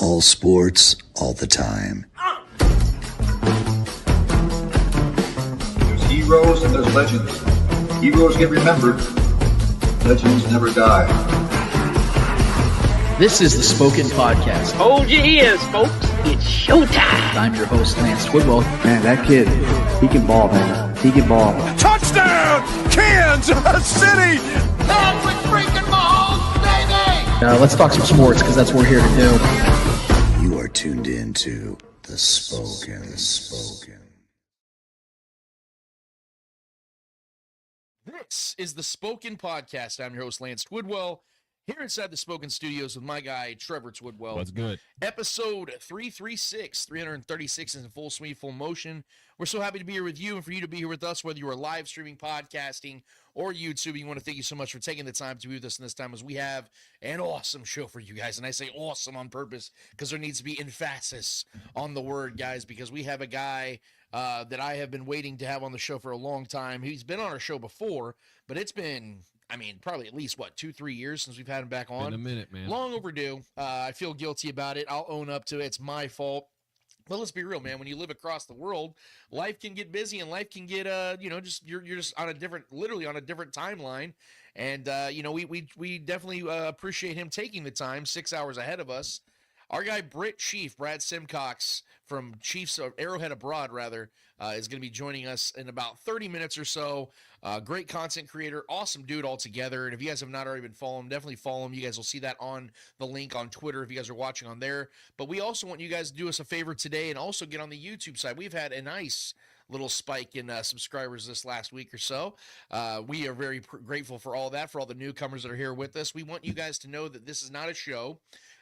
All sports, all the time. There's heroes and there's legends. Heroes get remembered. Legends never die. This is the Spoken Podcast. Hold your ears, folks. It's showtime. I'm your host, Lance Twidwell. Man, that kid, he can ball, man. He can ball. Touchdown, Kansas City! Patrick freaking Mahomes, baby! Let's talk some sports, because that's what we're here to do. You are tuned in to The Spoken. This is the Spoken Podcast. I'm your host, Lance Twidwell, here inside the Spoken Studios with my guy, Trevor Twidwell. What's good? Episode 336 is in full swing, full motion. We're so happy to be here with you and for you to be here with us, whether you are live streaming, podcasting, or YouTube. We want to thank you so much for taking the time to be with us in this time, as we have an awesome show for you guys. And I say awesome on purpose because there needs to be emphasis on the word, guys, because we have a guy that I have been waiting to have on the show for a long time. He's been on our show before, but it's been, probably at least, 2-3 years since we've had him back on. Been a minute, man. Long overdue. I feel guilty about it. I'll own up to it. It's my fault. But let's be real, man. When you live across the world, life can get busy and life can get, you're just on a different, literally on a different timeline. And, we definitely appreciate him taking the time, 6 hours ahead of us. Our guy, BRIT Chief, Brad Simcox from Chiefs Arrowhead Abroad, is going to be joining us in about 30 minutes or so. Great content creator, awesome dude altogether. And if you guys have not already been following him, definitely follow him. You guys will see that on the link on Twitter if you guys are watching on there. But we also want you guys to do us a favor today and also get on the YouTube side. We've had a nice little spike in subscribers this last week or so. We are very grateful for all that, for all the newcomers that are here with us. We want you guys to know that this is not a show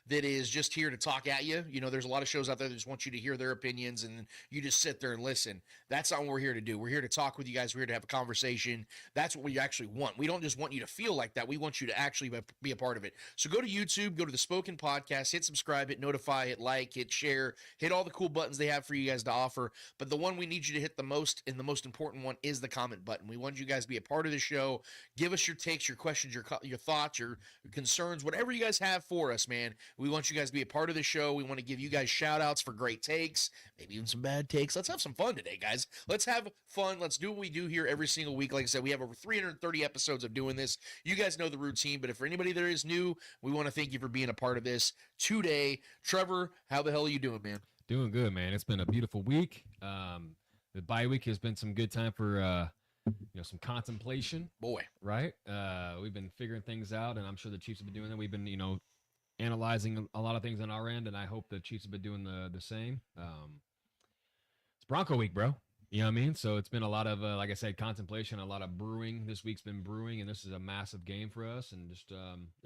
that is just here to talk at you. You know, there's a lot of shows out there that just want you to hear their opinions and you just sit there and listen. That's not what we're here to do. We're here to talk with you guys. We're here to have a conversation. That's what we actually want. We don't just want you to feel like that. We want you to actually be a part of it. So go to YouTube, go to the Spoken Podcast, hit subscribe, hit notify, hit like, hit share, hit all the cool buttons they have for you guys to offer. But the one we need you to hit the most, and the most important one, is the comment button. We want you guys to be a part of the show. Give us your takes, your questions, your thoughts, your concerns, whatever you guys have for us, man. We want you guys to be a part of the show. We want to give you guys shout outs for great takes, maybe even some bad takes. Let's have some fun today, guys. Let's have fun. Let's do what we do here every single week. Like I said, we have over 330 episodes of doing this. You guys know the routine, but if for anybody that is new, we want to thank you for being a part of this today. Trevor, how the hell are you doing, man? Doing good, man. It's been a beautiful week. The bye week has been some good time for some contemplation. Boy, right? We've been figuring things out, and I'm sure the Chiefs have been doing that. We've been, analyzing a lot of things on our end, and I hope the Chiefs have been doing the same. It's Bronco week, bro. You know what I mean? So it's been a lot of, like I said, contemplation, a lot of brewing. This week's been brewing, and this is a massive game for us. And just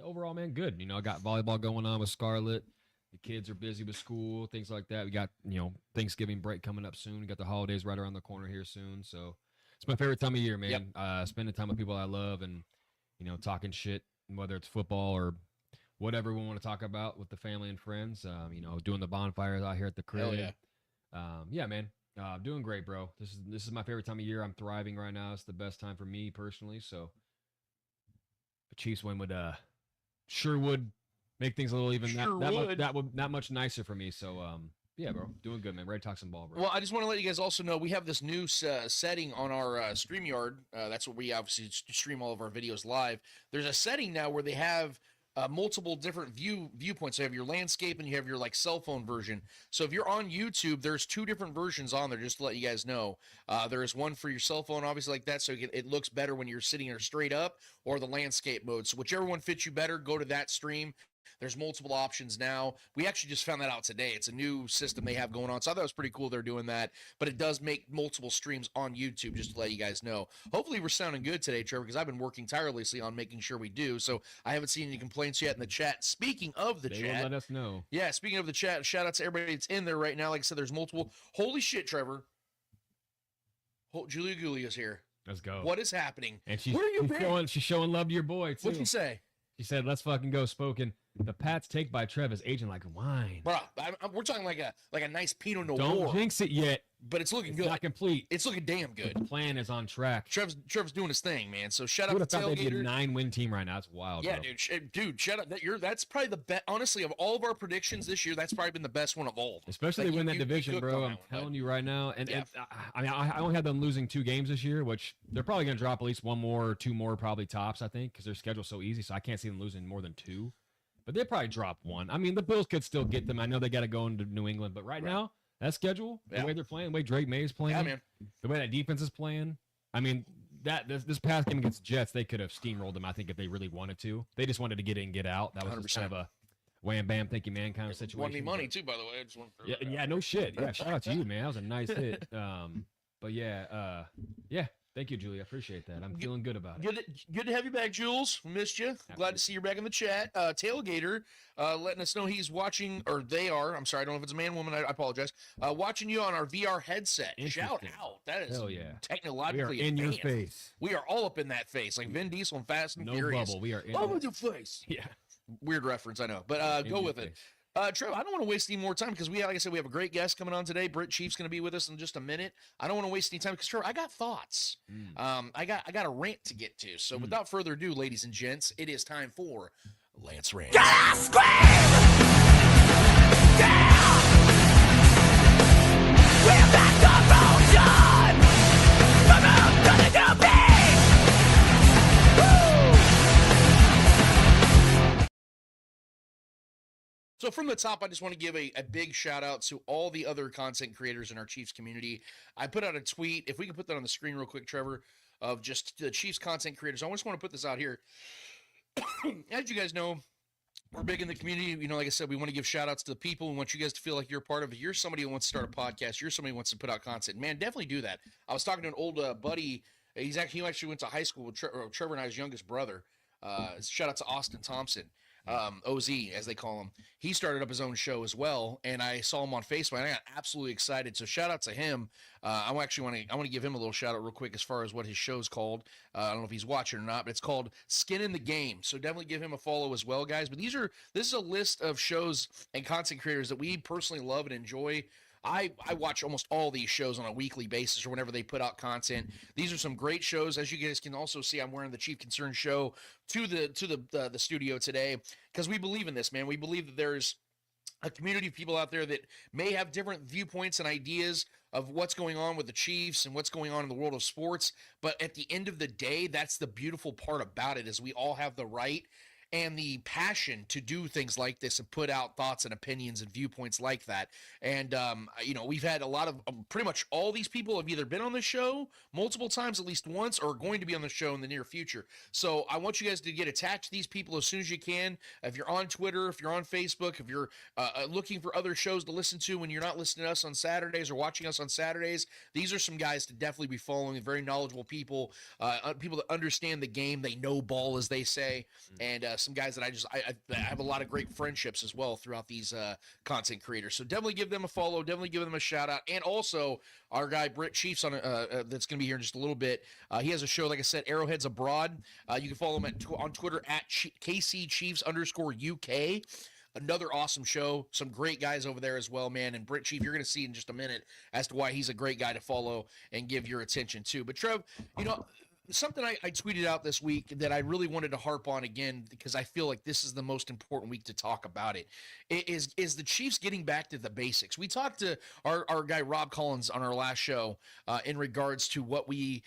overall, man, good. I got volleyball going on with Scarlett. The kids are busy with school, things like that. We got, Thanksgiving break coming up soon. We got the holidays right around the corner here soon. So it's my favorite time of year, man. Yep. Spending time with people I love and, talking shit, whether it's football or whatever we want to talk about with the family and friends, doing the bonfires out here at the crib. Hell yeah. Man, doing great, bro. This is my favorite time of year. I'm thriving right now. It's the best time for me personally. So the Chiefs win would sure would make things a little even that much nicer for me. So yeah, bro, doing good, man. Ready to talk some ball, bro. Well, I just want to let you guys also know we have this new setting on our StreamYard. That's what we obviously stream all of our videos live. There's a setting now where they have multiple different viewpoints. So you have your landscape and you have your cell phone version. So if you're on YouTube, there's two different versions on there, just to let you guys know. There is one for your cell phone, obviously, like that, so it looks better when you're sitting there straight up, or the landscape mode. So whichever one fits you better, go to that stream. There's multiple options now. We actually just found that out today. It's a new system they have going on. So I thought it was pretty cool they're doing that. But it does make multiple streams on YouTube, just to let you guys know. Hopefully we're sounding good today, Trevor, because I've been working tirelessly on making sure we do. So I haven't seen any complaints yet in the chat. Speaking of the chat. They will let us know. Yeah, speaking of the chat, shout out to everybody that's in there right now. Like I said, there's multiple. Holy shit, Trevor. Julia Gulia's here. Let's go. What is happening? And Where are you been? She's showing love to your boy, too. What'd she say? She said, let's fucking go, Spoken. The Pats take by Trev is aging like wine. Bro, we're talking like a nice Pinot Noir. Don't jinx it yet. But it's looking It's good. not complete. It's looking damn good. The plan is on track. Trev's doing his thing, man. So shout Who out would to have thought they'd be a Tailgater. 9-win team right now? That's wild. Yeah, bro. dude, shout out that's probably the best. Honestly, of all of our predictions this year, that's probably been the best one of all. Especially Like, they win that you division, cooked bro. on I'm that one, telling you right now. And, Yeah. and I only had them losing 2 games this year, which they're probably going to drop at least 1 more or 2 more, probably tops, I think, because their schedule's so easy. So I can't see them losing more than 2. But they probably drop 1. I mean, the Bills could still get them. I know they got to go into New England, but right now, that schedule, the way they're playing, the way Drake May is playing, Yeah, man. the way that defense is playing, I mean, this past game against the Jets, they could have steamrolled them, I think, if they really wanted to. They just wanted to get in and get out. That was just kind of a wham, bam, thank you, man kind of situation. Won me money, too, by the way. I just want to Yeah, no shit. Yeah, shout out to you, man. That was a nice hit. But yeah, thank you, Julie. I appreciate that. I'm feeling good about it. Good to have you back, Jules. We missed you. Glad to see you back in the chat. Tailgater letting us know he's watching, or they are. I'm sorry, I don't know if it's a man, woman. I apologize. Watching you on our VR headset. Shout out. That is Hell yeah. technologically We are in your advanced. face. We are all up in that face, like Vin Diesel and Fast and No Furious. bubble. We are in All with your face. Yeah. Weird reference, I know, but go your with it. face. Trev, I don't want to waste any more time because like I said, we have a great guest coming on today. BRIT Chief's going to be with us in just a minute. I don't want to waste any time because Trevor, I got thoughts. I got a rant to get to. So without further ado, ladies and gents, it is time for Lance Rant. So from the top, I just want to give a big shout out to all the other content creators in our Chiefs community. I put out a tweet, if we can put that on the screen real quick, Trevor, of just the Chiefs content creators. I just want to put this out here. As you guys know, we're big in the community. You know, like I said, we want to give shout outs to the people. We want you guys to feel like you're a part of it. You're somebody who wants to start a podcast. You're somebody who wants to put out content. Man, definitely do that. I was talking to an old buddy. He actually went to high school with Trevor and I's youngest brother. Shout out to Austin Thompson. OZ, as they call him. He started up his own show as well, and I saw him on Facebook, and I got absolutely excited. So shout out to him. I want to give him a little shout out real quick as far as what his show's called. I don't know if he's watching or not, but it's called Skin in the Game. So definitely give him a follow as well, guys. But this is a list of shows and content creators that we personally love and enjoy. I watch almost all these shows on a weekly basis or whenever they put out content. These are some great shows. As you guys can also see, I'm wearing the Chief Concern show to the studio today because we believe in this, man. We believe that there's a community of people out there that may have different viewpoints and ideas of what's going on with the Chiefs and what's going on in the world of sports. But at the end of the day, that's the beautiful part about it is we all have the right and the passion to do things like this and put out thoughts and opinions and viewpoints like that. And, we've had a lot of pretty much all these people have either been on the show multiple times, at least once, or going to be on the show in the near future. So I want you guys to get attached to these people as soon as you can. If you're on Twitter, if you're on Facebook, if you're looking for other shows to listen to when you're not listening to us on Saturdays or watching us on Saturdays, these are some guys to definitely be following. Very knowledgeable people, people that understand the game. They know ball, as they say, and some guys that I have a lot of great friendships as well throughout these content creators. So definitely give them a follow, definitely give them a shout out, and also our guy BRIT Chiefs on that's going to be here in just a little bit. He has a show, like I said, Arrowheads Abroad. You can follow him on Twitter at KCChiefs_UK. Another awesome show. Some great guys over there as well, man. And BRIT Chief, you're going to see in just a minute as to why he's a great guy to follow and give your attention to. But Trev, something I tweeted out this week that I really wanted to harp on again because I feel like this is the most important week to talk about it is the Chiefs getting back to the basics. We talked to our guy Rob Collins on our last show in regards to what we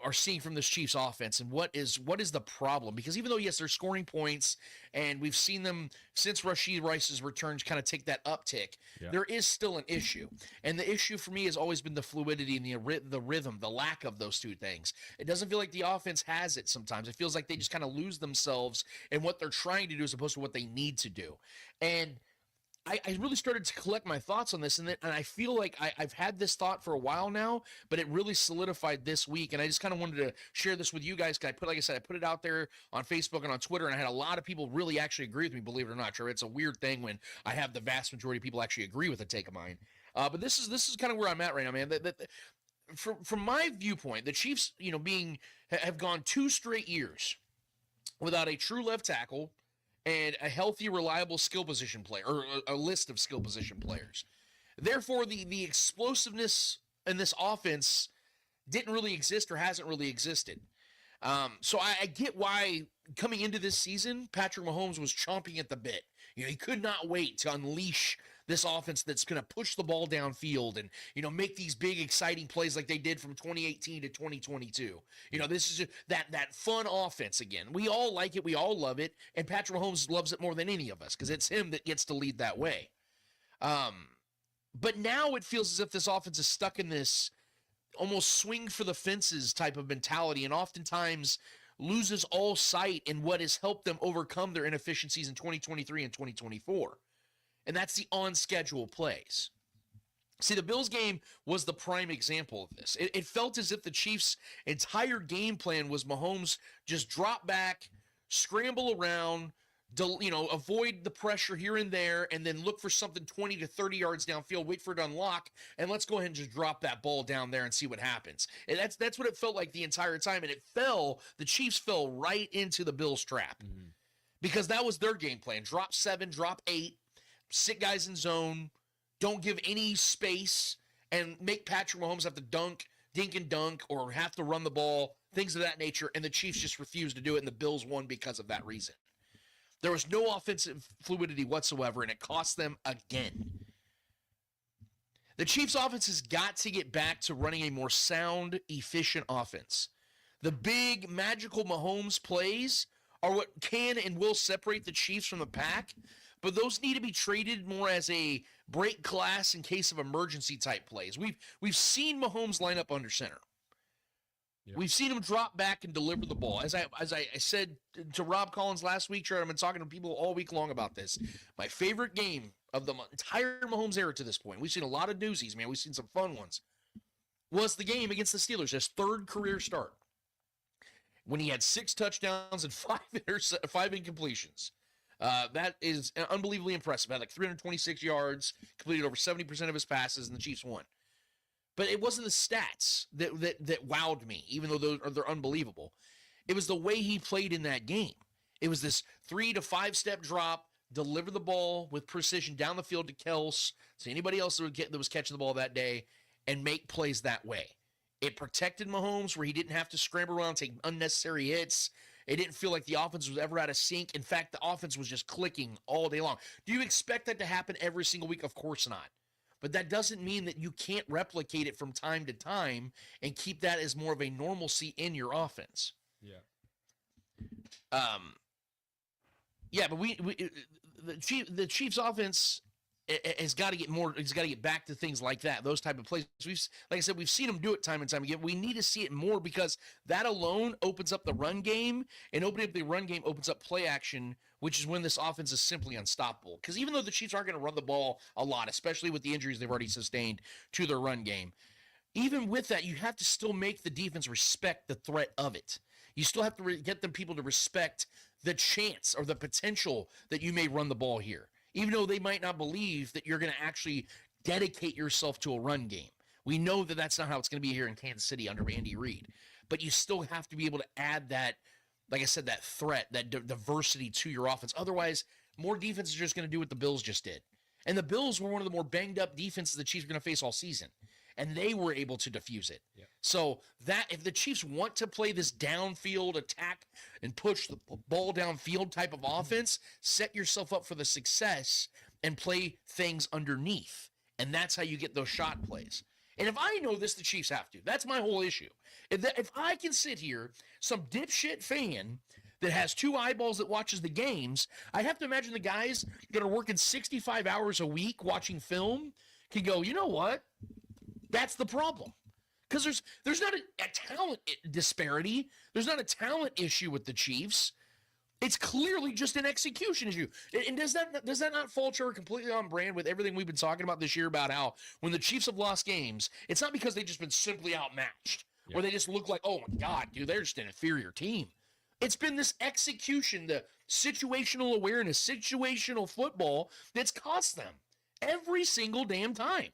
are seeing from this Chiefs offense and what is the problem, because even though yes they're scoring points and we've seen them since Rashid Rice's returns kind of take that uptick, there is still an issue, and the issue for me has always been the fluidity and the rhythm, the lack of those two things. It doesn't feel like the offense has it sometimes. It feels like they just kind of lose themselves in what they're trying to do as opposed to what they need to do. And I really started to collect my thoughts on this, and I feel like I've had this thought for a while now, but it really solidified this week, and I just kind of wanted to share this with you guys. I put it out there on Facebook and on Twitter, and I had a lot of people really actually agree with me, believe it or not, Trevor. It's a weird thing when I have the vast majority of people actually agree with a take of mine. But this is kind of where I'm at right now, man. From my viewpoint, the Chiefs, have gone 2 straight years without a true left tackle and a healthy, reliable skill position player, or a list of skill position players. Therefore, the explosiveness in this offense didn't really exist or hasn't really existed. So I get why coming into this season, Patrick Mahomes was chomping at the bit. He could not wait to unleash this offense that's going to push the ball downfield and, make these big, exciting plays like they did from 2018 to 2022. This is that fun offense again. We all like it. We all love it. And Patrick Mahomes loves it more than any of us because it's him that gets to lead that way. But now it feels as if this offense is stuck in this almost swing for the fences type of mentality, and oftentimes loses all sight in what has helped them overcome their inefficiencies in 2023 and 2024. And that's the on-schedule plays. See, the Bills game was the prime example of this. It felt as if the Chiefs' entire game plan was Mahomes just drop back, scramble around, avoid the pressure here and there, and then look for something 20 to 30 yards downfield, wait for it to unlock, and let's go ahead and just drop that ball down there and see what happens. And that's what it felt like the entire time, and the Chiefs fell right into the Bills' trap because that was their game plan. Drop 7, drop 8, sit guys in zone, don't give any space, and make Patrick Mahomes have to dink and dunk, or have to run the ball, things of that nature, and the Chiefs just refused to do it, and the Bills won because of that reason. There was no offensive fluidity whatsoever, and it cost them again. The Chiefs' offense has got to get back to running a more sound, efficient offense. The big, magical Mahomes plays are what can and will separate the Chiefs from the pack, but those need to be treated more as a break glass in case of emergency type plays. We've seen Mahomes line up under center. Yep. We've seen him drop back and deliver the ball. As I said to Rob Collins last week, I've been talking to people all week long about this. My favorite game of the entire Mahomes era to this point, we've seen a lot of doozies, man. We've seen some fun ones, was the game against the Steelers, his third career start, when he had 6 touchdowns and 5 incompletions. That is unbelievably impressive. Had like 326 yards, completed over 70% of his passes, and the Chiefs won. But it wasn't the stats that wowed me, even though they're unbelievable. It was the way he played in that game. It was this 3 to 5 step drop, deliver the ball with precision down the field to Kels, to anybody else that was catching the ball that day, and make plays that way. It protected Mahomes where he didn't have to scramble around, take unnecessary hits. It didn't feel like the offense was ever out of sync. In fact, the offense was just clicking all day long. Do you expect that to happen every single week? Of course not. But that doesn't mean that you can't replicate it from time to time and keep that as more of a normalcy in your offense. Yeah. But the Chiefs offense has got to get more. It's got to get back to things like that, those type of plays. Like I said, we've seen them do it time and time again. We need to see it more because that alone opens up the run game, and opening up the run game opens up play action, which is when this offense is simply unstoppable. Because even though the Chiefs aren't going to run the ball a lot, especially with the injuries they've already sustained to their run game, even with that, you have to still make the defense respect the threat of it. You still have to get them people to respect the chance or the potential that you may run the ball here, even though they might not believe that you're going to actually dedicate yourself to a run game. We know that that's not how it's going to be here in Kansas City under Andy Reid. But you still have to be able to add that, like I said, that threat, that diversity to your offense. Otherwise, more defenses are just going to do what the Bills just did. And the Bills were one of the more banged-up defenses the Chiefs are going to face all season. And they were able to diffuse it. Yep. So that if the Chiefs want to play this downfield attack and push the ball downfield type of offense, set yourself up for the success and play things underneath. And that's how you get those shot plays. And if I know this, the Chiefs have to. That's my whole issue. If I can sit here, some dipshit fan that has 2 eyeballs that watches the games, I have to imagine the guys that are working 65 hours a week watching film can go, you know what? That's the problem. Because there's not a talent disparity. There's not a talent issue with the Chiefs. It's clearly just an execution issue. And does that not fall true completely on brand with everything we've been talking about this year about how when the Chiefs have lost games, it's not because they've just been simply outmatched or they just look like, oh my God, dude, they're just an inferior team. It's been this execution, the situational awareness, situational football that's cost them every single damn time.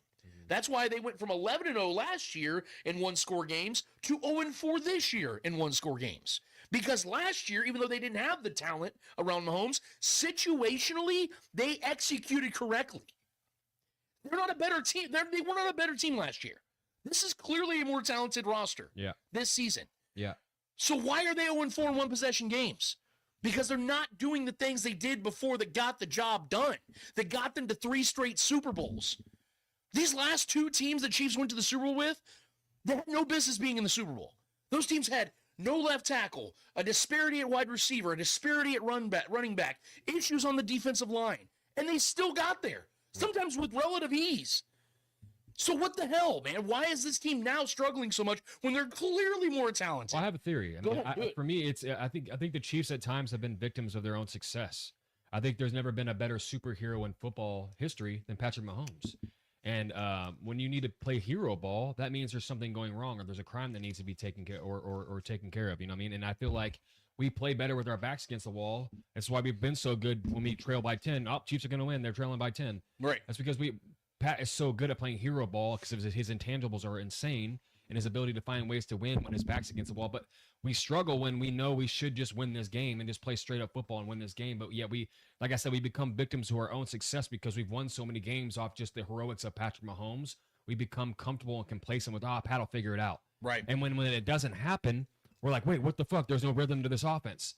That's why they went from 11-0 last year in 1-score games to 0-4 this year in 1-score games. Because last year, even though they didn't have the talent around Mahomes, situationally, they executed correctly. They're not a better team. They were not a better team last year. This is clearly a more talented roster this season. Yeah. So why are they 0-4 in one-possession games? Because they're not doing the things they did before that got the job done, that got them to 3 straight Super Bowls. These last 2 teams the Chiefs went to the Super Bowl with, they had no business being in the Super Bowl. Those teams had no left tackle, a disparity at wide receiver, a disparity at running back, issues on the defensive line, and they still got there, sometimes with relative ease. So what the hell, man? Why is this team now struggling so much when they're clearly more talented? Well, I have a theory. Go ahead. For me, I think the Chiefs at times have been victims of their own success. I think there's never been a better superhero in football history than Patrick Mahomes. And when you need to play hero ball, that means there's something going wrong, or there's a crime that needs to be taken care or taken care of. You know what I mean? And I feel like we play better with our backs against the wall. That's why we've been so good when we trail by 10. Oh, Chiefs are going to win. They're trailing by 10. Right. That's because Pat is so good at playing hero ball because his intangibles are insane and his ability to find ways to win when his back's against the wall. But we struggle when we know we should just win this game and just play straight up football and win this game. But yeah, like I said, we become victims to our own success because we've won so many games off just the heroics of Patrick Mahomes. We become comfortable and complacent with, Pat will figure it out. Right. And when it doesn't happen, we're like, wait, what the fuck? There's no rhythm to this offense.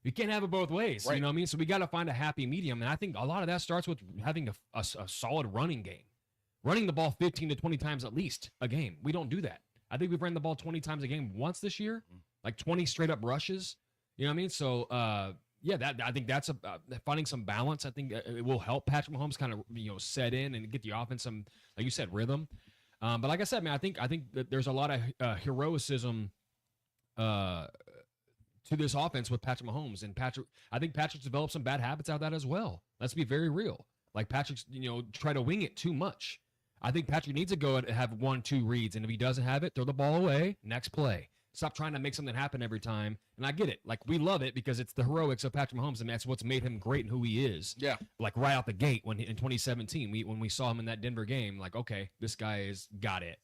You can't have it both ways. Right. You know what I mean? So we got to find a happy medium. And I think a lot of that starts with having a solid running game. Running the ball 15 to 20 times at least a game. We don't do that. I think we've run the ball 20 times a game once this year, like 20 straight up rushes. You know what I mean? So, I think that's finding some balance. I think it will help Patrick Mahomes kind of set in and get the offense some, like you said, rhythm. But like I said, man, I think that there's a lot of heroicism to this offense with Patrick Mahomes, and I think Patrick's developed some bad habits out of that as well. Let's be very real. Like Patrick's try to wing it too much. I think Patrick needs to go and have 1-2 reads, and if he doesn't have it, throw the ball away. Next play. Stop trying to make something happen every time. And I get it. Like, we love it because it's the heroics of Patrick Mahomes, and that's what's made him great and who he is. Yeah. Like, right out the gate in 2017, when we saw him in that Denver game, like, okay, this guy is got it.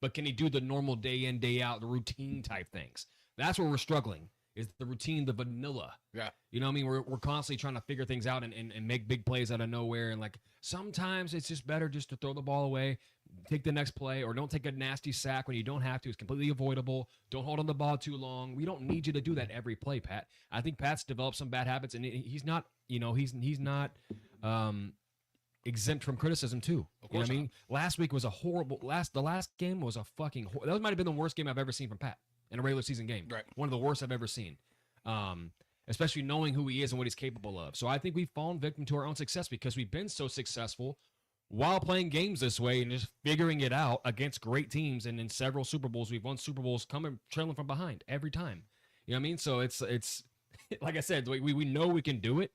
But can he do the normal day in, day out, the routine type things? That's where we're struggling, is the routine, the vanilla. Yeah. You know what I mean? We're constantly trying to figure things out and make big plays out of nowhere. And, like, sometimes it's just better just to throw the ball away, take the next play, or don't take a nasty sack when you don't have to. It's completely avoidable. Don't hold on the ball too long. We don't need you to do that every play, Pat. I think Pat's developed some bad habits, and he's not, he's not exempt from criticism too. Of course what I mean? Last week was a horrible. The last game was a fucking. That might have been the worst game I've ever seen from Pat in a regular season game. Right. One of the worst I've ever seen. Especially knowing who he is and what he's capable of. So I think we've fallen victim to our own success because we've been so successful while playing games this way and just figuring it out against great teams. And in several Super Bowls, we've won Super Bowls coming trailing from behind every time. You know what I mean? So it's like I said, we know we can do it.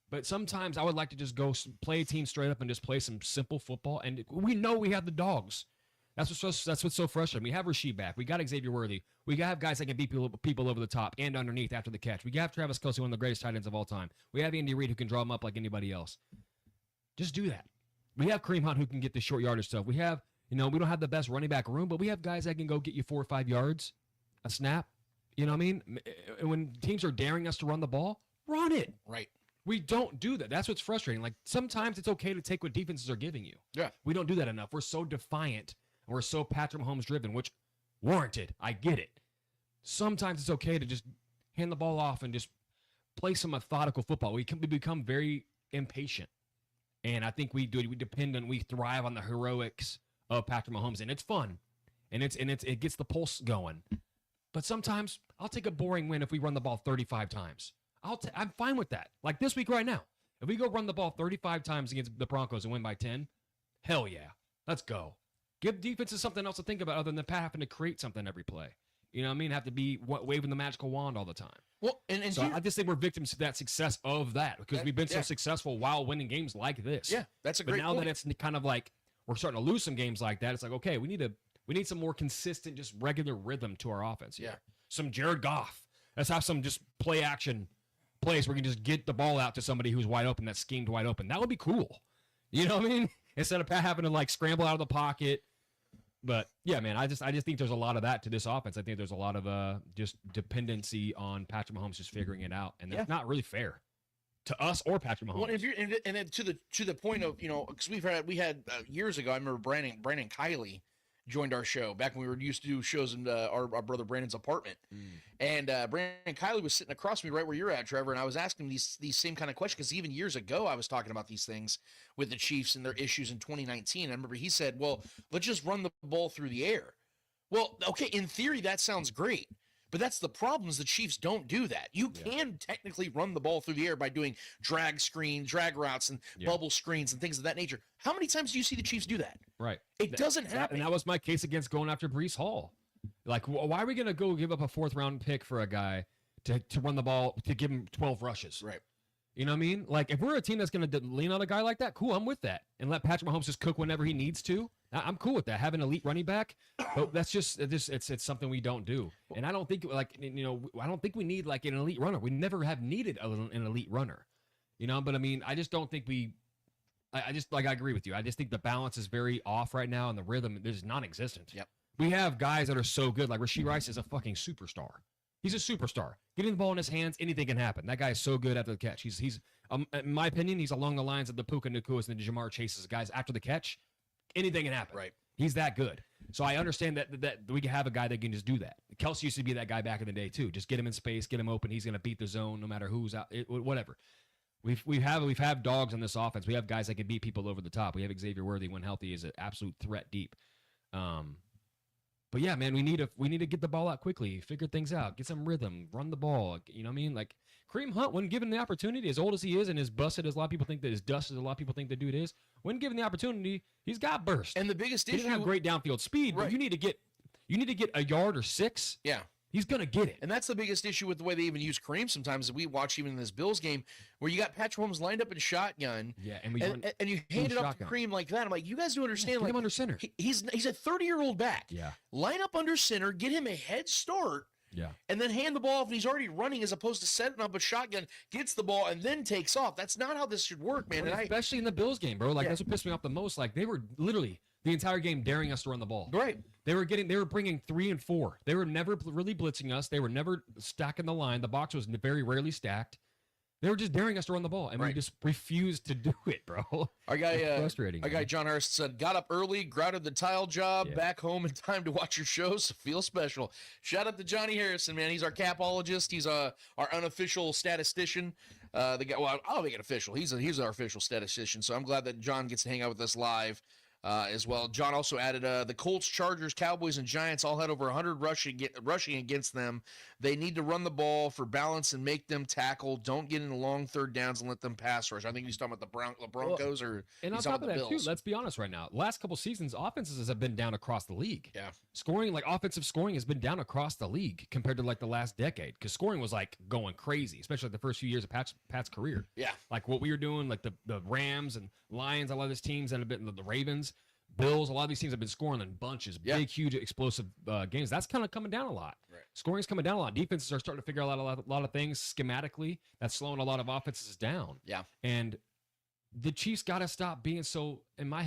But sometimes I would like to just go play a team straight up and just play some simple football. And we know we have the dogs. That's what's so frustrating. We have Rasheed back. We got Xavier Worthy. We have guys that can beat people over the top and underneath after the catch. We have Travis Kelce, one of the greatest tight ends of all time. We have Andy Reid, who can draw them up like anybody else. Just do that. We have Kareem Hunt, who can get the short yardage stuff. We have, we don't have the best running back room, but we have guys that can go get you 4 or 5 yards, a snap. You know what I mean? When teams are daring us to run the ball, run it. Right. We don't do that. That's what's frustrating. Like, sometimes it's okay to take what defenses are giving you. Yeah. We don't do that enough. We're so defiant. We're so Patrick Mahomes driven, which warranted. I get it. Sometimes it's okay to just hand the ball off and just play some methodical football. We become very impatient. And I think we thrive on the heroics of Patrick Mahomes, and it's fun. And it gets the pulse going. But sometimes I'll take a boring win if we run the ball 35 times. I'm fine with that. Like this week right now. If we go run the ball 35 times against the Broncos and win by 10, hell yeah. Let's go. Give defenses something else to think about other than Pat having to create something every play. You know what I mean? Have to be waving the magical wand all the time. Well, and so I just think we're victims to that success of that because we've been so successful while winning games like this. Yeah, that's a great point. But now that it's kind of like we're starting to lose some games like that, it's like, okay, we need some more consistent, just regular rhythm to our offense here. Yeah. Some Jared Goff. Let's have some just play action plays where we can just get the ball out to somebody who's wide open, that's schemed wide open. That would be cool. You know what I mean? Instead of Pat having to like scramble out of the pocket, But yeah, man, I just think there's a lot of that to this offense. I think there's a lot of just dependency on Patrick Mahomes just figuring it out, and that's not really fair to us or Patrick Mahomes. Well, if you're, and then to the point of, because we had years ago, I remember Brandon Kiley joined our show back when we were used to do shows in our brother Brandon's apartment, and Brandon Kiley was sitting across from me right where you're at, Trevor, and I was asking him these same kind of questions because even years ago I was talking about these things with the Chiefs and their issues in 2019. I remember he said, "Well, let's just run the ball through the air." Well, okay, in theory that sounds great. But that's the problem is the Chiefs don't do that. You can technically run the ball through the air by doing drag routes, and bubble screens and things of that nature. How many times do you see the Chiefs do that? Right. It doesn't happen. And that was my case against going after Breece Hall. Like, why are we going to go give up a 4th-round pick for a guy to run the ball, to give him 12 rushes? Right. You know what I mean? Like, if we're a team that's going to lean on a guy like that, cool, I'm with that. And let Patrick Mahomes just cook whenever he needs to. I'm cool with that. Have an elite running back, but that's just it's something we don't do. And I don't think I don't think we need like an elite runner. We never have needed an elite runner, But I mean, I just don't think I agree with you. I just think the balance is very off right now, and the rhythm is non-existent. Yep. We have guys that are so good, like Rashee Rice is a fucking superstar. He's a superstar. Getting the ball in his hands, anything can happen. That guy is so good after the catch. He's in my opinion, he's along the lines of the Puka Nakuas and the Jamar Chases guys after the catch. Anything can happen. Right. He's that good. So I understand that we can have a guy that can just do that. Kelsey used to be that guy back in the day too. Just get him in space, get him open. He's going to beat the zone no matter who's out. Whatever. We've had dogs on this offense. We have guys that can beat people over the top. We have Xavier Worthy when healthy is an absolute threat deep. But yeah, man, we need to get the ball out quickly, figure things out, get some rhythm, run the ball. You know what I mean? Like Kareem Hunt, when given the opportunity, as old as he is and as busted as a lot of people think that, as dust as a lot of people think the dude is, when given the opportunity, he's got burst. And the biggest he issue, doesn't have great downfield speed, right. but you need to get a yard or 6. Yeah. He's going to get it. And that's the biggest issue with the way they even use Kareem sometimes that we watch even in this Bills game where you got Patrick Mahomes lined up in shotgun. Yeah, and you hand it up to Kareem like that. I'm like, you guys do understand. Get him under center. He's a 30-year-old back. Yeah. Line up under center, get him a head start. Yeah. And then hand the ball off and he's already running as opposed to setting up a shotgun, gets the ball, and then takes off. That's not how this should work, man. Well, especially in the Bills game, bro. Like, that's what pissed me off the most. Like, they were literally the entire game daring us to run the ball. Right. They were bringing 3 and 4. They were never really blitzing us. They were never stacking the line. The box was very rarely stacked. They were just daring us to run the ball, and we just refused to do it, bro. Our guy, frustrating. Our guy John Harrison said, got up early, grouted the tile job, back home in time to watch your shows. Feel special. Shout out to Johnny Harrison, man. He's our capologist. He's our unofficial statistician. The guy, well, I don't make it official. He's our official statistician. So I'm glad that John gets to hang out with us live. As well. John also added the Colts, Chargers, Cowboys, and Giants all had over 100 rushing against them. They need to run the ball for balance and make them tackle. Don't get into long third downs and let them pass rush. I think he's talking about the Broncos and on top of that, too, let's be honest right now. Last couple seasons, offenses have been down across the league. Yeah. Offensive scoring has been down across the league compared to like the last decade because scoring was like going crazy, especially like the first few years of Pat's career. Yeah. Like what we were doing, like the Rams and Lions, a lot of these teams, and a bit the Ravens. Bills, a lot of these teams have been scoring in bunches, big, huge, explosive games. That's kind of coming down a lot. Right. Scoring's coming down a lot. Defenses are starting to figure out a lot of things schematically. That's slowing a lot of offenses down. Yeah. And the Chiefs got to stop being so, in my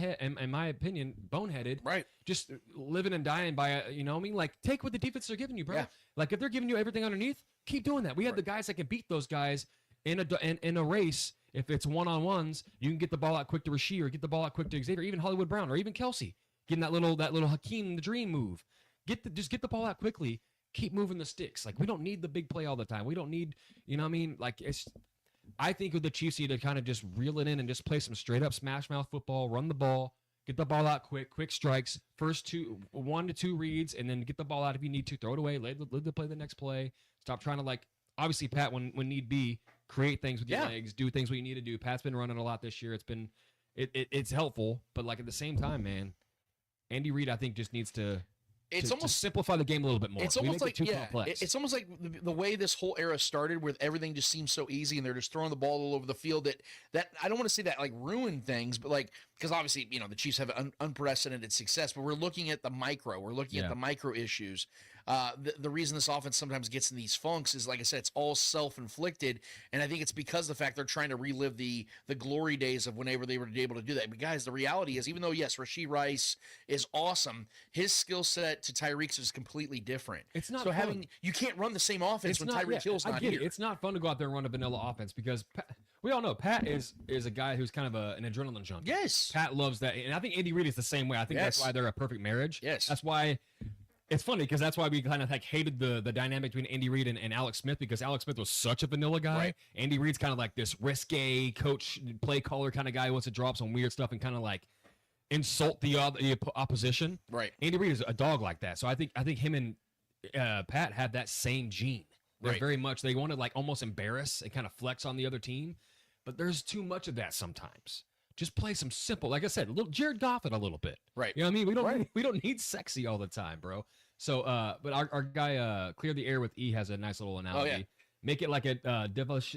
opinion, boneheaded. Right. Just living and dying by, you know what I mean? Like, take what the defenses are giving you, bro. Yeah. Like, if they're giving you everything underneath, keep doing that. We have the guys that can beat those guys in a race. If it's one-on-ones, you can get the ball out quick to Rashee or get the ball out quick to Xavier, even Hollywood Brown or even Kelsey, getting that little Hakeem the Dream move. Just get the ball out quickly. Keep moving the sticks. Like, we don't need the big play all the time. We don't need, you know what I mean? Like, I think the Chiefs need to kind of just reel it in and just play some straight-up smash-mouth football, run the ball, get the ball out quick strikes, first 1 to 2 reads, and then get the ball out if you need to. Throw it away, let the play the next play. Stop trying to, like, obviously, Pat, when need be, create things with your legs, do things what you need to do. Pat's been running a lot this year. It's helpful, but like at the same time, man, Andy Reid, I think, just needs to simplify the game a little bit more. It's almost like it's almost like the way this whole era started, where everything just seems so easy, and they're just throwing the ball all over the field. That I don't want to say that like ruined things, but like because obviously, the Chiefs have unprecedented success, but we're looking at the micro. We're looking at the micro issues. The reason this offense sometimes gets in these funks is, like I said, it's all self-inflicted, and I think it's because of the fact they're trying to relive the glory days of whenever they were able to do that. But guys, the reality is, even though, yes, Rashee Rice is awesome, his skill set to Tyreek's is completely different. It's not so fun. You can't run the same offense when Tyreek Hill's not here. It's not fun to go out there and run a vanilla offense because we all know Pat is a guy who's kind of an adrenaline junkie. Yes. Pat loves that. And I think Andy Reid is the same way. I think that's why they're a perfect marriage. Yes. That's why it's funny because that's why we kind of hated the dynamic between Andy Reid and Alex Smith, because Alex Smith was such a vanilla guy. Right. Andy Reid's kind of like this risque coach, play caller kind of guy who wants to drop some weird stuff and kind of like insult the opposition. Right. Andy Reid is a dog like that. So I think him and Pat have that same gene. They're very much, they want to like almost embarrass and kind of flex on the other team, but there's too much of that sometimes. Just play some simple, like I said, a little Jared Goff it a little bit. Right. You know what I mean? We don't need sexy all the time, bro. So, but our guy, Clear the Air with E has a nice little analogy. Oh, yeah. Make it like a devilish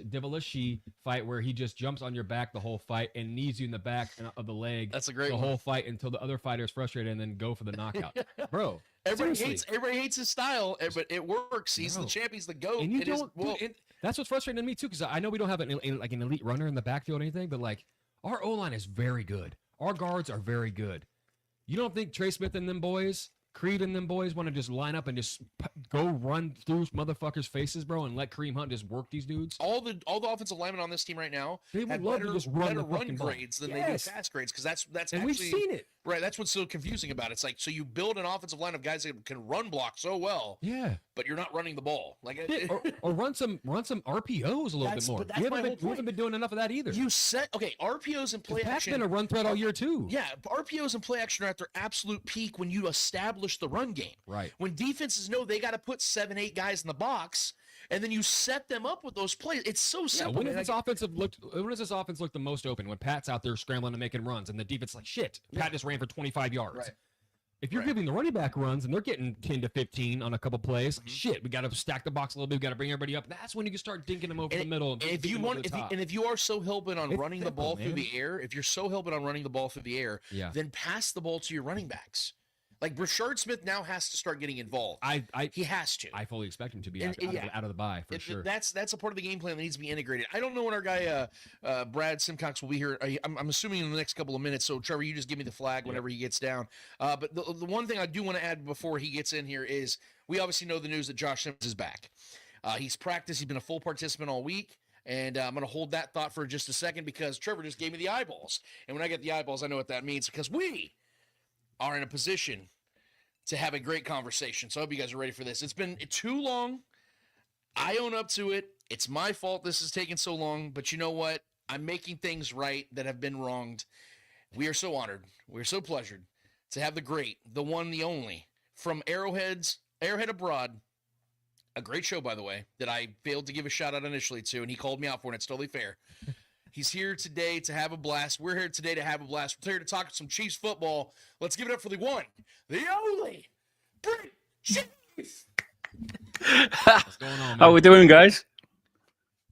fight where he just jumps on your back the whole fight and knees you in the back of the leg. That's a great the one. whole fight until the other fighter is frustrated and then go for the knockout, bro. Everybody hates his style, but it works. He's the champ. He's the GOAT. And you don't. That's what's frustrating to me too, because I know we don't have an elite runner in the backfield or anything, but like our O-line is very good. Our guards are very good. You don't think Trey Smith and them boys, Creed and them boys, want to just line up and just go run through motherfuckers' faces, bro, and let Kareem Hunt just work these dudes? All the offensive linemen on this team right now They would have love better, to just run better the run fucking ball. grades than they do pass grades, because that's and actually, we've seen it. Right, that's what's so confusing about it. It's like, so you build an offensive line of guys that can run block so well, but you're not running the ball. Like, or run some RPOs a little bit more. We haven't been doing enough of that either. You set RPOs and play Pat's action. been a run threat all year too. Yeah, RPOs and play action are at their absolute peak when you establish the run game. Right. When defenses know they got to put 7-8 guys in the box, and then you set them up with those plays. It's so simple. When does this offense look the most open? When Pat's out there scrambling and making runs, and the defense like shit. Pat just ran for 25 yards. Right. If you're giving the running back runs and they're getting 10 to 15 on a couple plays, shit, we got to stack the box a little bit. We got to bring everybody up. That's when you can start dinking them over the middle. And if you are so hell-bent on running the ball through the air, Yeah. then pass the ball to your running backs. Like, Brashard Smith now has to start getting involved. He has to. I fully expect him to be out of the bye for sure. That's a part of the game plan that needs to be integrated. I don't know when our guy Brad Simcox will be here. I'm assuming in the next couple of minutes. So Trevor, you just give me the flag whenever he gets down. But the one thing I do want to add before he gets in here is we obviously know the news that Josh Simmons is back. He's practiced. He's been a full participant all week. And I'm going to hold that thought for just a second because Trevor just gave me the eyeballs. And when I get the eyeballs, I know what that means because we are in a position to have a great conversation. So I hope you guys are ready for this. It's been too long. I own up to it. It's my fault this is taking so long. But you know what? I'm making things right that have been wronged. We are so honored. We're so pleasured to have the great, the one, the only, from Arrowhead Abroad. A great show, by the way, that I failed to give a shout out initially to, and he called me out for it. It's totally fair. He's here today to have a blast. We're here today to have a blast. We're here to talk some Chiefs football. Let's give it up for the one, the only, BRIT Chiefs. What's going on, man? How we doing, guys?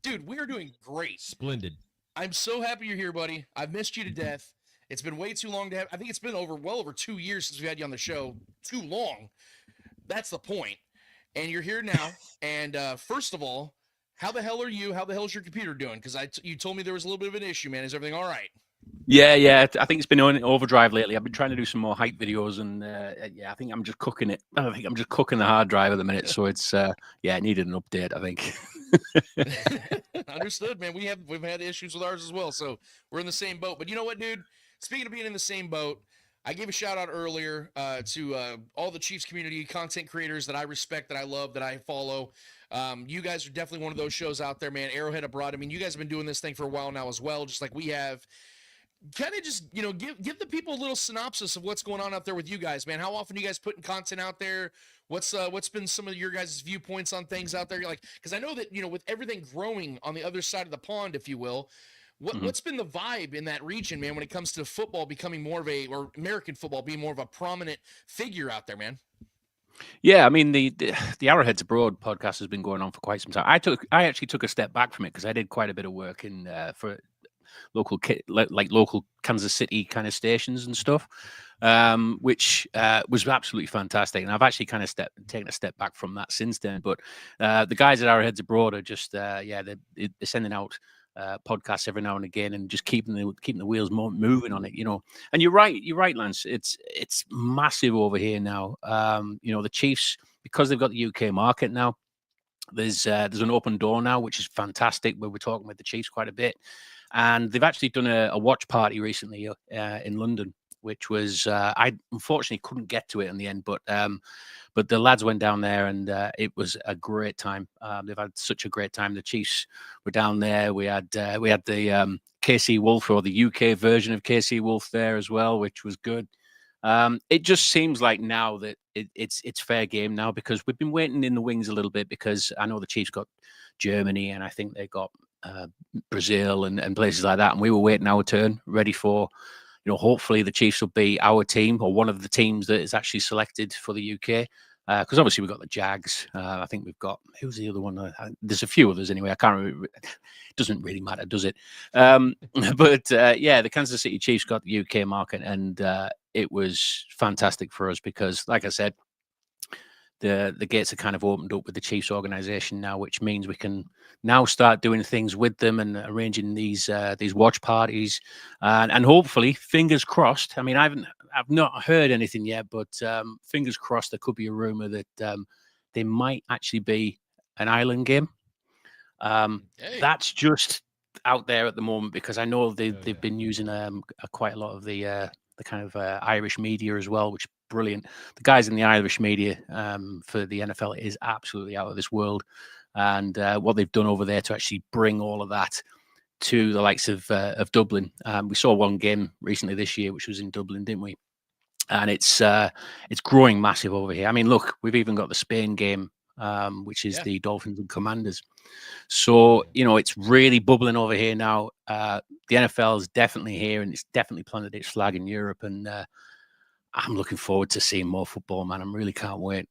Dude, we are doing great. Splendid. I'm so happy you're here, buddy. I've missed you to death. It's been way too long to have. I think it's been well over 2 years since we had you on the show. Too long. That's the point. And you're here now. And first of all, how the hell are you? How the hell is your computer doing? Because you told me there was a little bit of an issue, man. Is everything all right? Yeah. I think it's been on overdrive lately. I've been trying to do some more hype videos, and I think I'm just cooking it. I think I'm just cooking the hard drive at the minute. So it's it needed an update, I think. Understood, man. We've had issues with ours as well, so we're in the same boat. But you know what, dude? Speaking of being in the same boat, I gave a shout out earlier to all the Chiefs community content creators that I respect, that I love, that I follow. You guys are definitely one of those shows out there, man. Arrowhead Abroad. I mean, you guys have been doing this thing for a while now as well, just like we have. Kind of just, give the people a little synopsis of what's going on out there with you guys, man. How often are you guys putting content out there? What's been some of your guys' viewpoints on things out there? Like, because I know that, with everything growing on the other side of the pond, if you will, what's been the vibe in that region, man, when it comes to football becoming more of or American football being more of a prominent figure out there, man? Yeah, I mean the Arrowheads Abroad podcast has been going on for quite some time. I actually took a step back from it because I did quite a bit of work in for local Kansas City kind of stations and stuff, which was absolutely fantastic. And I've actually kind of taken a step back from that since then. But the guys at Arrowheads Abroad are just they're sending out podcasts every now and again, and just keeping the wheels moving on it, And you're right, Lance. It's massive over here now. The Chiefs, because they've got the UK market now. There's an open door now, which is fantastic. Where we're talking with the Chiefs quite a bit, and they've actually done a watch party recently in London, which was I unfortunately couldn't get to it in the end, but the lads went down there, and it was a great time. They've had such a great time. The Chiefs were down there. We had the KC Wolf, or the UK version of KC Wolf, there as well, which was good. It just seems like now that it's fair game now, because we've been waiting in the wings a little bit, because I know the Chiefs got Germany, and I think they got Brazil and places like that, and we were waiting our turn, ready for, hopefully the Chiefs will be our team, or one of the teams that is actually selected for the UK. Because obviously we've got the Jags. I think we've got, who's the other one? There's a few others anyway. I can't remember. It doesn't really matter, does it? But the Kansas City Chiefs got the UK market, and it was fantastic for us because, like I said, the gates are kind of opened up with the Chiefs organization now, which means we can now start doing things with them and arranging these watch parties, and hopefully, fingers crossed. I mean, I've not heard anything yet, but fingers crossed, there could be a rumor that there might actually be an Ireland game. That's just out there at the moment, because I know they've been using quite a lot of the kind of Irish media as well, which is brilliant. The guys in the Irish media for the NFL is absolutely out of this world, and what they've done over there to actually bring all of that to the likes of Dublin. We saw one game recently this year, which was in Dublin, didn't we? And it's growing massive over here. I mean, look, we've even got the Spain game, which is the Dolphins and Commanders. So, it's really bubbling over here now. The NFL is definitely here, and it's definitely planted its flag in Europe. And I'm looking forward to seeing more football, man. I really can't wait.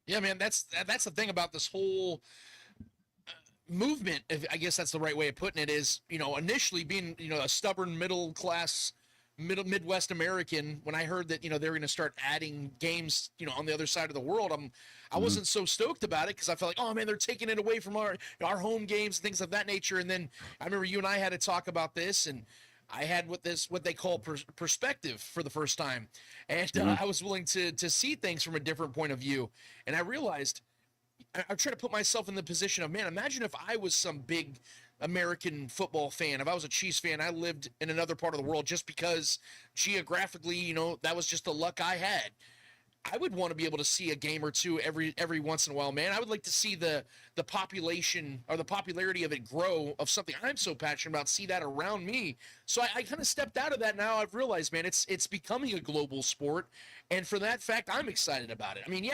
Yeah, man, that's the thing about this whole movement. If I guess that's the right way of putting it, is, initially being, a stubborn Midwest American, when I heard that, they were going to start adding games, on the other side of the world, I wasn't so stoked about it, because I felt like, oh man, they're taking it away from our home games, things of that nature. And then I remember you and I had to talk about this, and I had what they call perspective for the first time, and I was willing to see things from a different point of view, and I realized I'm trying to put myself in the position of, man, imagine if I was some big American football fan. If I was a Chiefs fan, I lived in another part of the world just because geographically, that was just the luck I had. I would want to be able to see a game or two every once in a while, man. I would like to see the population or the popularity of it grow, of something I'm so passionate about, see that around me. So I kind of stepped out of that. Now I've realized, man, it's becoming a global sport. And for that fact, I'm excited about it. I mean,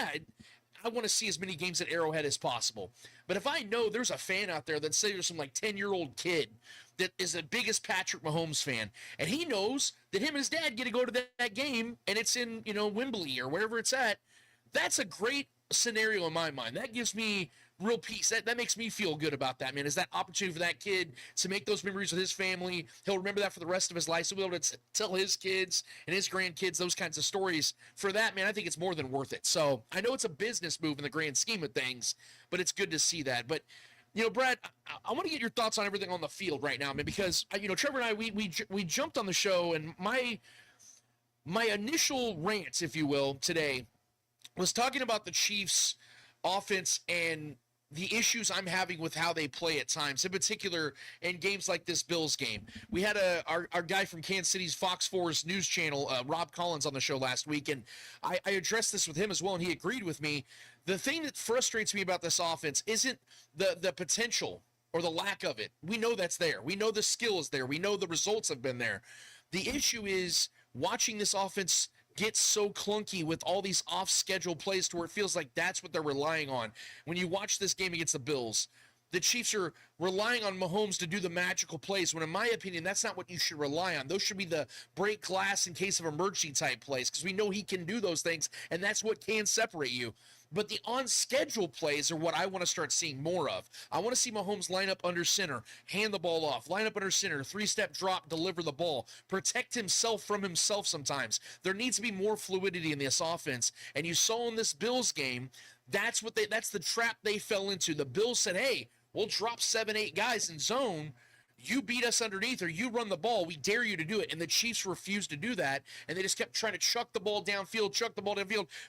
I want to see as many games at Arrowhead as possible. But if I know there's a fan out there that, say there's some 10-year-old kid that is the biggest Patrick Mahomes fan, and he knows that him and his dad get to go to that game, and it's in, Wembley or wherever it's at, that's a great scenario in my mind. That gives me real peace. That makes me feel good about that, man, is that opportunity for that kid to make those memories with his family. He'll remember that for the rest of his life. So he'll be able to tell his kids and his grandkids those kinds of stories. For that, man, I think it's more than worth it. So I know it's a business move in the grand scheme of things, but it's good to see that. But, Brad, I want to get your thoughts on everything on the field right now, man, because, Trevor and I, we jumped on the show, and my initial rant, if you will, today was talking about the Chiefs' offense and the issues I'm having with how they play at times, in particular in games like this Bills game. We had our guy from Kansas City's Fox 4's news channel, Rob Collins, on the show last week, and I addressed this with him as well, and he agreed with me. The thing that frustrates me about this offense isn't the potential or the lack of it. We know that's there. We know the skill is there. We know the results have been there. The issue is watching this offense gets so clunky with all these off-schedule plays to where it feels like that's what they're relying on. When you watch this game against the Bills, the Chiefs are relying on Mahomes to do the magical plays, when in my opinion, that's not what you should rely on. Those should be the break glass in case of emergency type plays, because we know he can do those things, and that's what can separate you. But the on-schedule plays are what I want to start seeing more of. I want to see Mahomes line up under center, hand the ball off, line up under center, 3-step drop, deliver the ball, protect himself from himself sometimes. There needs to be more fluidity in this offense. And you saw in this Bills game, that's the trap they fell into. The Bills said, hey, we'll drop 7-8 guys in zone. You beat us underneath or you run the ball. We dare you to do it. And the Chiefs refused to do that. And they just kept trying to chuck the ball downfield.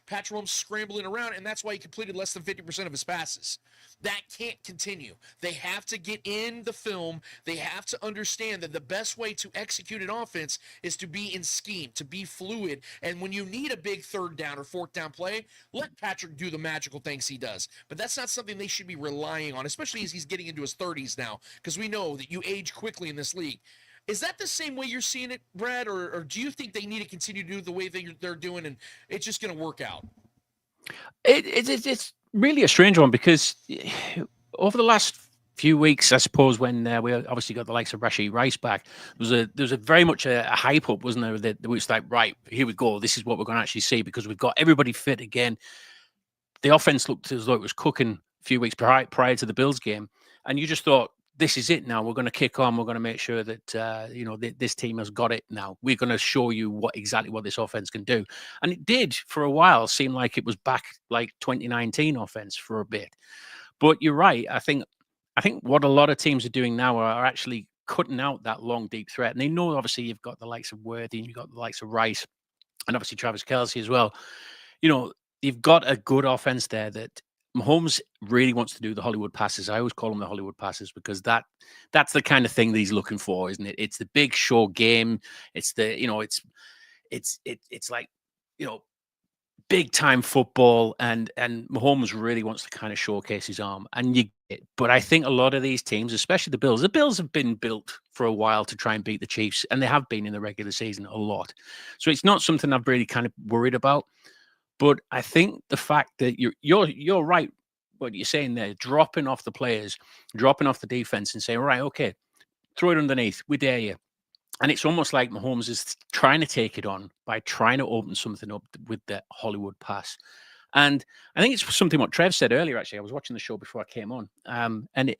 Patrick Mahomes scrambling around. And that's why he completed less than 50% of his passes. That can't continue. They have to get in the film. They have to understand that the best way to execute an offense is to be in scheme, to be fluid. And when you need a big 3rd down or 4th down play, let Patrick do the magical things he does. But that's not something they should be relying on, especially as he's getting into his 30s now, because we know that you age quickly in this league. Is that the same way you're seeing it, Brad, or do you think they need to continue to do the way they're doing and it's just going to work out? It's really a strange one because over the last few weeks, I suppose, when we obviously got the likes of Rashee Rice back, there was a very much a hype up, wasn't there? That it was like, right, here we go. This is what we're going to actually see because we've got everybody fit again. The offense looked as though it was cooking a few weeks prior to the Bills game, and you just thought, this is it now. We're going to kick on. We're going to make sure that this team has got it now. We're going to show you exactly what this offense can do. And it did for a while seem like it was back like 2019 offense for a bit. But you're right. I think what a lot of teams are doing now are actually cutting out that long, deep threat. And they know obviously you've got the likes of Worthy and you've got the likes of Rice and obviously Travis Kelce as well. You've got a good offense there that Mahomes really wants to do the Hollywood passes. I always call them the Hollywood passes because that's the kind of thing that he's looking for, isn't it? It's the big show game. It's the, it's like, big time football, and Mahomes really wants to kind of showcase his arm. But I think a lot of these teams, especially the Bills have been built for a while to try and beat the Chiefs, and they have been in the regular season a lot. So it's not something I've really kind of worried about. But I think the fact that you're right, what you're saying there, dropping off the players, dropping off the defense and saying, right, okay, throw it underneath. We dare you. And it's almost like Mahomes is trying to take it on by trying to open something up with the Hollywood pass. And I think it's something what Trev said earlier, actually. I was watching the show before I came on. And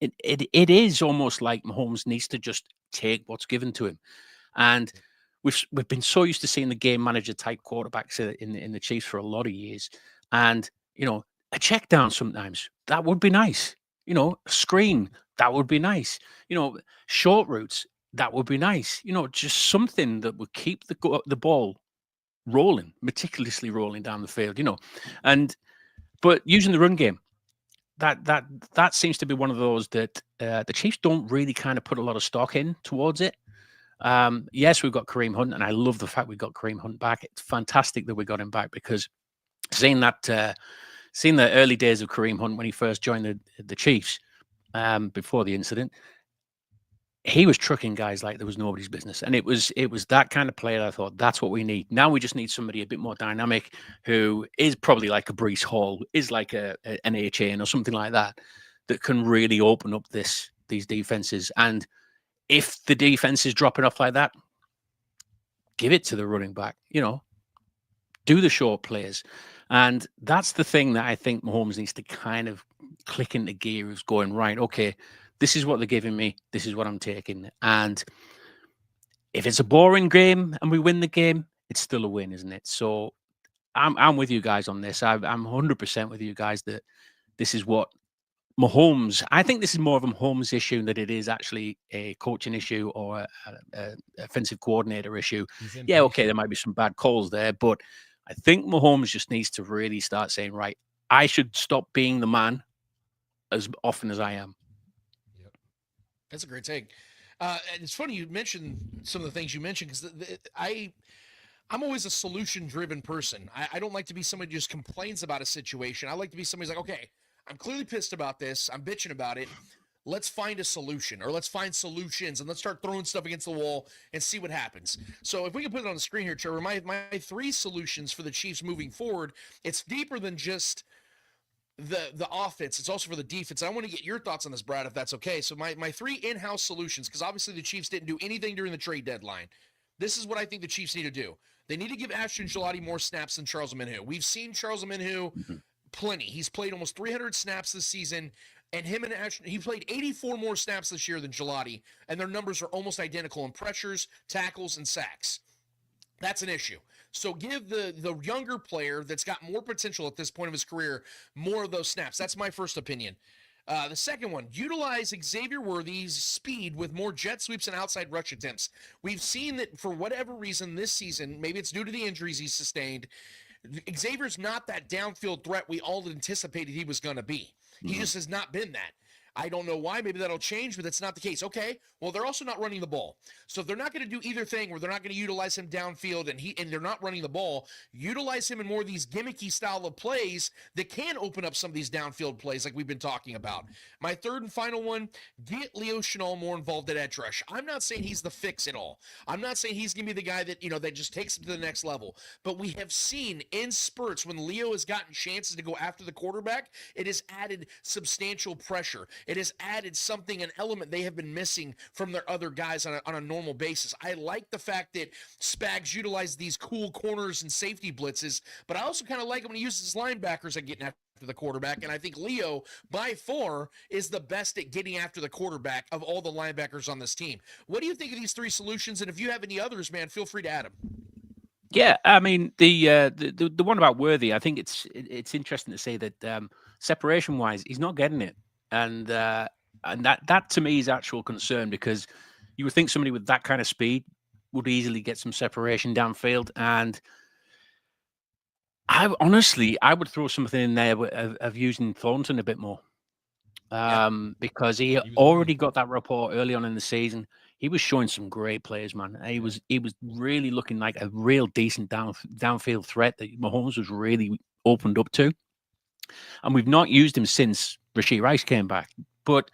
it is almost like Mahomes needs to just take what's given to him. And we've been so used to seeing the game manager type quarterbacks in the Chiefs for a lot of years. And, a check down sometimes, that would be nice. A screen, that would be nice. Short routes, that would be nice. Just something that would keep the ball rolling, meticulously rolling down the field, but using the run game, that seems to be one of those that the Chiefs don't really kind of put a lot of stock in towards it. Yes, we've got Kareem Hunt, and I love the fact we've got Kareem Hunt back. It's fantastic that we got him back because seeing the early days of Kareem Hunt when he first joined the Chiefs before the incident, he was trucking guys like there was nobody's business. And it was that kind of player that I thought, that's what we need. Now we just need somebody a bit more dynamic who is probably like a Breece Hall, is like an A-Chain or something like that can really open up these defenses. And if the defense is dropping off like that, give it to the running back, do the short plays. And that's the thing that I think Mahomes needs to kind of click into gear, is going, right, okay, this is what they're giving me. This is what I'm taking. And if it's a boring game and we win the game, it's still a win, isn't it? So I'm with you guys on this. I'm 100% with you guys that this is what Mahomes, I think this is more of a Mahomes issue than it is actually a coaching issue or a offensive coordinator issue. Yeah, okay, there might be some bad calls there, but I think Mahomes just needs to really start saying, right, I should stop being the man as often as I am. Yep. That's a great take. And it's funny you mentioned some of the things you mentioned, because I'm always a solution-driven person. I don't like to be somebody who just complains about a situation. I like to be somebody who's like, okay, I'm clearly pissed about this. I'm bitching about it. Let's find a solution, or let's find solutions, and let's start throwing stuff against the wall and see what happens. So if we can put it on the screen here, Trevor, my 3 solutions for the Chiefs moving forward, it's deeper than just the offense. It's also for the defense. I want to get your thoughts on this, Brad, if that's okay. So my 3 in-house solutions, because obviously the Chiefs didn't do anything during the trade deadline. This is what I think the Chiefs need to do. They need to give Ashton Gillotte more snaps than Charles Omenihu. We've seen Charles Omenihu plenty. He's played almost 300 snaps this season, and him and Ashton, he played 84 more snaps this year than Gelati, and their numbers are almost identical in pressures, tackles, and sacks. That's an issue. So give the younger player that's got more potential at this point of his career more of those snaps. That's my first opinion. The second one, utilize Xavier Worthy's speed with more jet sweeps and outside rush attempts. We've seen that for whatever reason this season, maybe it's due to the injuries he's sustained, Xavier's not that downfield threat we all anticipated he was going to be. He just has not been that. I don't know why. Maybe that'll change, but that's not the case. Okay, well, they're also not running the ball. So if they're not going to do either thing where they're not going to utilize him downfield and they're not running the ball, utilize him in more of these gimmicky style of plays that can open up some of these downfield plays like we've been talking about. My third and final one, get Leo Chenal more involved at edge rush. I'm not saying he's the fix at all. I'm not saying he's going to be the guy that, that just takes him to the next level. But we have seen in spurts when Leo has gotten chances to go after the quarterback, it has added substantial pressure. It has added something, an element they have been missing from their other guys on a normal basis. I like the fact that Spags utilized these cool corners and safety blitzes, but I also kind of like it when he uses his linebackers at getting after the quarterback, and I think Leo, by far, is the best at getting after the quarterback of all the linebackers on this team. What do you think of these three solutions? And if you have any others, man, feel free to add them. Yeah, I mean the one about Worthy, I think it's interesting to say that separation wise, he's not getting it. And that to me is actual concern, because you would think somebody with that kind of speed would easily get some separation downfield. And I would throw something in there of using Thornton a bit more, because he already got that rapport early on in the season. He was showing some great plays, man. He was really looking like a real decent downfield threat that Mahomes was really opened up to. And we've not used him since Rashee Rice came back. But,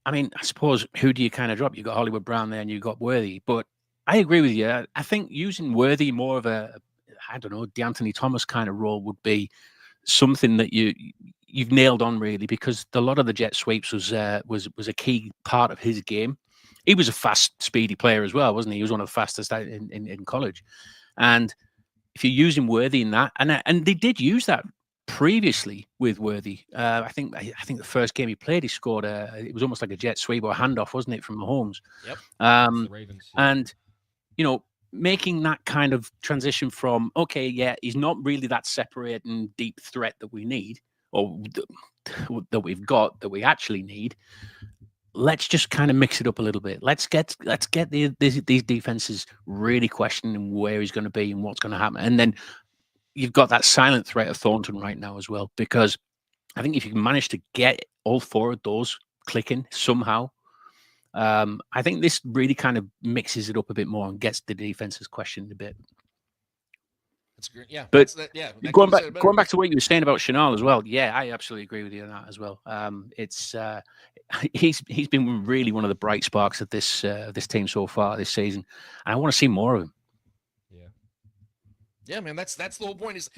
I mean, I suppose, who do you kind of drop? You got Hollywood Brown there and you got Worthy. But I agree with you. I think using Worthy more of a, I don't know, DeAnthony Thomas kind of role would be something that you've nailed on, really, because a lot of the jet sweeps was a key part of his game. He was a fast, speedy player as well, wasn't he? He was one of the fastest in college. And if you're using Worthy in that, and they did use that previously with Worthy. I think the first game he played, he scored it was almost like a jet sweep or a handoff, wasn't it, from Mahomes? Yep. The Ravens, yeah. And making that kind of transition from, okay, yeah, he's not really that separating deep threat that we need, or that we've got, that we actually need. Let's just kind of mix it up a little bit. Let's get these defenses really questioning where he's going to be and what's going to happen. And then you've got that silent threat of Thornton right now as well, because I think if you can manage to get all four of those clicking somehow, I think this really kind of mixes it up a bit more and gets the defenses questioned a bit. That's great. Yeah. But going back back to what you were saying about Chenal as well. Yeah, I absolutely agree with you on that as well. He's been really one of the bright sparks of this team so far this season, and I want to see more of him. Yeah, man, that's the whole point. Is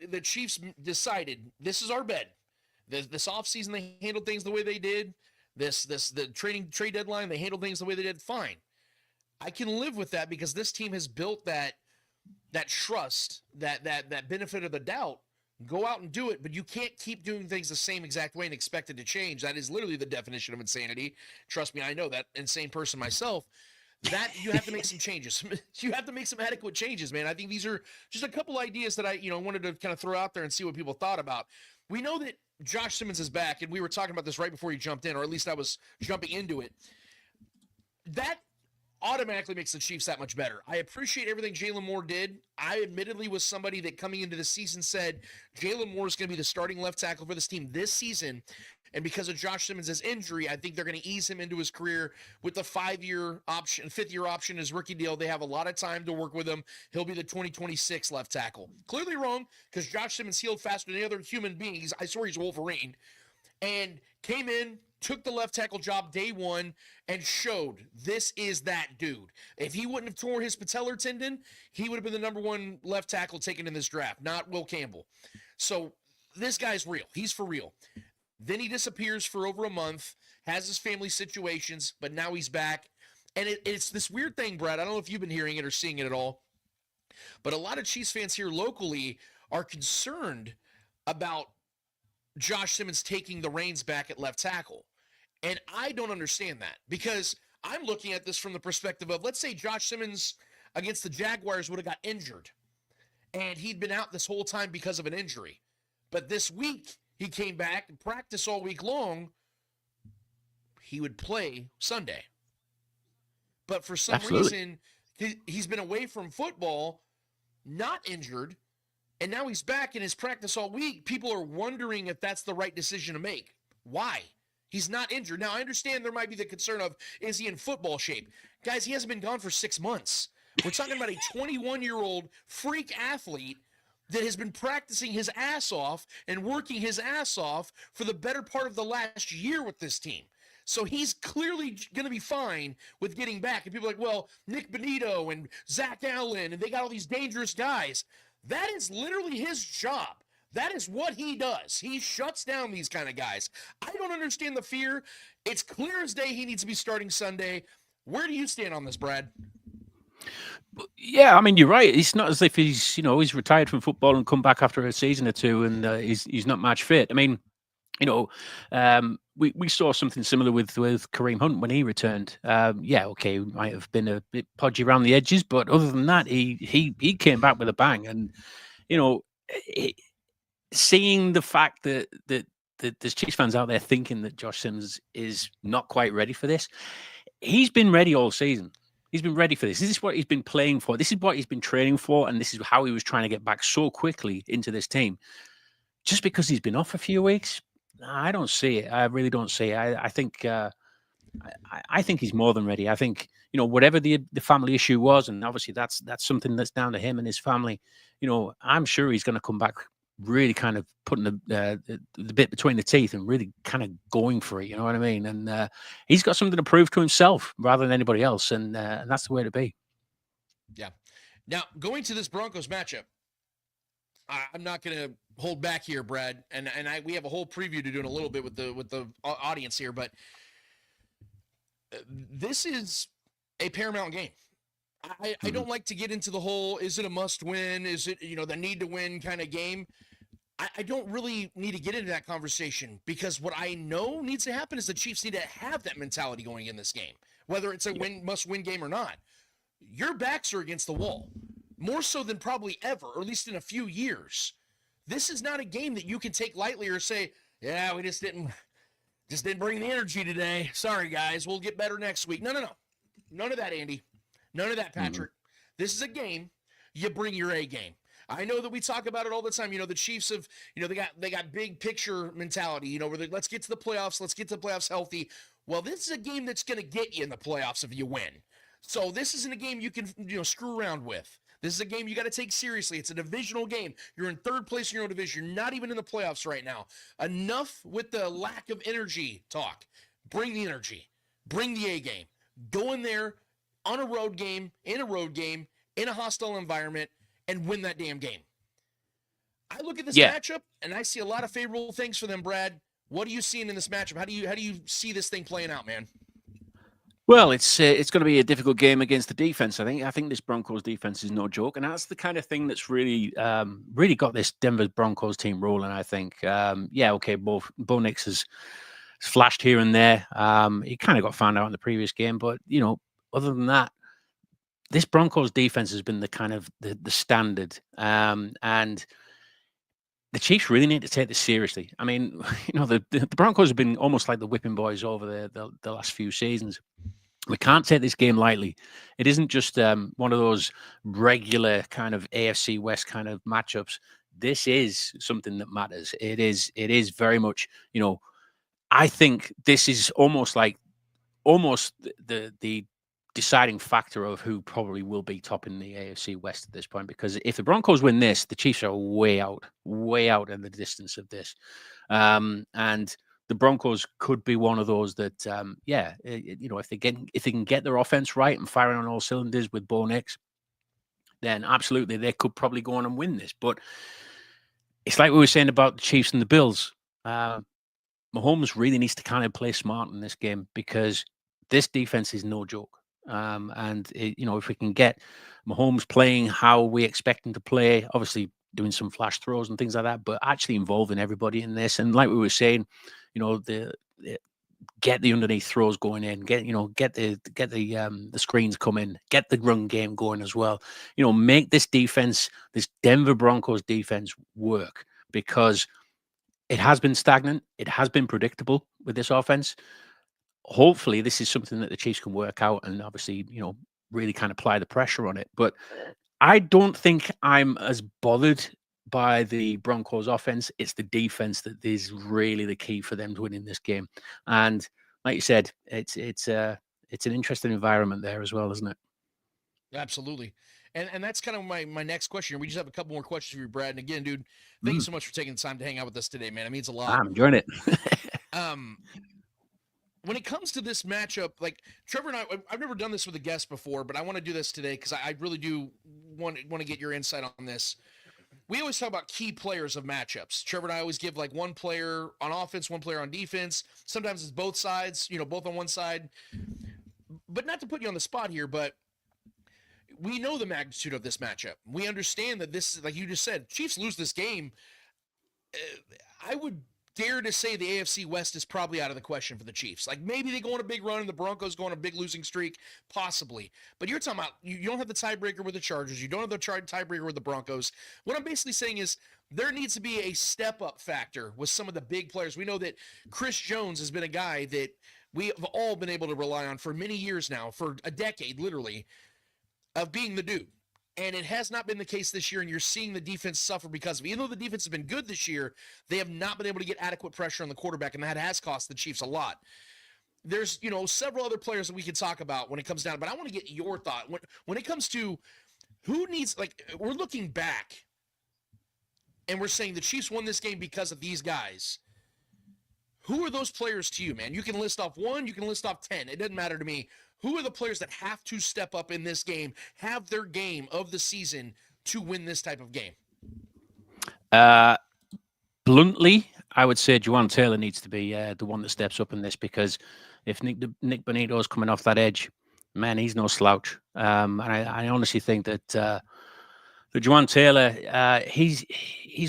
the Chiefs decided this is our bet. This offseason they handled things the way they did. The trade deadline they handled things the way they did. Fine, I can live with that, because this team has built that trust, that benefit of the doubt. Go out and do it, but you can't keep doing things the same exact way and expect it to change. That is literally the definition of insanity. Trust me, I know that. Insane person myself. That you have to make some changes. You have to make some adequate changes, man. I think these are just a couple ideas that I wanted to kind of throw out there and see what people thought about. We know that Josh Simmons is back, and we were talking about this right before you jumped in, or at least I was jumping into it. That automatically makes the Chiefs that much better. I appreciate everything Jalen Moore did. I admittedly was somebody that coming into the season said Jalen Moore is going to be the starting left tackle for this team this season. And because of Josh Simmons' injury, I think they're going to ease him into his career with the 5-year option, 5th-year option, his rookie deal. They have a lot of time to work with him. He'll be the 2026 left tackle. Clearly wrong, because Josh Simmons healed faster than any other human being. I swear he's Wolverine. And came in, took the left tackle job day one, and showed this is that dude. If he wouldn't have torn his patellar tendon, he would have been the number one left tackle taken in this draft, not Will Campbell. So this guy's real. He's for real. Then he disappears for over a month, has his family situations, but now he's back. And it's this weird thing, Brad. I don't know if you've been hearing it or seeing it at all, but a lot of Chiefs fans here locally are concerned about Josh Simmons taking the reins back at left tackle. And I don't understand that, because I'm looking at this from the perspective of, let's say Josh Simmons against the Jaguars would have got injured and he'd been out this whole time because of an injury. But this week he came back and practiced all week long. He would play Sunday. But for some reason, he's been away from football, not injured, and now he's back in his practice all week. People are wondering if that's the right decision to make. Why? He's not injured. Now, I understand there might be the concern of, is he in football shape? Guys, he hasn't been gone for 6 months. We're talking about a 21-year-old freak athlete that has been practicing his ass off and working his ass off for the better part of the last year with this team. So he's clearly going to be fine with getting back. And people are like, well, Nick Benito and Zach Allen, and they got all these dangerous guys. That is literally his job. That is what he does. He shuts down these kind of guys. I don't understand the fear. It's clear as day he needs to be starting Sunday. Where do you stand on this, Brad? Yeah, I mean, you're right. It's not as if he's, he's retired from football and come back after a season or two and he's not match fit. I mean, we saw something similar with Kareem Hunt when he returned. Yeah, okay, he might have been a bit podgy around the edges, but other than that, he came back with a bang. And seeing the fact that there's Chiefs fans out there thinking that Josh Simmons is not quite ready for this, he's been ready all season. He's been ready for this. This is what he's been playing for. This is what he's been training for, and this is how he was trying to get back so quickly into this team. Just because he's been off a few weeks, I don't see it. I really don't see it. I think I think he's more than ready. I think whatever the family issue was, and obviously that's something that's down to him and his family. I'm sure he's going to come back really kind of putting the bit between the teeth and really kind of going for it. You know what I mean? And he's got something to prove to himself rather than anybody else, and that's the way to be. Yeah. Now going to this Broncos matchup, I'm not going to hold back here, Brad, and we have a whole preview to do in a little bit with the audience here, but this is a paramount game. I don't like to get into the whole, is it a must win? Is it, the need to win kind of game? I don't really need to get into that conversation, because what I know needs to happen is the Chiefs need to have that mentality going in this game, whether it's a must win game or not. Your backs are against the wall, more so than probably ever, or at least in a few years. This is not a game that you can take lightly or say, yeah, we just didn't bring the energy today. Sorry, guys, we'll get better next week. No. None of that, Andy. None of that, Patrick. This is a game. You bring your A game. I know that we talk about it all the time. The Chiefs have, they got big picture mentality, where let's get to the playoffs. Let's get to the playoffs healthy. Well, this is a game that's going to get you in the playoffs if you win. So this isn't a game you can, screw around with. This is a game you got to take seriously. It's a divisional game. You're in third place in your own division. You're not even in the playoffs right now. Enough with the lack of energy talk. Bring the energy. Bring the A game. Go in there on a road game, in a hostile environment, and win that damn game. I look at this matchup, and I see a lot of favorable things for them, Brad. What are you seeing in this matchup? How do you see this thing playing out, man? Well, it's going to be a difficult game against the defense. I think this Broncos defense is no joke, and that's the kind of thing that's really got this Denver Broncos team rolling. I think, Bo Nix has flashed here and there. He kind of got found out in the previous game, but other than that, this Broncos defense has been the kind of the standard, and the Chiefs really need to take this seriously. I mean, the Broncos have been almost like the whipping boys over the last few seasons. We can't take this game lightly. It isn't just one of those regular kind of AFC West kind of matchups. This is something that matters. It is very much, I think this is almost the deciding factor of who probably will be top in the AFC West at this point, because if the Broncos win this, the Chiefs are way out in the distance of this. And the Broncos could be one of those that, if they can get their offense right and firing on all cylinders with Bo Nix, then absolutely they could probably go on and win this. But it's like we were saying about the Chiefs and the Bills. Mahomes really needs to kind of play smart in this game, because this defense is no joke. If we can get Mahomes playing how we expect him to play, obviously doing some flash throws and things like that, but actually involving everybody in this. And like we were saying, the get the underneath throws going in, get the screens coming, get the run game going as well. Make this defense, this Denver Broncos defense, work, because it has been stagnant. It has been predictable with this offense. Hopefully, this is something that the Chiefs can work out and obviously, really kind of apply the pressure on it. But I don't think I'm as bothered by the Broncos offense. It's the defense that is really the key for them to winning this game. And like you said, it's an interesting environment there as well, isn't it? Absolutely. And that's kind of my next question. We just have a couple more questions for you, Brad. And again, dude, thank you so much for taking the time to hang out with us today, man. It means a lot. I'm enjoying it. When it comes to this matchup, like Trevor and I've never done this with a guest before, but I want to do this today because I really do want to get your insight on this. We always talk about key players of matchups. Trevor and I always give like one player on offense, one player on defense. Sometimes it's both sides, both on one side. But not to put you on the spot here, but we know the magnitude of this matchup. We understand that this, like you just said, Chiefs lose this game. I would dare to say the AFC West is probably out of the question for the Chiefs. Like maybe they go on a big run and the Broncos go on a big losing streak, possibly. But you're talking about you don't have the tiebreaker with the Chargers. You don't have the tiebreaker with the Broncos. What I'm basically saying is there needs to be a step-up factor with some of the big players. We know that Chris Jones has been a guy that we have all been able to rely on for many years now, for a decade literally, of being the dude. And it has not been the case this year, and you're seeing the defense suffer because of it. Even though the defense has been good this year, they have not been able to get adequate pressure on the quarterback, and that has cost the Chiefs a lot. There's, several other players that we could talk about when it comes down, but I want to get your thought. When it comes to who needs, like, we're looking back, and we're saying the Chiefs won this game because of these guys. Who are those players to you, man? You can list off 1, you can list off 10. It doesn't matter to me. Who are the players that have to step up in this game, have their game of the season to win this type of game? Bluntly, I would say Juwan Taylor needs to be the one that steps up in this, because if Nick Bonito's coming off that edge, man, he's no slouch. And I honestly think that the Juwan Taylor, he's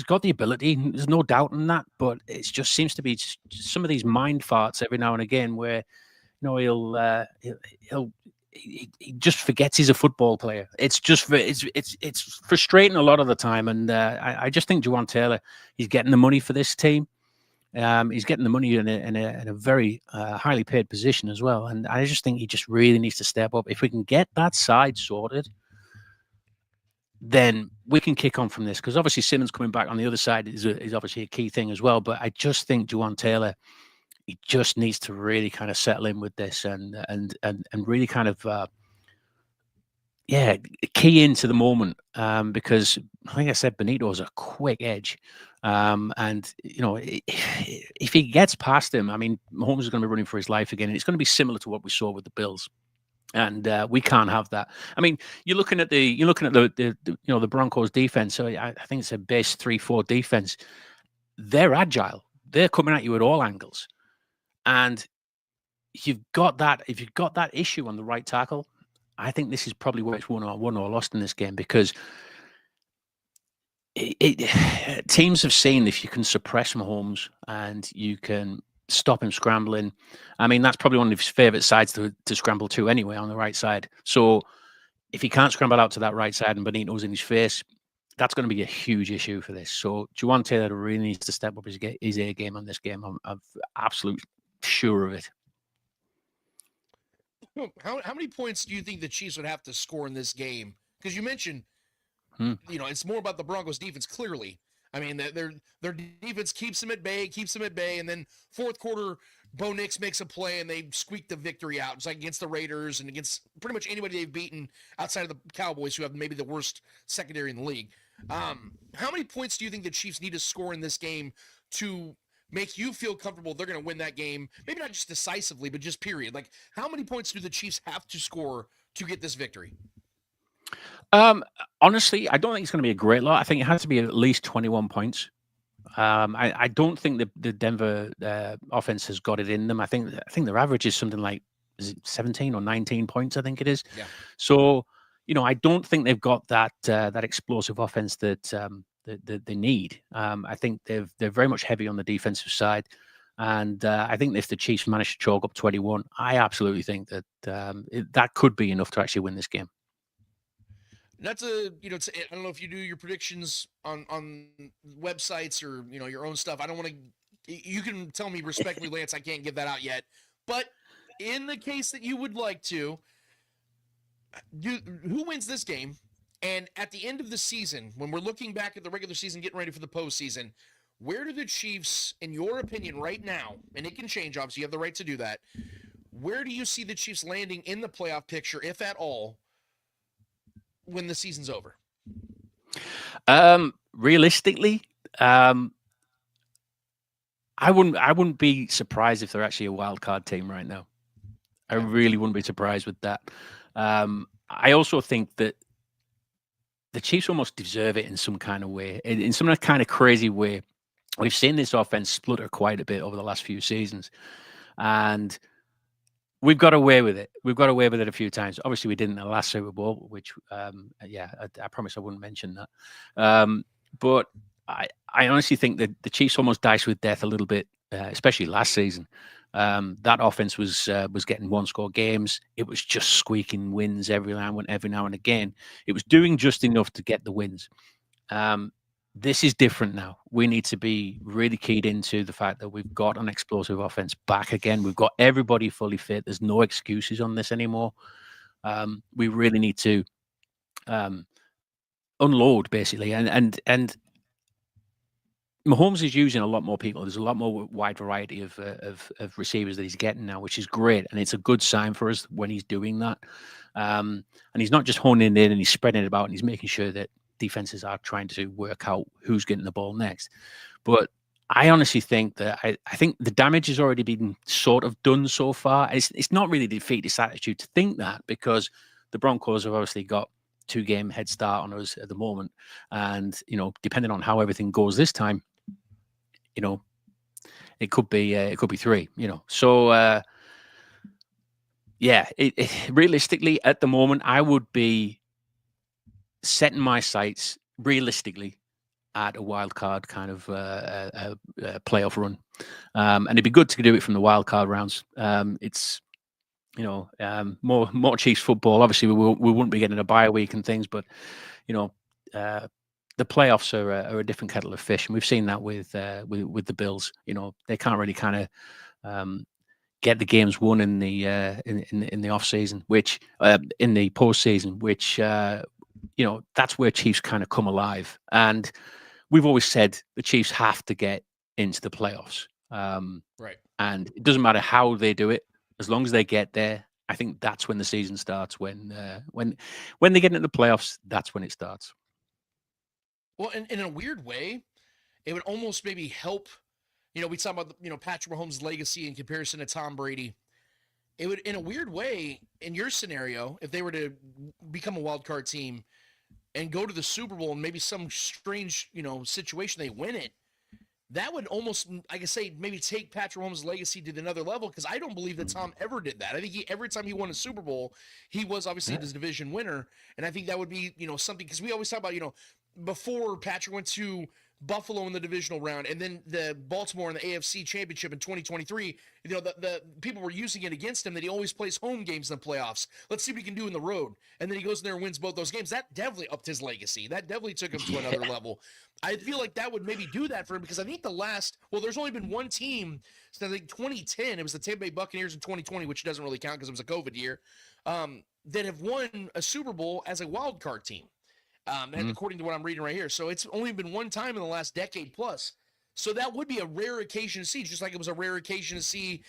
got the ability. There's no doubt in that, but it just seems to be some of these mind farts every now and again where he just forgets he's a football player. It's frustrating a lot of the time, and I just think Juwan Taylor, he's getting the money for this team. He's getting the money in a very highly paid position as well, and I just think he just really needs to step up. If we can get that side sorted, then we can kick on from this, because obviously Simmons coming back on the other side is obviously a key thing as well. But I just think Juwan Taylor, he just needs to really kind of settle in with this and really kind of key into the moment, because like I said, Benito's a quick edge, and if he gets past him, I mean, Mahomes is going to be running for his life again, and it's going to be similar to what we saw with the Bills. And we can't have that. I mean, you're looking at the Broncos defense. So I think it's a base 3-4 defense. They're agile. They're coming at you at all angles. And if you've got that issue on the right tackle, I think this is probably where it's won or lost in this game, because teams have seen if you can suppress Mahomes and you can stop him scrambling. I mean, that's probably one of his favorite sides to scramble to anyway, on the right side. So if he can't scramble out to that right side and Benito's in his face, that's going to be a huge issue for this. So Juwan Taylor really needs to step up his A game on this game. I'm absolutely sure of it. How many points do you think the Chiefs would have to score in this game? Because you mentioned, it's more about the Broncos defense, clearly. I mean, their defense keeps them at bay, and then fourth quarter, Bo Nix makes a play, and they squeak the victory out. It's like against the Raiders and against pretty much anybody they've beaten outside of the Cowboys, who have maybe the worst secondary in the league. How many points do you think the Chiefs need to score in this game to make you feel comfortable they're going to win that game? Maybe not just decisively, but just period. Like, how many points do the Chiefs have to score to get this victory? Honestly, I don't think it's going to be a great lot. I think it has to be at least 21 points. I don't think the Denver offense has got it in them. I think their average is something like, is it 17 or 19 points? I think it is. Yeah. So, I don't think they've got that explosive offense that they need. I think they're very much heavy on the defensive side. And I think if the Chiefs manage to chalk up 21, I absolutely think that that could be enough to actually win this game. That's I don't know if you do your predictions on websites or your own stuff. I don't want to. You can tell me respectfully, Lance. I can't give that out yet. But in the case that you would like to, who wins this game? And at the end of the season, when we're looking back at the regular season, getting ready for the postseason, where do the Chiefs, in your opinion, right now, and it can change, obviously, you have the right to do that, where do you see the Chiefs landing in the playoff picture, if at all, when the season's over? Realistically, I wouldn't be surprised if they're actually a wild card team right now. I really wouldn't be surprised with that. I also think that the Chiefs almost deserve it in some kind of way, in some kind of crazy way. We've seen this offense splutter quite a bit over the last few seasons, and we've got away with it. We've got away with it a few times. Obviously, we didn't in the last Super Bowl, which, I promise I wouldn't mention that. But I honestly think that the Chiefs almost diced with death a little bit, especially last season. That offense was getting one-score games. It was just squeaking wins every now and again. It was doing just enough to get the wins. This is different now. We need to be really keyed into the fact that we've got an explosive offense back again. We've got everybody fully fit. There's no excuses on this anymore. We really need to unload, basically. And Mahomes is using a lot more people. There's a lot more wide variety of receivers that he's getting now, which is great. And it's a good sign for us when he's doing that. And he's not just honing in and he's spreading it about and he's making sure that defenses are trying to work out who's getting the ball next. But I honestly think that I think the damage has already been sort of done so far. It's not really defeatist attitude to think that, because the Broncos have obviously got 2-game head start on us at the moment. And, depending on how everything goes this time, it could be 3, So, realistically, at the moment, I would be setting my sights realistically at a wild card kind of playoff run. And it'd be good to do it from the wild card rounds. It's, more Chiefs football. Obviously, we wouldn't be getting a bye week and things, but, the playoffs are a different kettle of fish. And we've seen that with the Bills. They can't really kind of get the games won in the off season, which in the postseason, which that's where Chiefs kind of come alive. And we've always said the Chiefs have to get into the playoffs. Right. And it doesn't matter how they do it, as long as they get there. I think that's when the season starts. When they get into the playoffs, that's when it starts. Well, in a weird way, it would almost maybe help. We talk about Patrick Mahomes' legacy in comparison to Tom Brady. It would, in a weird way, in your scenario, if they were to become a wild card team and go to the Super Bowl and maybe some strange, situation they win it, that would almost, I could say, maybe take Patrick Mahomes' legacy to another level, because I don't believe that Tom ever did that. I think every time he won a Super Bowl, he was obviously the division winner, and I think that would be, something, because we always talk about, before Patrick went to Buffalo in the divisional round, and then the Baltimore in the AFC Championship in 2023, the people were using it against him that he always plays home games in the playoffs. Let's see what he can do in the road. And then he goes in there and wins both those games. That definitely upped his legacy. That definitely took him to another level. I feel like that would maybe do that for him, because I think there's only been one team since I think 2010. It was the Tampa Bay Buccaneers in 2020, which doesn't really count because it was a COVID year, that have won a Super Bowl as a wild card team. And according to what I'm reading right here. So it's only been one time in the last decade plus. So that would be a rare occasion to see, just like it was a rare occasion to see,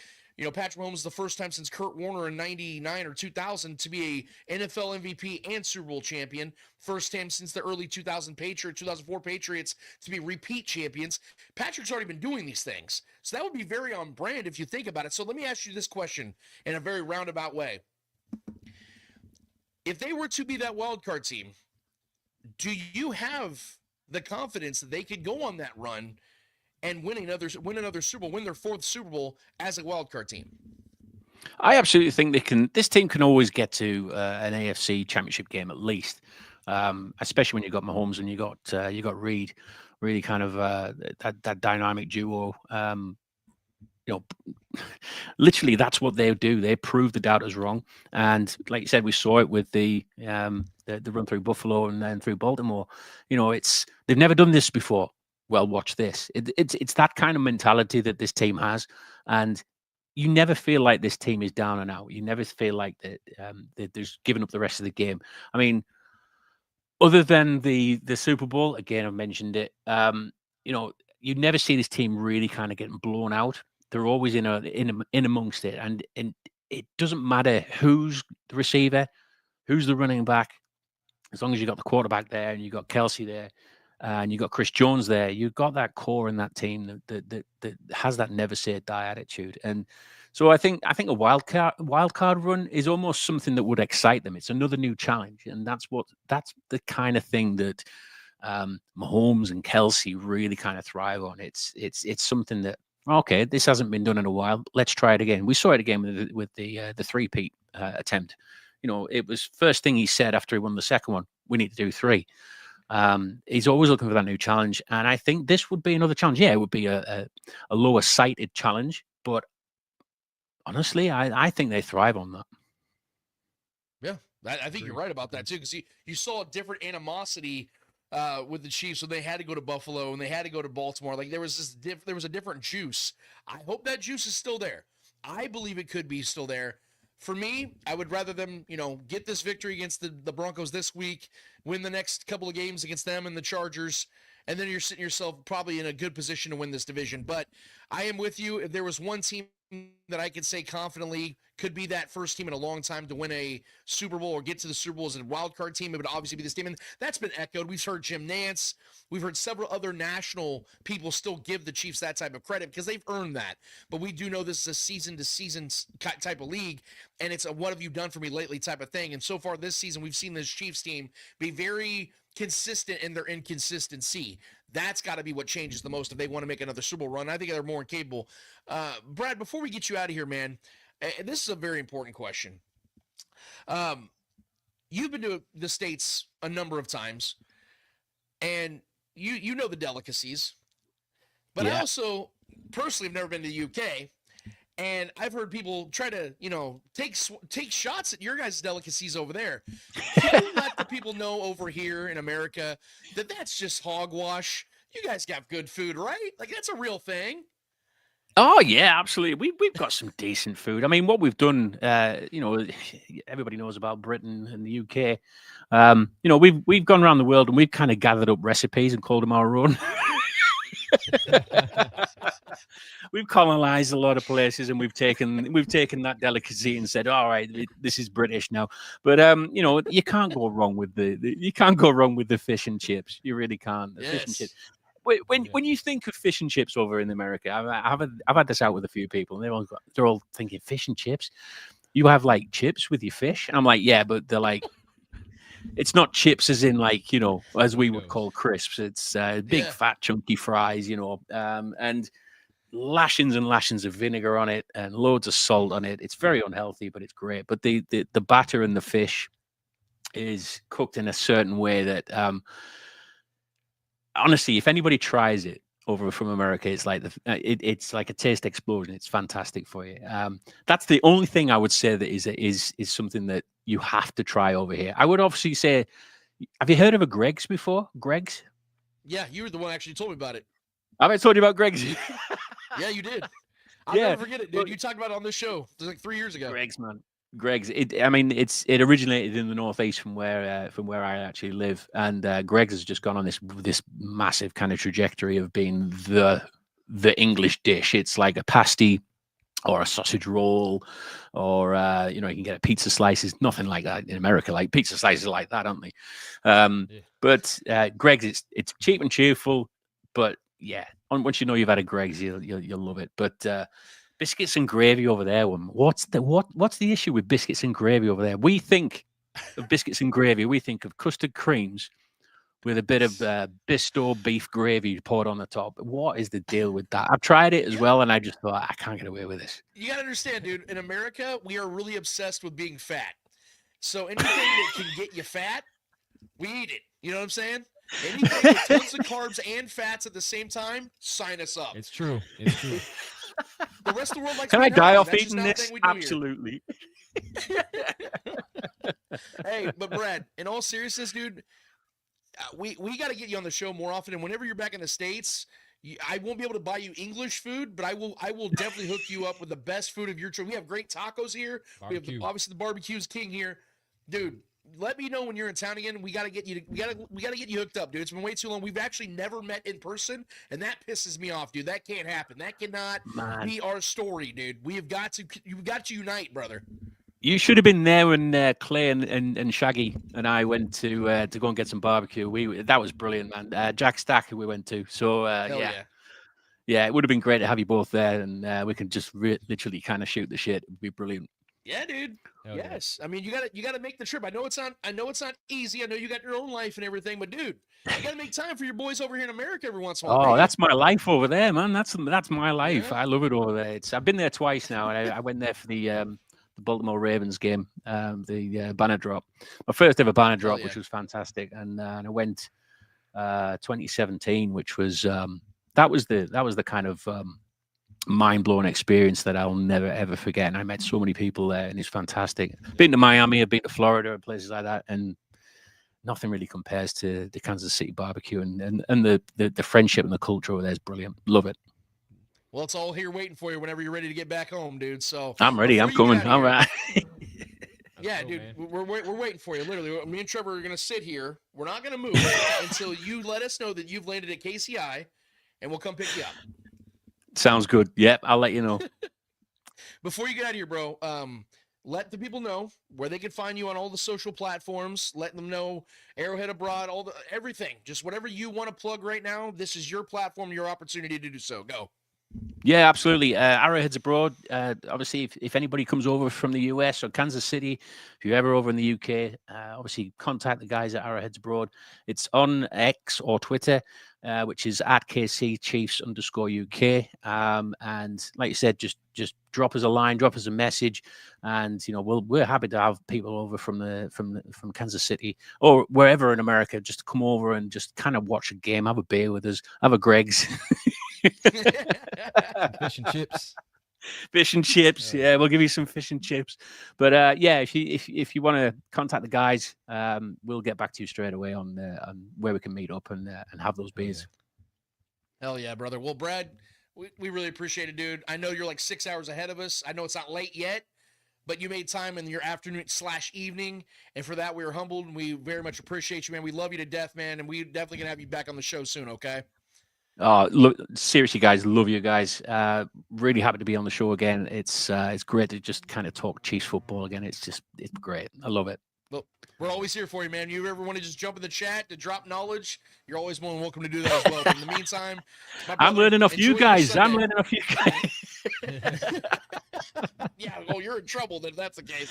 Patrick Mahomes the first time since Kurt Warner in 99 or 2000 to be a NFL MVP and Super Bowl champion. First time since the early 2004 Patriots to be repeat champions. Patrick's already been doing these things. So that would be very on brand if you think about it. So let me ask you this question in a very roundabout way. If they were to be that wild card team, do you have the confidence that they could go on that run and win another Super Bowl, win their 4th Super Bowl as a wild card team? I absolutely think they can. This team can always get to an AFC Championship game at least. especially when you got Mahomes and you got Reed, really kind of that dynamic duo. You know, literally that's what they do. They prove the doubters wrong, and like you said, we saw it with the run through Buffalo and then through Baltimore. You know, they've never done this before. Well, watch this. It's that kind of mentality that this team has, and you never feel like this team is down and out. You never feel like that there's giving up the rest of the game. I mean, other than the Super Bowl, again, I've mentioned it. You know, you never see this team really kind of getting blown out. They're always in amongst it, and it doesn't matter who's the receiver, who's the running back, as long as you got the quarterback there and you got Kelsey there, and you got Chris Jones there, you've got that core in that team that has that never say die attitude. And so I think a wild card run is almost something that would excite them. It's another new challenge, and that's the kind of thing that Mahomes and Kelsey really kind of thrive on. It's something that, okay, this hasn't been done in a while. Let's try it again. We saw it again with the three-peat attempt. You know, it was first thing he said after he won the second one. We need to do three. He's always looking for that new challenge, and I think this would be another challenge. Yeah, it would be a lower sighted challenge, but honestly, I think they thrive on that. Yeah, I think you're right about that too, because you saw a different animosity with the Chiefs, so they had to go to Buffalo and they had to go to Baltimore. Like there was a different juice. I hope that juice is still there. I believe it could be still there. For me, I would rather them, get this victory against the Broncos this week, win the next couple of games against them and the Chargers, and then you're sitting yourself probably in a good position to win this division. But I am with you. If there was one team that I could say confidently could be that first team in a long time to win a Super Bowl or get to the Super Bowl as a wild card team, it would obviously be this team. And that's been echoed. We've heard Jim Nantz. We've heard several other national people still give the Chiefs that type of credit because they've earned that. But we do know this is a season-to-season type of league, and it's a what have you done for me lately type of thing. And so far this season, we've seen this Chiefs team be very consistent in their inconsistency. That's got to be what changes the most if they want to make another Super Bowl run. I think they're more capable. Brad, before we get you out of here, man, this is a very important question. You've been to the States a number of times, and you know the delicacies. But I also personally have never been to the UK, and I've heard people try to, take shots at your guys' delicacies over there. Can you let the people know over here in America that that's just hogwash? You guys got good food, right? Like that's a real thing. Oh yeah, absolutely. We've got some decent food. I mean, what we've done, everybody knows about Britain and the UK. We've gone around the world and we've kind of gathered up recipes and called them our own. We've colonized a lot of places and we've taken that delicacy and said, all right, this is British now. But you can't go wrong with the fish and chips. You really can't. The fish and chips. When you think of fish and chips over in America, I've had this out with a few people, and they're all thinking fish and chips. You have like chips with your fish, and I'm like, yeah, but they're like, it's not chips as in like as we would call crisps. It's big fat chunky fries, and lashings and lashings of vinegar on it, and loads of salt on it. It's very unhealthy, but it's great. But the batter and the fish is cooked in a certain way that. Honestly, if anybody tries it over from America, it's like it's like a taste explosion. It's fantastic for you. That's the only thing I would say that is something that you have to try over here. I would obviously say, have you heard of a Greg's before? Greg's? Yeah, you were the one actually told me about it. Have I told you about Greg's? Yeah, you did. I'll never forget it, dude. You talked about it on this show. It was like 3 years ago. Greg's, man. Greg's. It originated in the northeast from where I actually live, and Greg's has just gone on this massive kind of trajectory of being the English dish. It's like a pasty or a sausage roll, or you can get a pizza slices. Nothing like that in America. Like pizza slices like that, aren't they? But Greg's, it's cheap and cheerful. But yeah, once you know you've had a Greg's, you'll love it. But biscuits and gravy over there. What's the issue with biscuits and gravy over there? We think of biscuits and gravy. We think of custard creams with a bit of Bisto beef gravy poured on the top. What is the deal with that? I've tried it as well, and I just thought I can't get away with this. You got to understand, dude. In America, we are really obsessed with being fat. So anything that can get you fat, we eat it. You know what I'm saying? Anything with tons of carbs and fats at the same time, sign us up. It's true. It's true. The rest of the world likes. Can I being die healthy. off That's just eating not a this? thing we do here. Absolutely. Hey, but Brad, in all seriousness, dude, we got to get you on the show more often. And whenever you're back in the States, I won't be able to buy you English food, but I will definitely hook you up with the best food of your choice. We have great tacos here. Barbecue. We have obviously the barbecue's king here, dude. Let me know when you're in town again. We got to get you. We got to get you hooked up, dude. It's been way too long. We've actually never met in person, and that pisses me off, dude. That can't happen. That cannot be our story, dude. You've got to unite, brother. You should have been there when Clay and Shaggy and I went to go and get some barbecue. That was brilliant, man. Jack Stack we went to. So yeah, it would have been great to have you both there, and we can just literally kind of shoot the shit. It would be brilliant. Yeah, dude. Hell yes. Yeah. I mean, you gotta make the trip. I know it's not easy. I know you got your own life and everything, but dude, you gotta make time for your boys over here in America every once in a while. Oh, that's my life over there, man. That's my life. Yeah. I love it over there. I've been there twice now, and I went there for the Baltimore Ravens game, the banner drop, my first ever banner drop, which was fantastic. And I went 2017, which was that was the kind of mind-blowing experience that I'll never ever forget. And I met so many people there, and it's fantastic. Been to Miami, I've been to Florida and places like that, and nothing really compares to the Kansas City barbecue, and the friendship and the culture over there is brilliant. Love it. Well, it's all here waiting for you whenever you're ready to get back home, dude. So I'm ready. I'm coming. All right. Yeah, cool, dude, we're waiting for you. Literally, me and Trevor are gonna sit here. We're not gonna move until you let us know that you've landed at KCI, and we'll come pick you up. Sounds good. Yep, I'll let you know. Before you get out of here, bro, let the people know where they can find you on all the social platforms. Let them know Arrowhead Abroad, everything. Just whatever you want to plug right now. This is your platform, your opportunity to do so. Go. Yeah, absolutely. Arrowheads Abroad. Obviously, if anybody comes over from the US or Kansas City, if you're ever over in the UK, obviously contact the guys at Arrowheads Abroad. It's on X or Twitter, which is at KC Chiefs _UK. And like you said, just drop us a line, drop us a message, and we're happy to have people over from Kansas City or wherever in America just to come over and just kind of watch a game, have a beer with us, have a Greg's. Fish and chips. Fish and chips. Yeah, we'll give you some fish and chips. But yeah, if you want to contact the guys, we'll get back to you straight away on where we can meet up and have those beers. Hell yeah, brother. Well, Brad, we really appreciate it, dude. I know you're like 6 hours ahead of us. I know it's not late yet, but you made time in your afternoon/evening, and for that we are humbled, and we very much appreciate you, man. We love you to death, man, and we definitely gonna have you back on the show soon. Okay. Oh, look, seriously, guys, love you guys. Really happy to be on the show again. It's great to just kind of talk Chiefs football again. It's great. I love it. Well, we're always here for you, man. You ever want to just jump in the chat to drop knowledge, you're always more than welcome to do that as well. But in the meantime, I'm learning off you guys. I'm learning off you guys. Yeah, well, you're in trouble then if that's the case.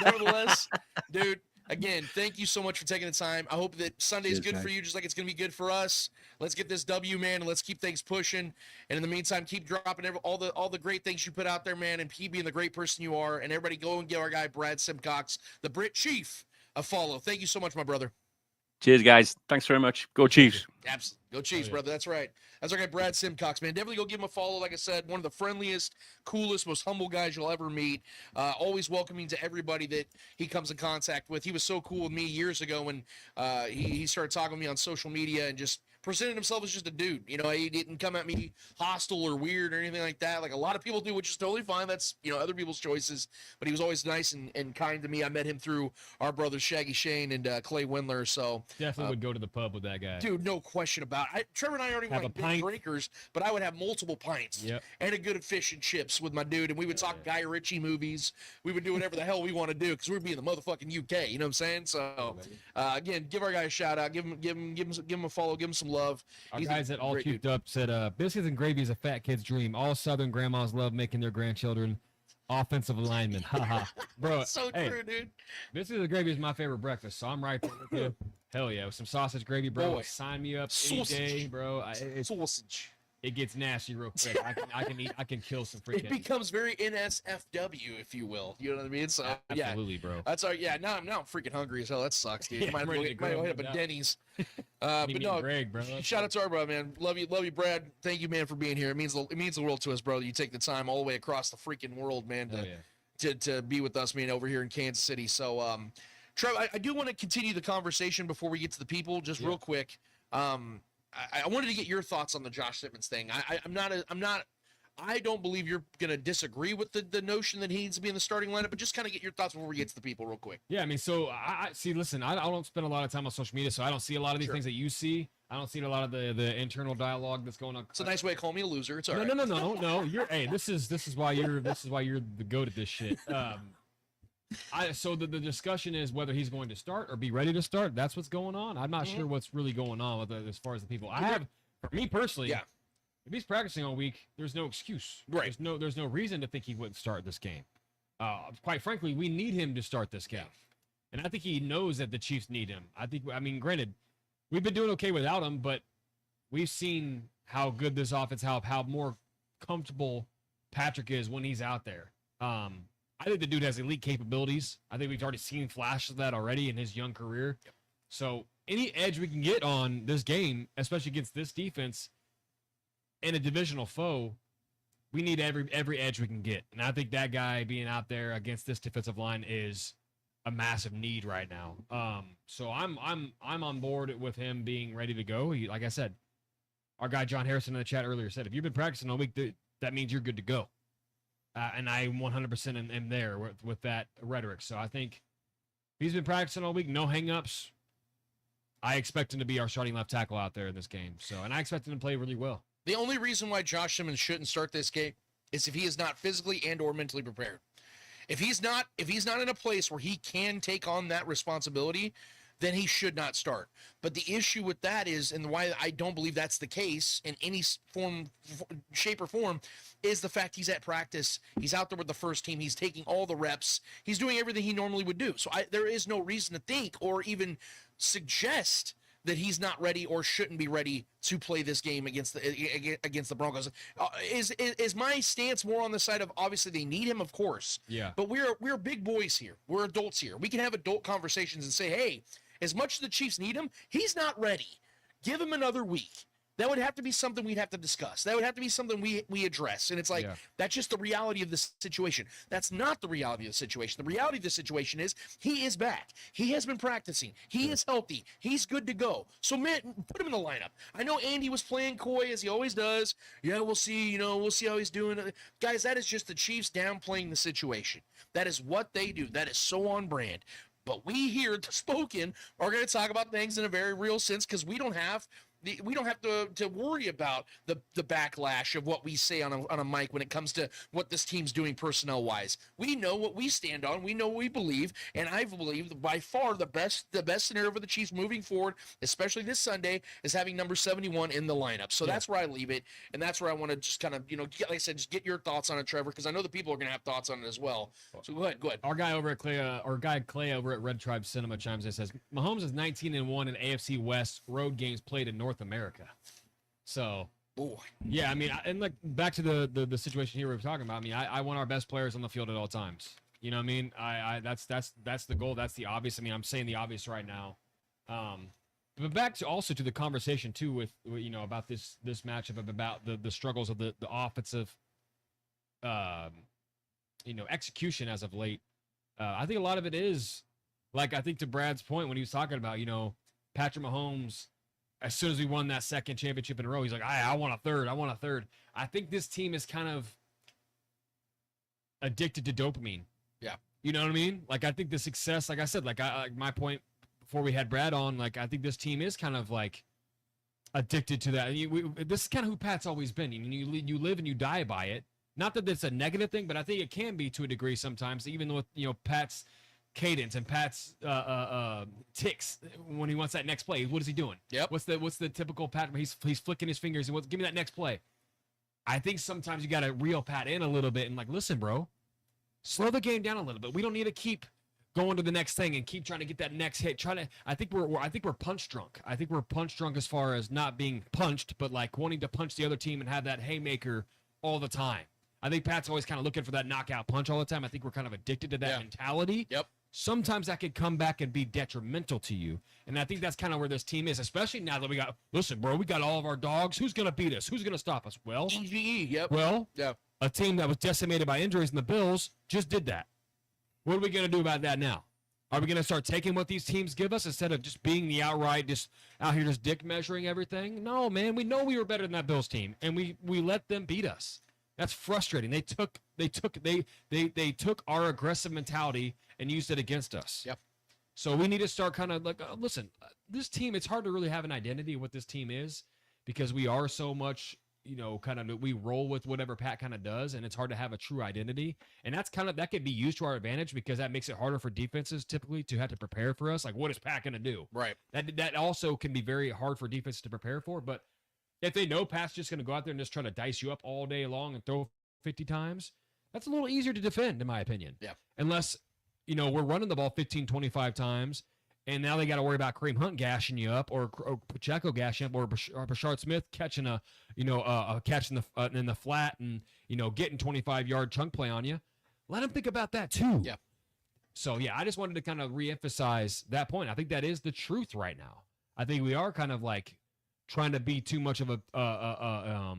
Nevertheless, dude, again, thank you so much for taking the time. I hope that Sunday's good for you, just like it's going to be good for us. Let's get this W, man, and let's keep things pushing. And in the meantime, keep dropping all the great things you put out there, man, and keep being the great person you are. And everybody go and give our guy Brad Simcox, the BRIT Chief, a follow. Thank you so much, my brother. Cheers, guys. Thanks very much. Go Chiefs. Absolutely. Go Chiefs, brother. That's right. That's our guy, Brad Simcox, man. Definitely go give him a follow. Like I said, one of the friendliest, coolest, most humble guys you'll ever meet. Always welcoming to everybody that he comes in contact with. He was so cool with me years ago when he started talking to me on social media and just presented himself as just a dude. He didn't come at me hostile or weird or anything like that. Like a lot of people do, which is totally fine. That's, other people's choices. But he was always nice and kind to me. I met him through our brothers Shaggy Shane and Clay Windler. So definitely would go to the pub with that guy. Dude, no question about it. Trevor and I aren't even like big drinkers, but I would have multiple pints and a good fish and chips with my dude. And we would talk Guy Ritchie movies. We would do whatever the hell we want to do because we'd be in the motherfucking UK. You know what I'm saying? So again, give our guy a shout out. Give him a follow. Give him some love. Our guys that all cubed up said, biscuits and gravy is a fat kid's dream. All Southern grandmas love making their grandchildren offensive linemen. Haha. Bro, so true, dude. Biscuits and gravy is my favorite breakfast, so I'm right there with you. Hell yeah, with some sausage gravy, bro. Boy. Sign me up Sausage. any day, bro. It's sausage. it gets nasty real quick. I can kill some freaking. It becomes very NSFW, if you will. You know what I mean? So absolutely, bro. That's all. Yeah, now I'm freaking hungry as hell. That sucks, dude. Yeah, might hit up a Denny's. But no, Greg, bro. Shout out to our bro, man. Love you, Brad. Thank you, man, for being here. It means the world to us, bro. You take the time all the way across the freaking world, man, to be with us, man, over here in Kansas City. So, Trev, I do want to continue the conversation before we get to the people, just real quick. I wanted to get your thoughts on the Josh Simmons thing. I don't believe you're going to disagree with the notion that he needs to be in the starting lineup, but just kind of get your thoughts before we get to the people real quick. Yeah, I mean, so I see, listen, I don't spend a lot of time on social media, so I don't see a lot of these things that you see. I don't see a lot of the internal dialogue that's going on. It's a nice way to call me a loser. It's all right. No. You're this is why you're the goat at this shit. So the discussion is whether he's going to start or be ready to start. That's what's going on. I'm not sure what's really going on with as far as the people. For me personally, if he's practicing all week, there's no excuse. Right. There's no reason to think he wouldn't start this game. Quite frankly, we need him to start this game. And I think he knows that the Chiefs need him. I mean, granted, we've been doing okay without him, but we've seen how good this offense, how more comfortable Patrick is when he's out there. I think the dude has elite capabilities. I think we've already seen flashes of that already in his young career. Yep. So any edge we can get on this game, especially against this defense and a divisional foe, we need every edge we can get. And I think that guy being out there against this defensive line is a massive need right now. So I'm on board with him being ready to go. Like I said, our guy John Harrison in the chat earlier said, if you've been practicing all week, that means you're good to go. And I 100% am there with that rhetoric. So I think if he's been practicing all week, no hang-ups, I expect him to be our starting left tackle out there in this game. So, and I expect him to play really well. The only reason why Josh Simmons shouldn't start this game is if he is not physically and or mentally prepared. If he's not in a place where he can take on that responsibility, then he should not start. But the issue with that is, and why I don't believe that's the case in any form, shape, or form, is the fact he's at practice. He's out there with the first team. He's taking all the reps. He's doing everything he normally would do. So there is no reason to think or even suggest that he's not ready or shouldn't be ready to play this game against the Broncos. Is my stance more on the side of, obviously they need him, of course. Yeah. But we're big boys here. We're adults here. We can have adult conversations and say, hey, as much as the Chiefs need him, he's not ready. Give him another week. That would have to be something we'd have to discuss. That would have to be something we address. And it's like, that's just the reality of the situation. That's not the reality of the situation. The reality of the situation is he is back. He has been practicing. He is healthy. He's good to go. So, man, put him in the lineup. I know Andy was playing coy, as he always does. Yeah, we'll see. We'll see how he's doing. Guys, that is just the Chiefs downplaying the situation. That is what they do. That is so on brand. But we here at The Spoken are going to talk about things in a very real sense because we don't have to worry about the backlash of what we say on a mic when it comes to what this team's doing personnel wise. We know what we stand on. We know what we believe, and I believe by far the best scenario for the Chiefs moving forward, especially this Sunday, is having number 71 in the lineup. So that's where I leave it, and that's where I want to just kind of like I said, just get your thoughts on it, Trevor, because I know the people are going to have thoughts on it as well. So go ahead. Our guy over at Clay over at Red Tribe Cinema chimes in and says Mahomes is 19-1 in AFC West road games played in North America. So, yeah, I mean, and like back to the situation here we were talking about. I mean, I want our best players on the field at all times. You know what I mean? That's the goal. That's the obvious. I mean, I'm saying the obvious right now. But back to the conversation too with about this matchup about the struggles of the offensive execution as of late. I think a lot of it is like, I think to Brad's point when he was talking about Patrick Mahomes. As soon as we won that second championship in a row, he's like, I want a third. I think this team is kind of addicted to dopamine. Yeah. You know what I mean? Like, I think the success, like I said, my point before we had Brad on, like, I think this team is kind of like addicted to that. This is kind of who Pat's always been. You live and you die by it. Not that it's a negative thing, but I think it can be to a degree sometimes, even with, Pat's cadence and Pat's ticks when he wants that next play. What is he doing? Yep. What's the typical Pat? He's flicking his fingers and give me that next play. I think sometimes you got to reel Pat in a little bit and like, listen, bro, slow the game down a little bit. We don't need to keep go on to the next thing and keep trying to get that next hit. I think we're punch drunk. I think we're punch drunk as far as not being punched, but like wanting to punch the other team and have that haymaker all the time. I think Pat's always kind of looking for that knockout punch all the time. I think we're kind of addicted to that mentality. Yep. Sometimes that could come back and be detrimental to you. And I think that's kind of where this team is, especially now that we got all of our dogs. Who's going to beat us? Who's going to stop us? Well, EGE, yep. Well, a team that was decimated by injuries in the Bills just did that. What are we going to do about that now? Are we going to start taking what these teams give us instead of just being the outright, just out here just dick measuring everything? No, man, we know we were better than that Bills team, and we let them beat us. That's frustrating. They took our aggressive mentality and used it against us. Yep. So we need to start kind of like, listen, this team, it's hard to really have an identity of what this team is because we are so much, kind of, we roll with whatever Pat kind of does, and it's hard to have a true identity. And that can be used to our advantage because that makes it harder for defenses typically to have to prepare for us. Like, what is Pat going to do? Right. That also can be very hard for defenses to prepare for. But if they know Pat's just going to go out there and just try to dice you up all day long and throw 50 times, that's a little easier to defend, in my opinion. Yeah. Unless, we're running the ball 15, 25 times, and now they got to worry about Kareem Hunt gashing you up or Pacheco gashing up or Brashard Smith catching a catch in the flat and, getting 25-yard chunk play on you. Let them think about that too. Yeah. So, I just wanted to kind of reemphasize that point. I think that is the truth right now. I think we are kind of like trying to be too much of a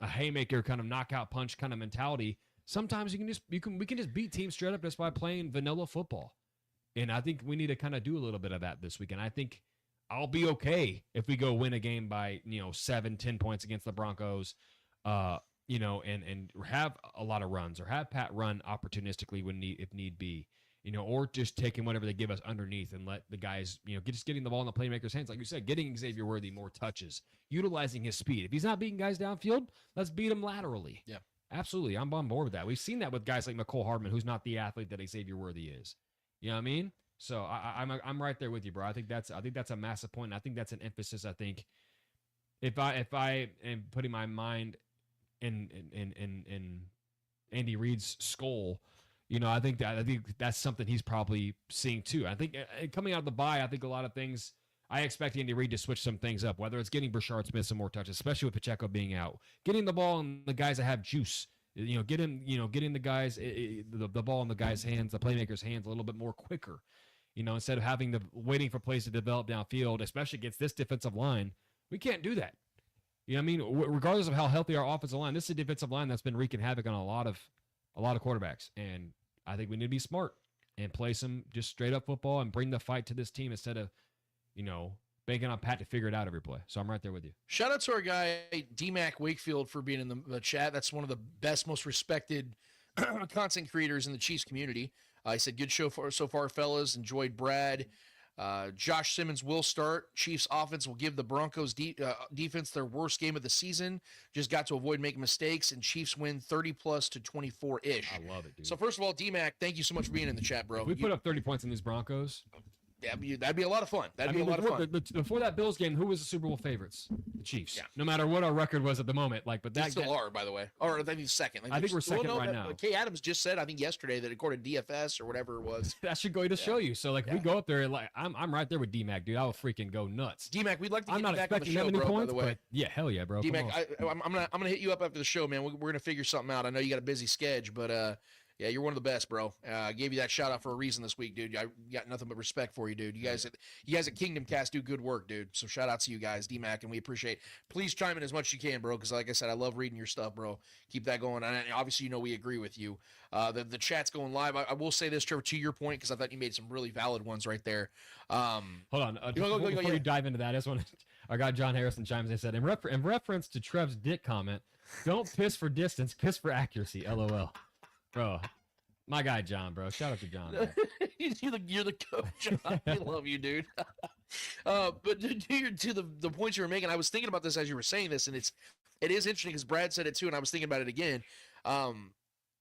haymaker kind of knockout punch kind of mentality. Sometimes we can just beat teams straight up just by playing vanilla football. And I think we need to kind of do a little bit of that this weekend. I think I'll be okay if we go win a game by, 7-10 points against the Broncos, and have a lot of runs or have Pat run opportunistically if need be, or just taking whatever they give us underneath and let the guys, just getting the ball in the playmaker's hands. Like you said, getting Xavier Worthy more touches, utilizing his speed. If he's not beating guys downfield, let's beat him laterally. Yeah. Absolutely. I'm on board with that. We've seen that with guys like McCole Hardman, who's not the athlete that Xavier Worthy is. You know what I mean? So I'm right there with you, bro. I think that's a massive point. And I think that's an emphasis. I think if I am putting my mind in Andy Reid's skull, I think that's something he's probably seeing too. I think coming out of the bye, I think a lot of things. I expect Andy Reid to switch some things up, whether it's getting Brashard Smith some more touches, especially with Pacheco being out, getting the ball in the guys that have juice. Getting the guys the ball in the guys' hands, the playmakers' hands a little bit more quicker. Instead of waiting for plays to develop downfield, especially against this defensive line, we can't do that. Regardless of how healthy our offensive line, this is a defensive line that's been wreaking havoc on a lot of quarterbacks, and I think we need to be smart and play some just straight up football and bring the fight to this team instead of, banking on Pat to figure it out every play. So I'm right there with you. Shout out to our guy, D-Mac Wakefield, for being in the chat. That's one of the best, most respected content creators in the Chiefs community. He said, good show so far, fellas. Enjoyed Brad. Josh Simmons will start. Chiefs offense will give the Broncos defense their worst game of the season. Just got to avoid making mistakes, and Chiefs win 30+ to 24-ish. I love it, dude. So first of all, D-Mac, thank you so much for being in the chat, bro. If we put up 30 points in these Broncos. That'd be a lot of fun. That'd be a lot of fun. Before that Bills game, who was the Super Bowl favorites? The Chiefs. Yeah. No matter what our record was at the moment, but they still are, by the way. Or I think second. I think we're second right now. Kay Adams just said, I think yesterday, that according to DFS or whatever it was. That should go to show you. So we go up there, I'm right there with D-Mac, dude. I will freaking go nuts. D-Mac, we'd like to get you back on the expecting show, that many bro, points, by the way. but yeah, hell yeah, bro. D-Mac, I'm gonna hit you up after the show, man. We're gonna figure something out. I know you got a busy schedule, but yeah, you're one of the best, bro. I gave you that shout out for a reason this week, dude. I got nothing but respect for you, dude. You guys at Kingdom Cast do good work, dude. So shout out to you guys, D-Mac, and we appreciate. Please chime in as much as you can, bro, because like I said, I love reading your stuff, bro. Keep that going. And obviously, we agree with you. The chat's going live. I will say this, Trevor, to your point, because I thought you made some really valid ones right there. Hold on. Before you dive into that, I just want to. Our guy John Harrison chimes in and said, in reference to Trev's dick comment, don't piss for distance, piss for accuracy. LOL, bro. My guy John, bro. Shout out to John. You're the coach, John. I love you, dude. But to the points you were making, I was thinking about this as you were saying this, and it is interesting because Brad said it too, and I was thinking about it again.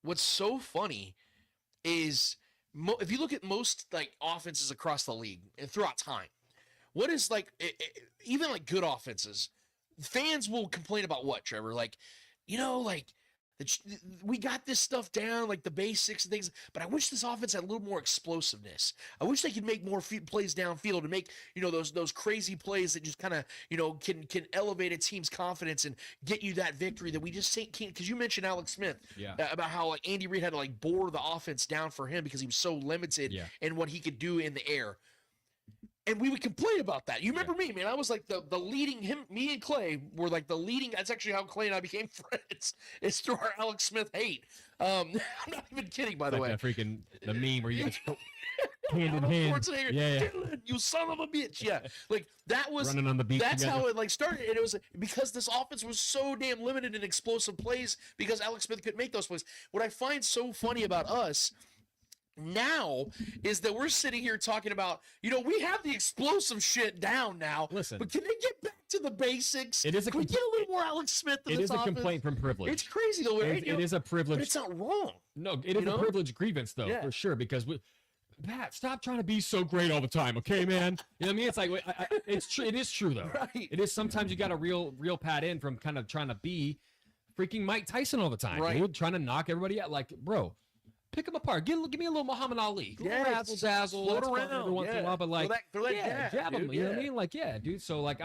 What's so funny is if you look at most offenses across the league and throughout time, what is even good offenses, fans will complain about what, Trevor? We got this stuff down, like the basics and things, but I wish this offense had a little more explosiveness. I wish they could make more plays downfield and make, those crazy plays that just kind of, can elevate a team's confidence and get you that victory that we just can't. Because you mentioned Alex Smith about how like Andy Reid had to like bore the offense down for him because he was so limited in what he could do in the air. And we would complain about that. You remember me, man. I was like the leading me and Clay were like the leading. That's actually how Clay and I became friends. It's through our Alex Smith hate. I'm not even kidding, by the way. That freaking the meme where you just go hand in hand. Yeah. You son of a bitch. Yeah. Like that was running on the beach. That's together. How it like started. And it was because this offense was so damn limited in explosive plays because Alex Smith couldn't make those plays. What I find so funny about us now is that we're sitting here talking about, we have the explosive shit down now. Listen, but can they get back to the basics? It is can we get a little more Alex Smith in this offense? It is a complaint from privilege. It's crazy though. It is a privilege. But it's not wrong. No, it is a privilege grievance though, for sure. Because Pat, stop trying to be so great all the time, okay, man? You know what I mean? It's like it's true. It is true though. Right. It is sometimes you got to reel Pat in from kind of trying to be freaking Mike Tyson all the time. Right. Dude, trying to knock everybody out. Like, bro. Pick them apart. Give me a little Muhammad Ali. Razzle dazzle. Float around every once in a while, but like, throw that jab them. Dude, you know what I mean? Like, dude. So like,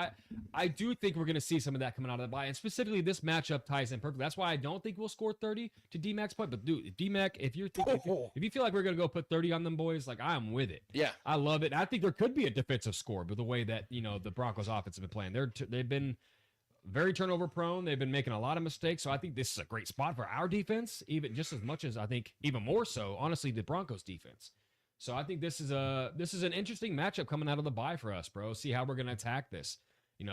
I do think we're gonna see some of that coming out of the bye, and specifically this matchup ties in perfectly. That's why I don't think we'll score 30 to D-Mac's point. But dude, D-Mac, if you feel like we're gonna go put 30 on them boys, like I'm with it. Yeah, I love it. I think there could be a defensive score, but the way that the Broncos offense have been playing, they've been very turnover prone. They've been making a lot of mistakes. So I think this is a great spot for our defense, even just as much as I think even more so, honestly, the Broncos defense. So I think this is an interesting matchup coming out of the bye for us, bro. See how we're going to attack this.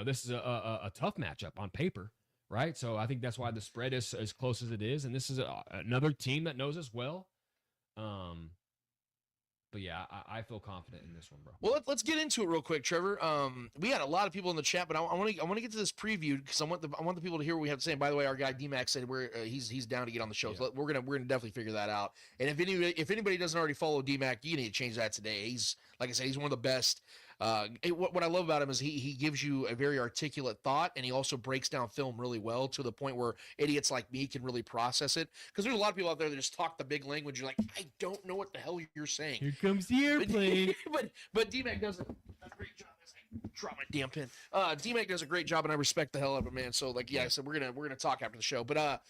This is a tough matchup on paper, right? So I think that's why the spread is as close as it is. And this is another team that knows us well. But yeah, I feel confident in this one, bro. Well, let's get into it real quick, Trevor. We had a lot of people in the chat, but I want to get to this preview because I want the people to hear what we have to say. And by the way, our guy D-Mac said he's down to get on the show. Yeah. So we're gonna definitely figure that out. And if anybody doesn't already follow D-Mac, you need to change that today. He's, like I said, he's one of the best. What I love about him is he gives you a very articulate thought, and he also breaks down film really well to the point where idiots like me can really process it. Because there's a lot of people out there that just talk the big language. You're like, I don't know what the hell you're saying. Here comes the airplane. but D-Mac does a great job. Drop my damn pen. D-Mac does a great job, and I respect the hell out of it, man. So like, yeah, so we're gonna talk after the show, but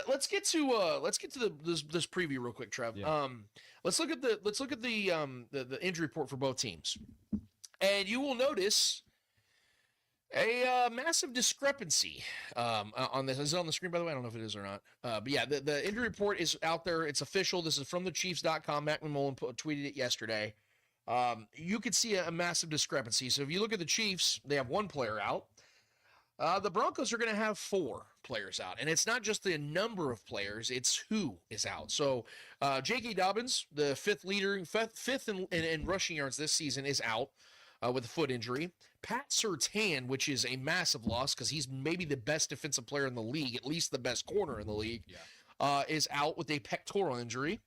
let's get to this preview real quick, Trev. Yeah. Let's look at the injury report for both teams. And you will notice a massive discrepancy on this. Is it on the screen, by the way? I don't know if it is or not. But yeah, the injury report is out there. It's official. This is from the Chiefs.com. Matt McMullen tweeted it yesterday. You could see a massive discrepancy. So if you look at the Chiefs, they have one player out. The Broncos are going to have 4 players out. And it's not just the number of players, it's who is out. So J.K. Dobbins, the fifth in rushing yards this season, is out. With a foot injury. Pat Surtain, which is a massive loss because he's maybe the best defensive player in the league, at least the best corner in the league, is out with a pectoral injury.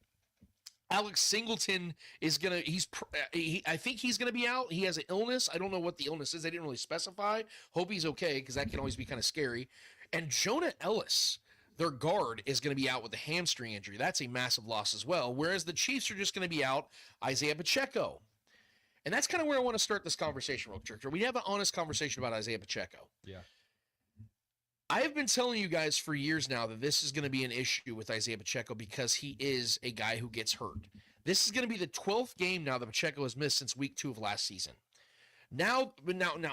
Alex Singleton is I think he's gonna be out. He has an illness. I don't know what the illness is. They didn't really specify. Hope he's okay because that can always be kind of scary. And Jonah Ellis, their guard, is going to be out with a hamstring injury. That's a massive loss as well. Whereas the Chiefs are just going to be out Isaiah Pacheco. And that's kind of where I want to start this conversation real quick. We have an honest conversation about Isaiah Pacheco. Yeah. I have been telling you guys for years now that this is going to be an issue with Isaiah Pacheco because he is a guy who gets hurt. This is going to be the 12th game now that Pacheco has missed since week 2 of last season. Now,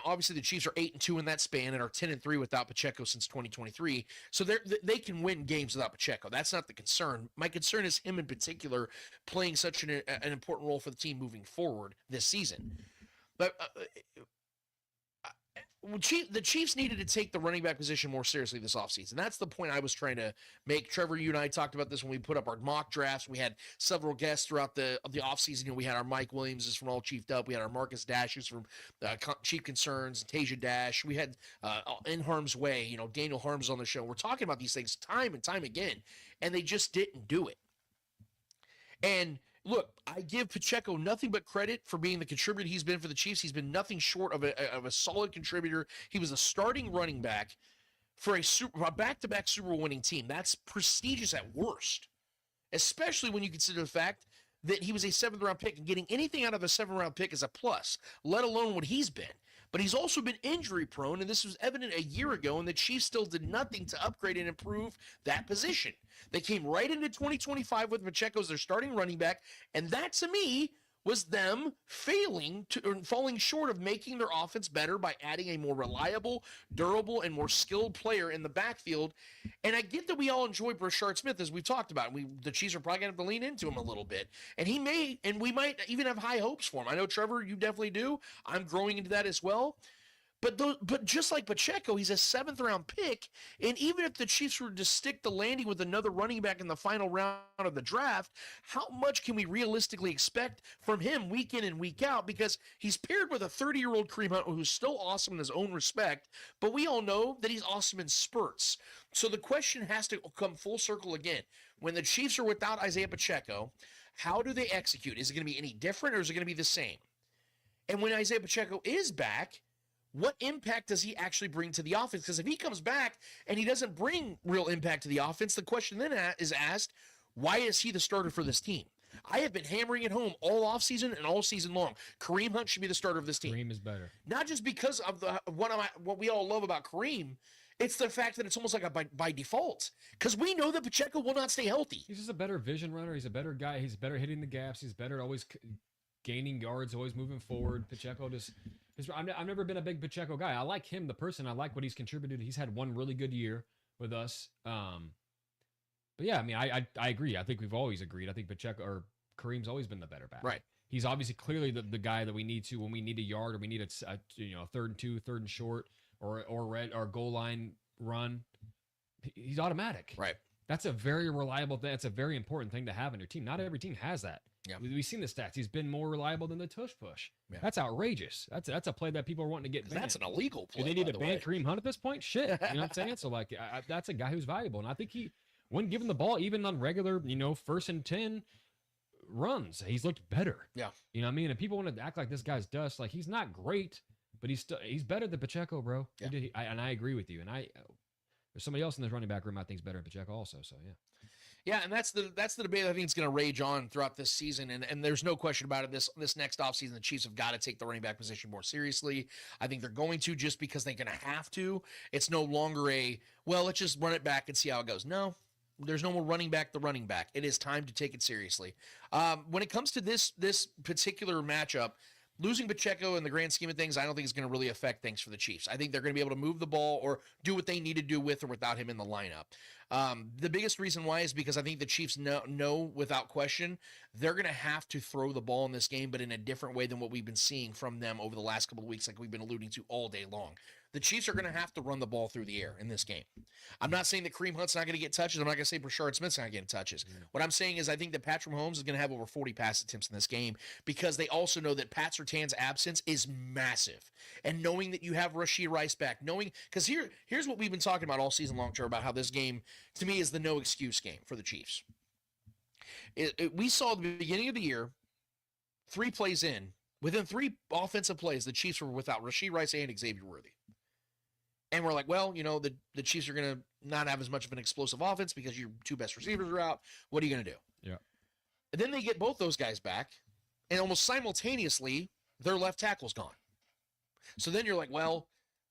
obviously the Chiefs are 8-2 in that span and are 10-3 without Pacheco since 2023. So they can win games without Pacheco. That's not the concern. My concern is him in particular playing such an important role for the team moving forward this season. But the Chiefs needed to take the running back position more seriously this offseason. That's the point I was trying to make. Trevor, you and I talked about this when we put up our mock drafts. We had several guests throughout the offseason. We had our Mike Williams is from All Chiefed Up. We had our Marcus Dash who's from Chief Concerns, Tasia Dash. We had In Harm's Way, Daniel Harms on the show. We're talking about these things time and time again, and they just didn't do it. And look, I give Pacheco nothing but credit for being the contributor he's been for the Chiefs. He's been nothing short of a solid contributor. He was a starting running back for a back-to-back Super Bowl winning team, that's prestigious at worst, especially when you consider the fact that he was a 7th-round pick, and getting anything out of a 7th-round pick is a plus, let alone what he's been. But he's also been injury-prone, and this was evident a year ago, and the Chiefs still did nothing to upgrade and improve that position. They came right into 2025 with Pacheco as their starting running back, and that, to me, was them falling short of making their offense better by adding a more reliable, durable, and more skilled player in the backfield. And I get that we all enjoy Brashard Smith, as we've talked about. The Chiefs are probably going to have to lean into him a little bit. And we might even have high hopes for him. I know, Trevor, you definitely do. I'm growing into that as well. But just like Pacheco, he's a 7th-round pick, and even if the Chiefs were to stick the landing with another running back in the final round of the draft, how much can we realistically expect from him week in and week out? Because he's paired with a 30-year-old Kareem Hunt who's still awesome in his own respect, but we all know that he's awesome in spurts. So the question has to come full circle again. When the Chiefs are without Isaiah Pacheco, how do they execute? Is it going to be any different, or is it going to be the same? And when Isaiah Pacheco is back, what impact does he actually bring to the offense? Because if he comes back and he doesn't bring real impact to the offense, the question then is asked, why is he the starter for this team? I have been hammering it home all offseason and all season long. Kareem Hunt should be the starter of this team. Kareem is better. Not just because of what we all love about Kareem. It's the fact that it's almost like by default. Because we know that Pacheco will not stay healthy. He's just a better vision runner. He's a better guy. He's better hitting the gaps. He's better always gaining yards, always moving forward. Pacheco just... I've never been a big Pacheco guy. I like him, the person. I like what he's contributed. He's had one really good year with us. But yeah, I mean, I agree. I think we've always agreed. I think Pacheco or Kareem's always been the better back. Right. He's obviously clearly the guy that we need to when we need a yard or we need a 3rd and 2, 3rd and short, or goal line run. He's automatic. Right. That's a very reliable thing. That's a very important thing to have in your team. Not every team has that. Yeah. We've seen the stats. He's been more reliable than the tush push. Yeah. That's outrageous. That's a play that people are wanting to get banned. That's an illegal play. Do they need to ban Kareem Hunt at this point? Shit. You know what I'm saying? So, like, that's a guy who's valuable. And I think when given the ball, even on regular, 1st and 10 runs, he's looked better. Yeah. You know what I mean? And people want to act like this guy's dust. Like, he's not great, but he's better than Pacheco, bro. Yeah. And I agree with you. And there's somebody else in this running back room I think is better than Pacheco also. So, yeah. Yeah, and that's the debate I think is going to rage on throughout this season, and there's no question about it. This next offseason, the Chiefs have got to take the running back position more seriously. I think they're going to, just because they're going to have to. It's no longer let's just run it back and see how it goes. No, there's no more running back the running back. It is time to take it seriously. When it comes to this particular matchup, losing Pacheco in the grand scheme of things, I don't think it's going to really affect things for the Chiefs. I think they're going to be able to move the ball or do what they need to do with or without him in the lineup. The biggest reason why is because I think the Chiefs know without question they're going to have to throw the ball in this game, but in a different way than what we've been seeing from them over the last couple of weeks, like we've been alluding to all day long. The Chiefs are going to have to run the ball through the air in this game. I'm not saying that Kareem Hunt's not going to get touches. I'm not going to say Brashard Smith's not getting touches. What I'm saying is I think that Patrick Mahomes is going to have over 40 pass attempts in this game, because they also know that Pat Surtain's absence is massive. And knowing that you have Rashee Rice back, because here's what we've been talking about all season long, Trevor, about how this game, to me, is the no excuse game for the Chiefs. We saw at the beginning of the year, 3 plays in, within 3 offensive plays, the Chiefs were without Rashee Rice and Xavier Worthy. And we're like, well, the Chiefs are going to not have as much of an explosive offense because your 2 best receivers are out. What are you going to do? Yeah. And then they get both those guys back, and almost simultaneously, their left tackle's gone. So then you're like, well,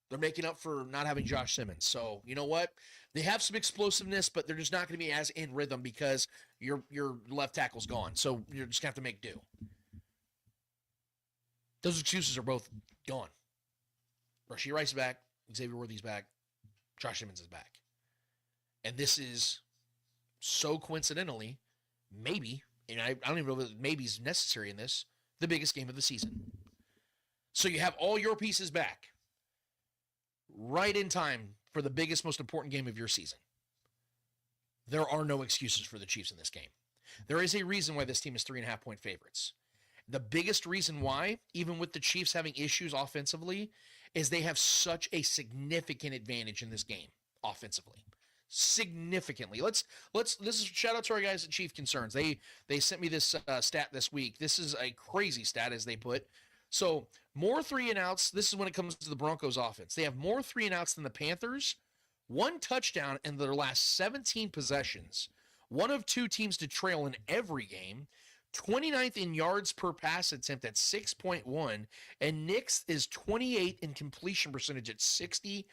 they're making up for not having Josh Simmons. So you know what? They have some explosiveness, but they're just not going to be as in rhythm because your left tackle's gone. So you're just going to have to make do. Those excuses are both gone. Rashee Rice is back. Xavier Worthy's back. Josh Simmons is back. And this is so coincidentally, maybe, and I don't even know if maybe is necessary in this, the biggest game of the season. So you have all your pieces back right in time for the biggest, most important game of your season. There are no excuses for the Chiefs in this game. There is a reason why this team is 3.5-point favorites. The biggest reason why, even with the Chiefs having issues offensively, is they have such a significant advantage in this game offensively. Significantly. This is shout out to our guys at Chief Concerns. They sent me this stat this week. This is a crazy stat, as they put. So more 3-and-outs. This is when it comes to the Broncos offense. They have more 3-and-outs than the Panthers, 1 touchdown in their last 17 possessions, one of 2 teams to trail in every game, 29th in yards per pass attempt at 6.1, and Nick's is 28 in completion percentage at 61%.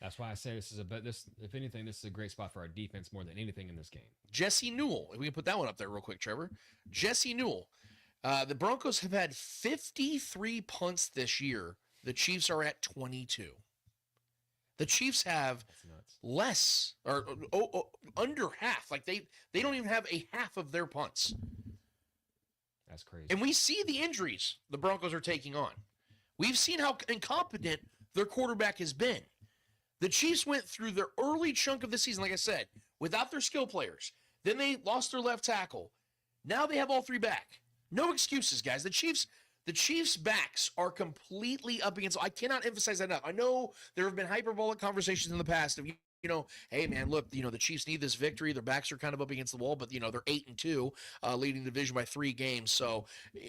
That's why I say this is if anything, this is a great spot for our defense more than anything in this game. Jesse Newell, if we can put that one up there real quick, Trevor. Jesse Newell. The Broncos have had 53 punts this year. The Chiefs are at 22. The Chiefs have less or under half. Like they don't even have a half of their punts. That's crazy. And we see the injuries the Broncos are taking on. We've seen how incompetent their quarterback has been. The Chiefs went through their early chunk of the season, like I said, without their skill players. Then they lost their left tackle. Now they have all 3 back. No excuses, guys. The Chiefs' backs are completely up against. I cannot emphasize that enough. I know there have been hyperbolic conversations in the past of, hey man, look, the Chiefs need this victory. Their backs are kind of up against the wall, but they're 8-2, leading the division by 3 games. So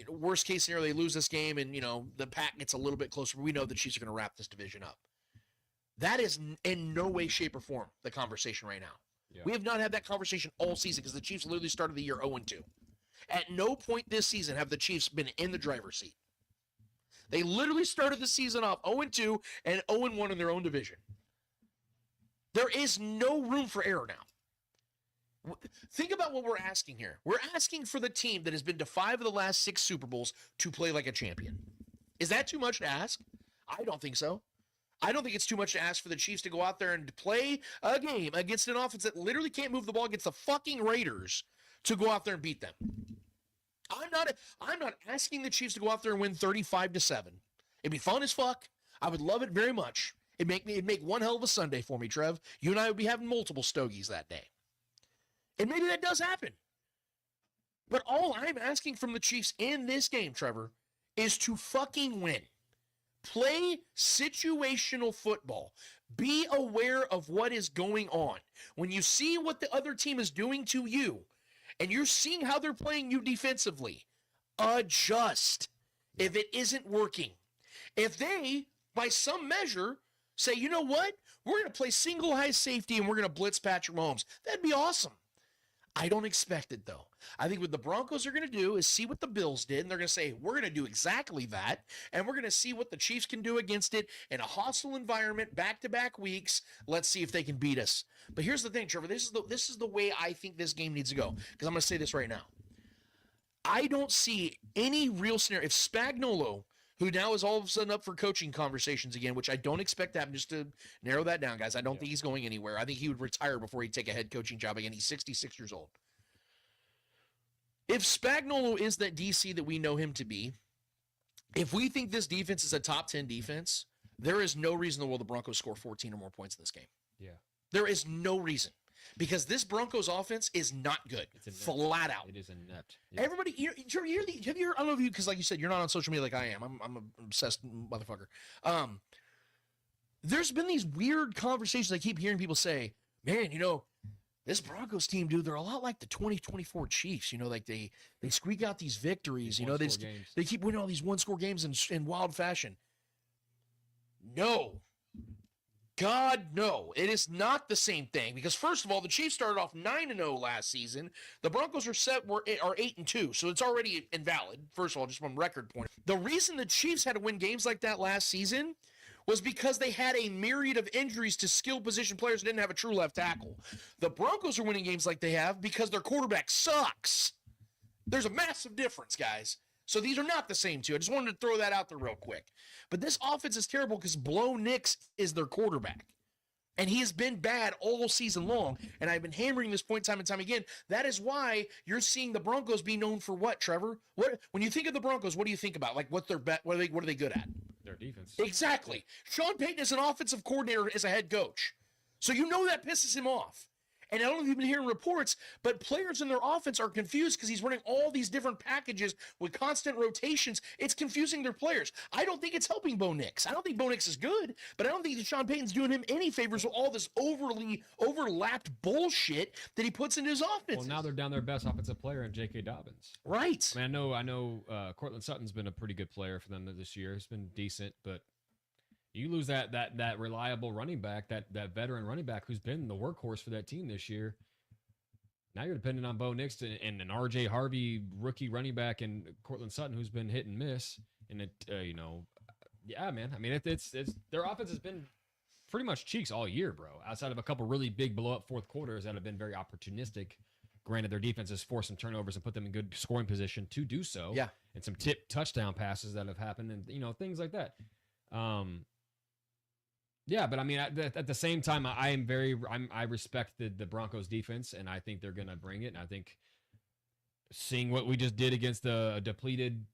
worst case scenario, they lose this game, and the pack gets a little bit closer. We know the Chiefs are going to wrap this division up. That is in no way, shape, or form the conversation right now. Yeah. We have not had that conversation all season because the Chiefs literally started the year 0-2. At no point this season have the Chiefs been in the driver's seat. They literally started the season off 0-2 and 0-1 in their own division. There is no room for error now. Think about what we're asking here. We're asking for the team that has been to 5 of the last 6 Super Bowls to play like a champion. Is that too much to ask? I don't think so. I don't think it's too much to ask for the Chiefs to go out there and play a game against an offense that literally can't move the ball against the fucking Raiders to go out there and beat them. I'm not asking the Chiefs to go out there and win 35-7. It'd be fun as fuck. I would love it very much. It'd make one hell of a Sunday for me, Trev. You and I would be having multiple stogies that day. And maybe that does happen. But all I'm asking from the Chiefs in this game, Trevor, is to fucking win. Play situational football. Be aware of what is going on. When you see what the other team is doing to you, and you're seeing how they're playing you defensively, adjust if it isn't working. If they, by some measure, say, you know what? We're going to play single high safety and we're going to blitz Patrick Mahomes. That'd be awesome. I don't expect it, though. I think what the Broncos are going to do is see what the Bills did, and they're going to say, we're going to do exactly that, and we're going to see what the Chiefs can do against it in a hostile environment, back-to-back weeks. Let's see if they can beat us. But here's the thing, Trevor. This is the way I think this game needs to go, because I'm going to say this right now. I don't see any real scenario. If Spagnuolo, who now is all of a sudden up for coaching conversations again, which I don't expect to happen, just to narrow that down, guys. I don't think he's going anywhere. I think he would retire before he'd take a head coaching job again. He's 66 years old. If Spagnuolo is that DC that we know him to be, if we think this defense is a top 10 defense, there is no reason in the world the Broncos score 14 or more points in this game. Yeah. There is no reason. Because this Broncos offense is not good. Flat out. It is inept. Yeah. Everybody, have you heard, I don't know if you, because like you said, you're not on social media like I am. I'm an obsessed motherfucker. There's been these weird conversations I keep hearing people say, man, this Broncos team, dude, they're a lot like the 2024 Chiefs. Like they squeak out these victories. They keep winning all these one-score games in wild fashion. No. God, no. It is not the same thing, because first of all, the Chiefs started off 9-0 last season. The Broncos are 8-2, so it's already invalid. First of all, just from record point. The reason the Chiefs had to win games like that last season was because they had a myriad of injuries to skill position players and didn't have a true left tackle. The Broncos are winning games like they have because their quarterback sucks. There's a massive difference, guys. So these are not the same two. I just wanted to throw that out there real quick. But this offense is terrible because Blow Nix is their quarterback. And he has been bad all season long. And I've been hammering this point time and time again. That is why you're seeing the Broncos be known for what, Trevor? When you think of the Broncos, what do you think about? Like, what are they good at? Their defense. Exactly. Sean Payton is an offensive coordinator as a head coach. So that pisses him off. And I don't know if you've been hearing reports, but players in their offense are confused because he's running all these different packages with constant rotations. It's confusing their players. I don't think it's helping Bo Nix. I don't think Bo Nix is good, but I don't think that Sean Payton's doing him any favors with all this overly overlapped bullshit that he puts into his offense. Well, now they're down their best offensive player in J.K. Dobbins. Right. I mean, I know Cortland Sutton's been a pretty good player for them this year. He's been decent, but You lose that reliable running back, that veteran running back who's been the workhorse for that team this year. Now you're dependent on Bo Nix and an R.J. Harvey rookie running back and Cortland Sutton who's been hit and miss. And it, yeah, man. I mean, it's their offense has been pretty much cheeks all year, bro. Outside of a couple really big blow up fourth quarters that have been very opportunistic. Granted, their defense has forced some turnovers and put them in good scoring position to do so. Yeah, and some tip touchdown passes that have happened, and things like that. Yeah, but I mean, at the same time, I respect the Broncos defense, and I think they're going to bring it. And I think seeing what we just did against the depleted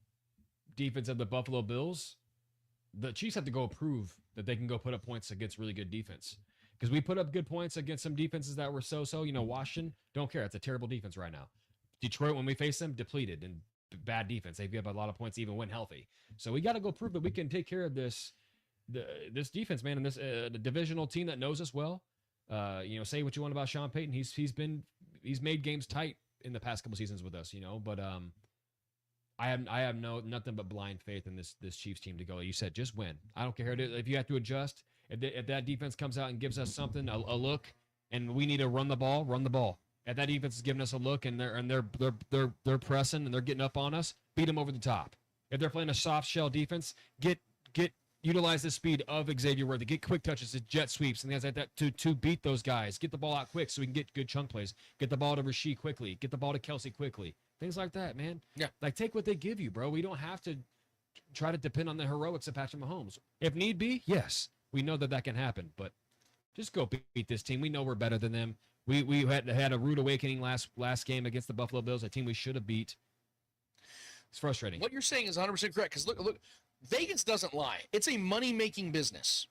defense of the Buffalo Bills, the Chiefs have to go prove that they can go put up points against really good defense. Because we put up good points against some defenses that were so-so. Washington, don't care. It's a terrible defense right now. Detroit, when we face them, depleted and bad defense. They give a lot of points even when healthy. So we got to go prove that we can take care of this defense, man, and this the divisional team that knows us well. Say what you want about Sean Payton. He's made games tight in the past couple seasons with us, but I have nothing but blind faith in this Chiefs team to go. You said just win. I don't care if you have to adjust. If that defense comes out and gives us something, a look, and we need to run the ball, run the ball. If that defense is giving us a look and they're pressing and they're getting up on us, beat them over the top. If they're playing a soft shell defense, utilize the speed of Xavier Worthy, get quick touches, jet sweeps, and things like that to beat those guys. Get the ball out quick so we can get good chunk plays. Get the ball to Rasheed quickly. Get the ball to Kelsey quickly. Things like that, man. Yeah. Like, take what they give you, bro. We don't have to try to depend on the heroics of Patrick Mahomes. If need be, yes. We know that can happen, but just go beat this team. We know we're better than them. We had a rude awakening last game against the Buffalo Bills, a team we should have beat. It's frustrating. What you're saying is 100% correct, because look, Vegas doesn't lie. It's a money-making business.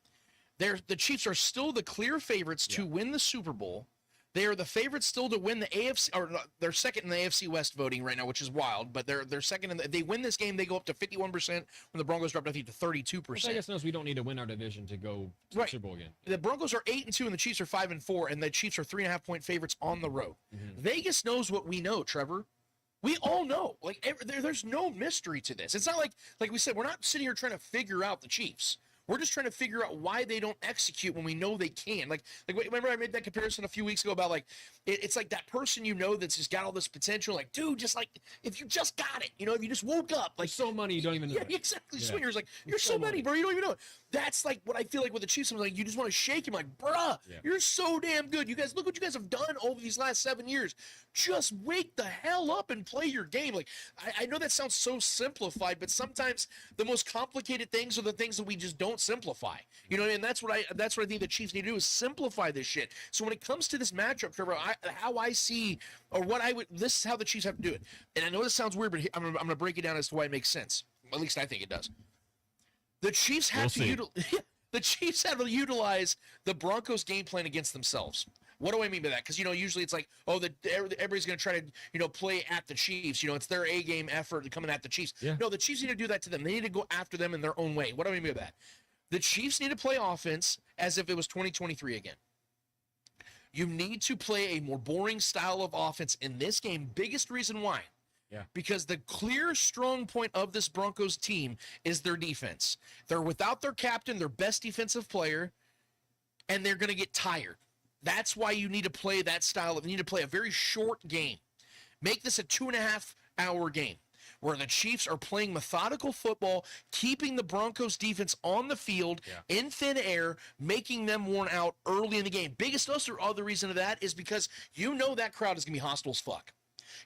The Chiefs are still the clear favorites to win the Super Bowl. They are the favorites still to win the AFC, or they're second in the AFC West voting right now, which is wild. But they're second. If they win this game, they go up to 51%. When the Broncos dropped, I think, to 32%. Vegas knows we don't need to win our division to go to the Super Bowl again. The Broncos are 8-2, and the Chiefs are 5-4, and the Chiefs are 3.5-point favorites on the road. Mm-hmm. Vegas knows what we know, Trevor. We all know. There's no mystery to this. It's not like we said, we're not sitting here trying to figure out the Chiefs. We're just trying to figure out why they don't execute when we know they can. Remember I made that comparison a few weeks ago about it's like that person that's just got all this potential. Dude, just if you just got it, if you just woke up, so money you don't even know. Yeah, exactly. Yeah. Swingers you're so money, bro. You don't even know it. That's what I feel like with the Chiefs. I'm you just want to shake him, bruh, you're so damn good. You guys, look what you guys have done over these last 7 years. Just wake the hell up and play your game. I know that sounds so simplified, but sometimes the most complicated things are the things that we just don't simplify. And that's what I think the Chiefs need to do is simplify this shit. So when it comes to this matchup, Trevor, this is how the Chiefs have to do it. And I know this sounds weird, but I'm going to break it down as to why it makes sense. At least I think it does. The Chiefs have the Chiefs have to utilize the Broncos game plan against themselves. What do I mean by that? Because, usually it's everybody's going to try to, play at the Chiefs. It's their A-game effort coming at the Chiefs. Yeah. No, the Chiefs need to do that to them. They need to go after them in their own way. What do I mean by that? The Chiefs need to play offense as if it was 2023 again. You need to play a more boring style of offense in this game. Biggest reason why. Yeah. Because the clear strong point of this Broncos team is their defense. They're without their captain, their best defensive player, and they're going to get tired. That's why you need to play that style. You need to play a very short game. Make this a 2.5-hour game where the Chiefs are playing methodical football, keeping the Broncos defense on the field in thin air, making them worn out early in the game. Biggest other reason of that is because that crowd is going to be hostile as fuck.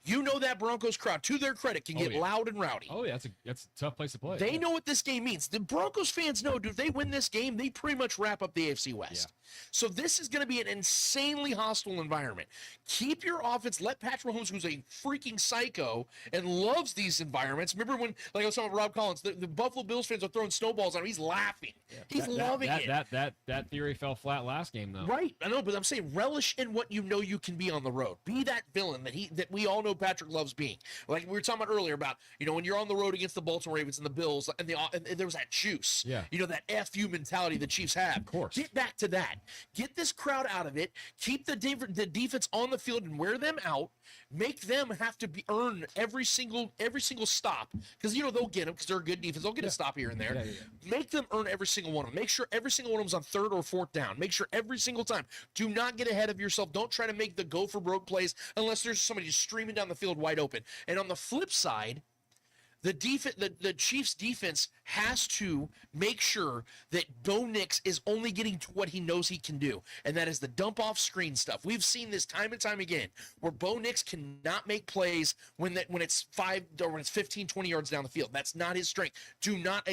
That Broncos crowd, to their credit, can get loud and rowdy. Oh, yeah, that's a tough place to play. They know what this game means. The Broncos fans know, dude, if they win this game, they pretty much wrap up the AFC West. Yeah. So this is going to be an insanely hostile environment. Keep your offense. Let Patrick Mahomes, who's a freaking psycho and loves these environments. Remember when, I was talking about Rob Collins, the Buffalo Bills fans are throwing snowballs at him. He's laughing. Yeah. He's loving it. That theory fell flat last game, though. Right. I know, but I'm saying relish in what you can be on the road. Be that villain that we all all know Patrick loves being. Like we were talking about earlier about, when you're on the road against the Baltimore Ravens and the Bills, and there was that juice. Yeah. That FU mentality the Chiefs have. Of course. Get back to that. Get this crowd out of it. Keep the defense on the field and wear them out. Make them have to earn every single stop, because they'll get them because they're a good defense. They'll get a stop here and there. Make them earn every single one of them. Make sure every single one of them's on third or fourth down. Make sure every single time. Do not get ahead of yourself. Don't try to make the go for broke plays unless there's somebody just streaming down the field wide open. And on the flip side, the Chiefs defense has to make sure that Bo Nix is only getting to what he knows he can do, and that is the dump off screen stuff. We've seen this time and time again where Bo Nix cannot make plays when it's 5 or when it's 15, 20 yards down the field. That's not his strength. Do not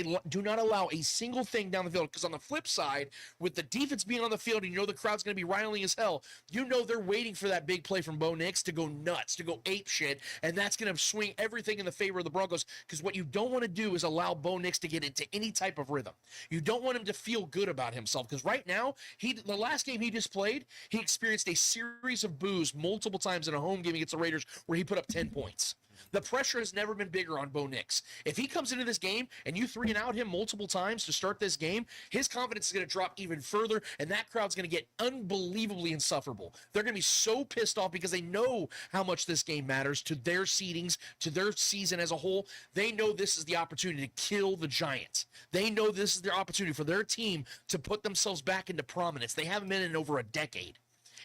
allow a single thing down the field, because on the flip side, with the defense being on the field and the crowd's going to be riling as hell, they're waiting for that big play from Bo Nix to go nuts, to go ape shit, and that's going to swing everything in the favor of the Broncos. Because what you don't want to do is allow Bo Nix to get into any type of rhythm. You don't want him to feel good about himself, because right now, the last game he just played, he experienced a series of boos multiple times in a home game against the Raiders where he put up 10 points. The pressure has never been bigger on Bo Nix. If he comes into this game and you 3-and-out him multiple times to start this game, his confidence is going to drop even further, and that crowd's going to get unbelievably insufferable. They're going to be so pissed off because they know how much this game matters to their seedings, to their season as a whole. They know this is the opportunity to kill the Giants. They know this is their opportunity for their team to put themselves back into prominence. They haven't been in over a decade.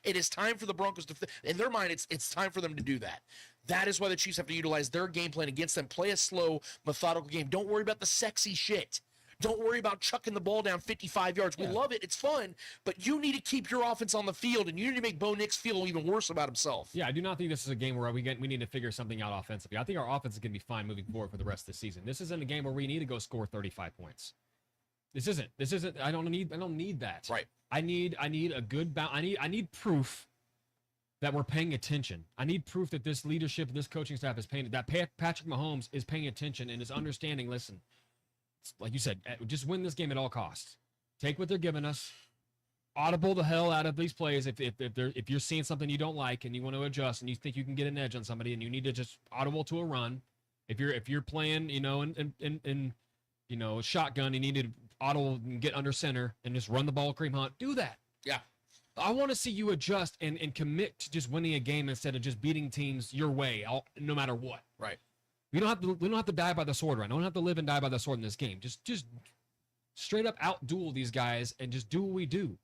It is time for the Broncos to, in their mind, it's time for them to do that. That is why the Chiefs have to utilize their game plan against them. Play a slow, methodical game. Don't worry about the sexy shit. Don't worry about chucking the ball down 55 yards. We love it. It's fun. But you need to keep your offense on the field, and you need to make Bo Nix feel even worse about himself. Yeah, I do not think this is a game where we need to figure something out offensively. I think our offense is going to be fine moving forward for the rest of the season. This isn't a game where we need to go score 35 points. This isn't. I don't need that. Right. I need a good I need proof that we're paying attention. I need proof that this leadership, this coaching staff is paying, that Patrick Mahomes is paying attention and is understanding, listen, like you said, just win this game at all costs. Take what they're giving us. Audible the hell out of these plays if you're seeing something you don't like and you want to adjust and you think you can get an edge on somebody and you need to just audible to a run. If you're playing, in shotgun, you need to audible and get under center and just run the ball, cream hunt. Do that. Yeah. I want to see you adjust and commit to just winning a game instead of just beating teams your way, no matter what. Right. We don't have to die by the sword, right? We don't have to live and die by the sword in this game. Just straight up out-duel these guys and just do what we do.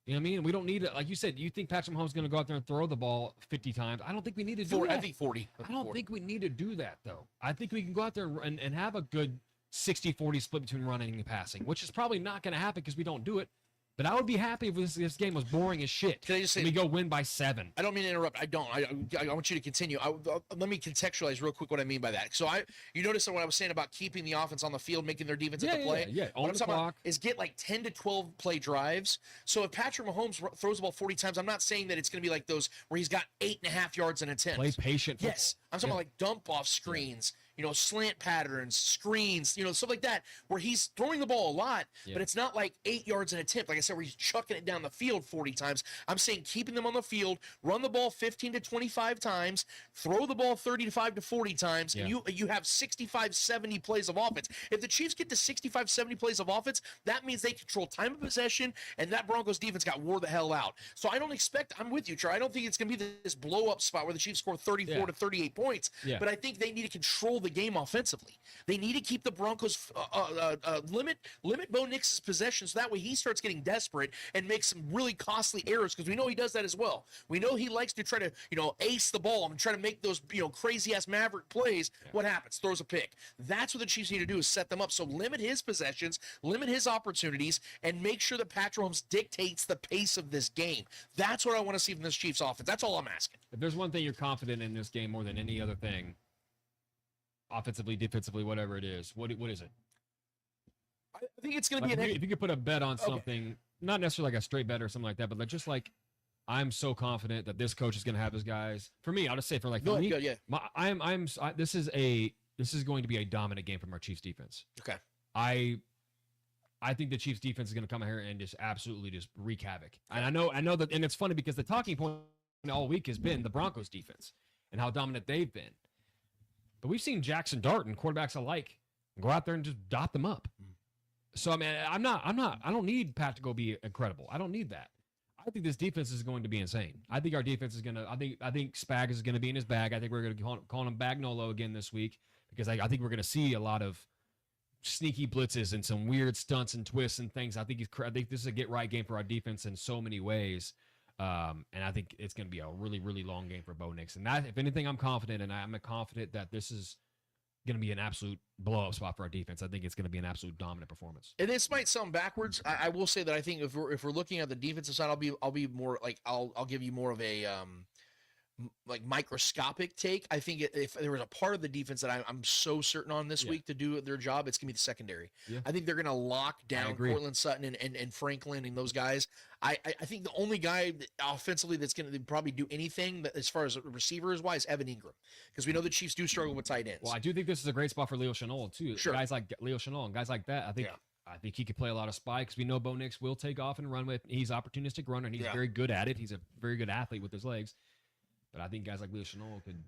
You know what I mean? We don't need it. Like you said, you think Patrick Mahomes is going to go out there and throw the ball 50 times. I don't think we need to do that. I think 40. I don't think we need to do that, though. I think we can go out there and have a good 60-40 split between running and passing, which is probably not going to happen because we don't do it. But I would be happy if this game was boring as shit. Can I just say, and we go win by 7. I don't mean to interrupt. I don't. I want you to continue. Let me contextualize real quick what I mean by that. So you notice what I was saying about keeping the offense on the field, making their defense at the play. Yeah. What I'm talking about is get like 10 to 12 play drives. So if Patrick Mahomes throws the ball 40 times, I'm not saying that it's going to be like those where he's got 8.5 yards an attempt. Play patient football. Yes. I'm talking about like dump off screens. Slant patterns, screens, stuff like that, where he's throwing the ball a lot, but it's not like 8 yards an attempt. Like I said, where he's chucking it down the field 40 times. I'm saying keeping them on the field, run the ball 15 to 25 times, throw the ball 35 to 40 times, and you have 65, 70 plays of offense. If the Chiefs get to 65, 70 plays of offense, that means they control time of possession, and that Broncos defense got wore the hell out. So I don't expect, I'm with you, Char. I don't think it's going to be this blow-up spot where the Chiefs score 34 to 38 points, but I think they need to control the game offensively. They need to keep the Broncos limit Bo Nix's possession so that way he starts getting desperate and makes some really costly errors, because we know he does that as well. We know he likes to try to ace the ball and try to make those crazy ass maverick plays. What happens? Throws a pick. That's what the Chiefs need to do, is set them up. So limit his possessions, limit his opportunities, and make sure that Patrick Mahomes dictates the pace of this game. That's what I want to see from this Chiefs offense. That's all I'm asking. If there's one thing you're confident in this game more than any other thing, offensively, defensively, whatever it is, what is it? I think it's going to be if you could put a bet on something, not necessarily like a straight bet or something like that, but just like, I'm so confident that this coach is going to have his guys. For me, I'll just say for me, this is going to be a dominant game from our Chiefs defense. Okay. I think the Chiefs defense is going to come out here and just absolutely just wreak havoc. And I know that, and it's funny because the talking point all week has been the Broncos defense. and how dominant they've been. But we've seen Jackson Dart and quarterbacks alike go out there and just dot them up. So I mean, I don't need Pat to go be incredible. I don't need that. I think this defense is going to be insane. I think our defense is going to, I think Spags is going to be in his bag. I think we're going to call him Bagnolo again this week, because I think we're going to see a lot of sneaky blitzes and some weird stunts and twists and things. I think this is a get right game for our defense in so many ways. And I think it's going to be a really, really long game for Bo Nix. And that, if anything, I'm confident, and I'm confident that this is going to be an absolute blow-up spot for our defense. I think it's going to be an absolute dominant performance. And this might sound backwards. I will say that I think if we're looking at the defensive side, I'll be more like I'll give you more of a like microscopic take. I think if there was a part of the defense that I'm so certain on this week to do their job, it's gonna be the secondary. Yeah. I think they're gonna lock down Cortland Sutton and Franklin and those guys. I think the only guy offensively that's gonna probably do anything as far as receivers wise, Evan Ingram, because we know the Chiefs do struggle with tight ends. Well, I do think this is a great spot for Leo Chenal too. Sure. Guys like Leo Chenal and guys like that. I think he could play a lot of spy, because we know Bo Nix will take off and run with. He's an opportunistic runner, and he's very good at it. He's a very good athlete with his legs. But I think guys like Leo Chenal could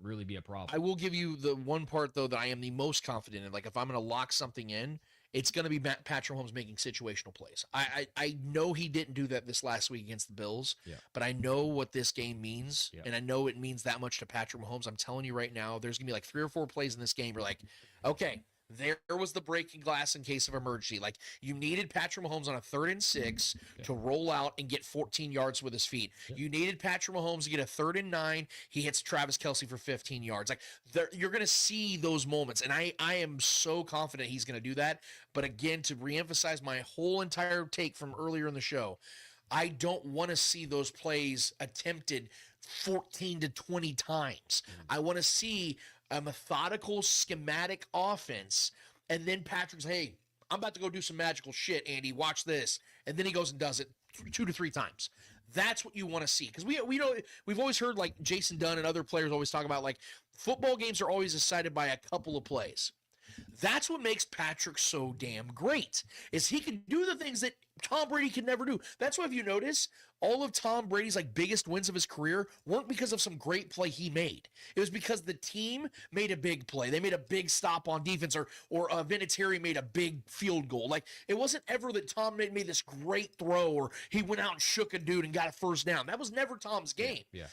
really be a problem. I will give you the one part, though, that I am the most confident in. Like, if I'm going to lock something in, it's going to be Patrick Mahomes making situational plays. I know he didn't do that this last week against the Bills, but I know what this game means, and I know it means that much to Patrick Mahomes. I'm telling you right now, there's going to be like 3 or 4 plays in this game. You're like, okay, there was the breaking glass in case of emergency. Like, you needed Patrick Mahomes on a 3rd and 6 to roll out and get 14 yards with his feet. You needed Patrick Mahomes to get a 3rd and 9. He hits Travis Kelce for 15 yards. Like, you're going to see those moments, and I am so confident he's going to do that. But again, to reemphasize my whole entire take from earlier in the show, I don't want to see those plays attempted 14 to 20 times. I want to see a methodical, schematic offense, and then Patrick's, hey, I'm about to go do some magical shit, Andy, watch this. And then he goes and does it 2 to 3 times. That's what you want to see. Because we know, we've always heard, like, Jason Dunn and other players always talk about, like, football games are always decided by a couple of plays. That's what makes Patrick so damn great, is he can do the things that Tom Brady can never do. That's why, if you notice, all of Tom Brady's like biggest wins of his career weren't because of some great play he made. It was because the team made a big play. They made a big stop on defense, or Vinatieri made a big field goal. Like, it wasn't ever that Tom made this great throw, or he went out and shook a dude and got a first down. That was never Tom's game. Yeah.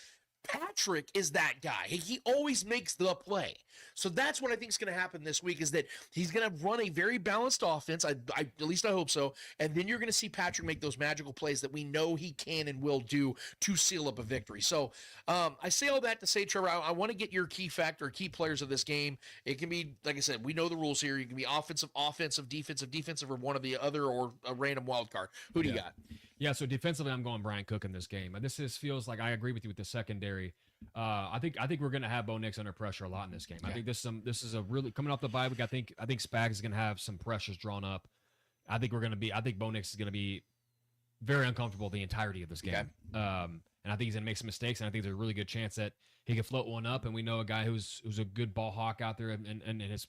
Patrick is that guy. He always makes the play. So that's what I think is going to happen this week, is that he's going to run a very balanced offense. At least I hope so. And then you're going to see Patrick make those magical plays that we know he can and will do to seal up a victory. So I say all that to say, Trevor, I want to get your key factor, key players of this game. It can be, like I said, we know the rules here. You can be offensive, defensive, or one of the other, or a random wild card. Who do you got? Yeah, so defensively, I'm going Brian Cook in this game. Feels like I agree with you with the secondary. I think we're going to have Bo Nix under pressure a lot in this game. I think this is a really, coming off the bye week, I think Spags is going to have some pressures drawn up. I think Bo Nix is going to be very uncomfortable the entirety of this game. Okay. And I think he's going to make some mistakes, and I think there's a really good chance that he can float one up. And we know a guy who's a good ball hawk out there, and has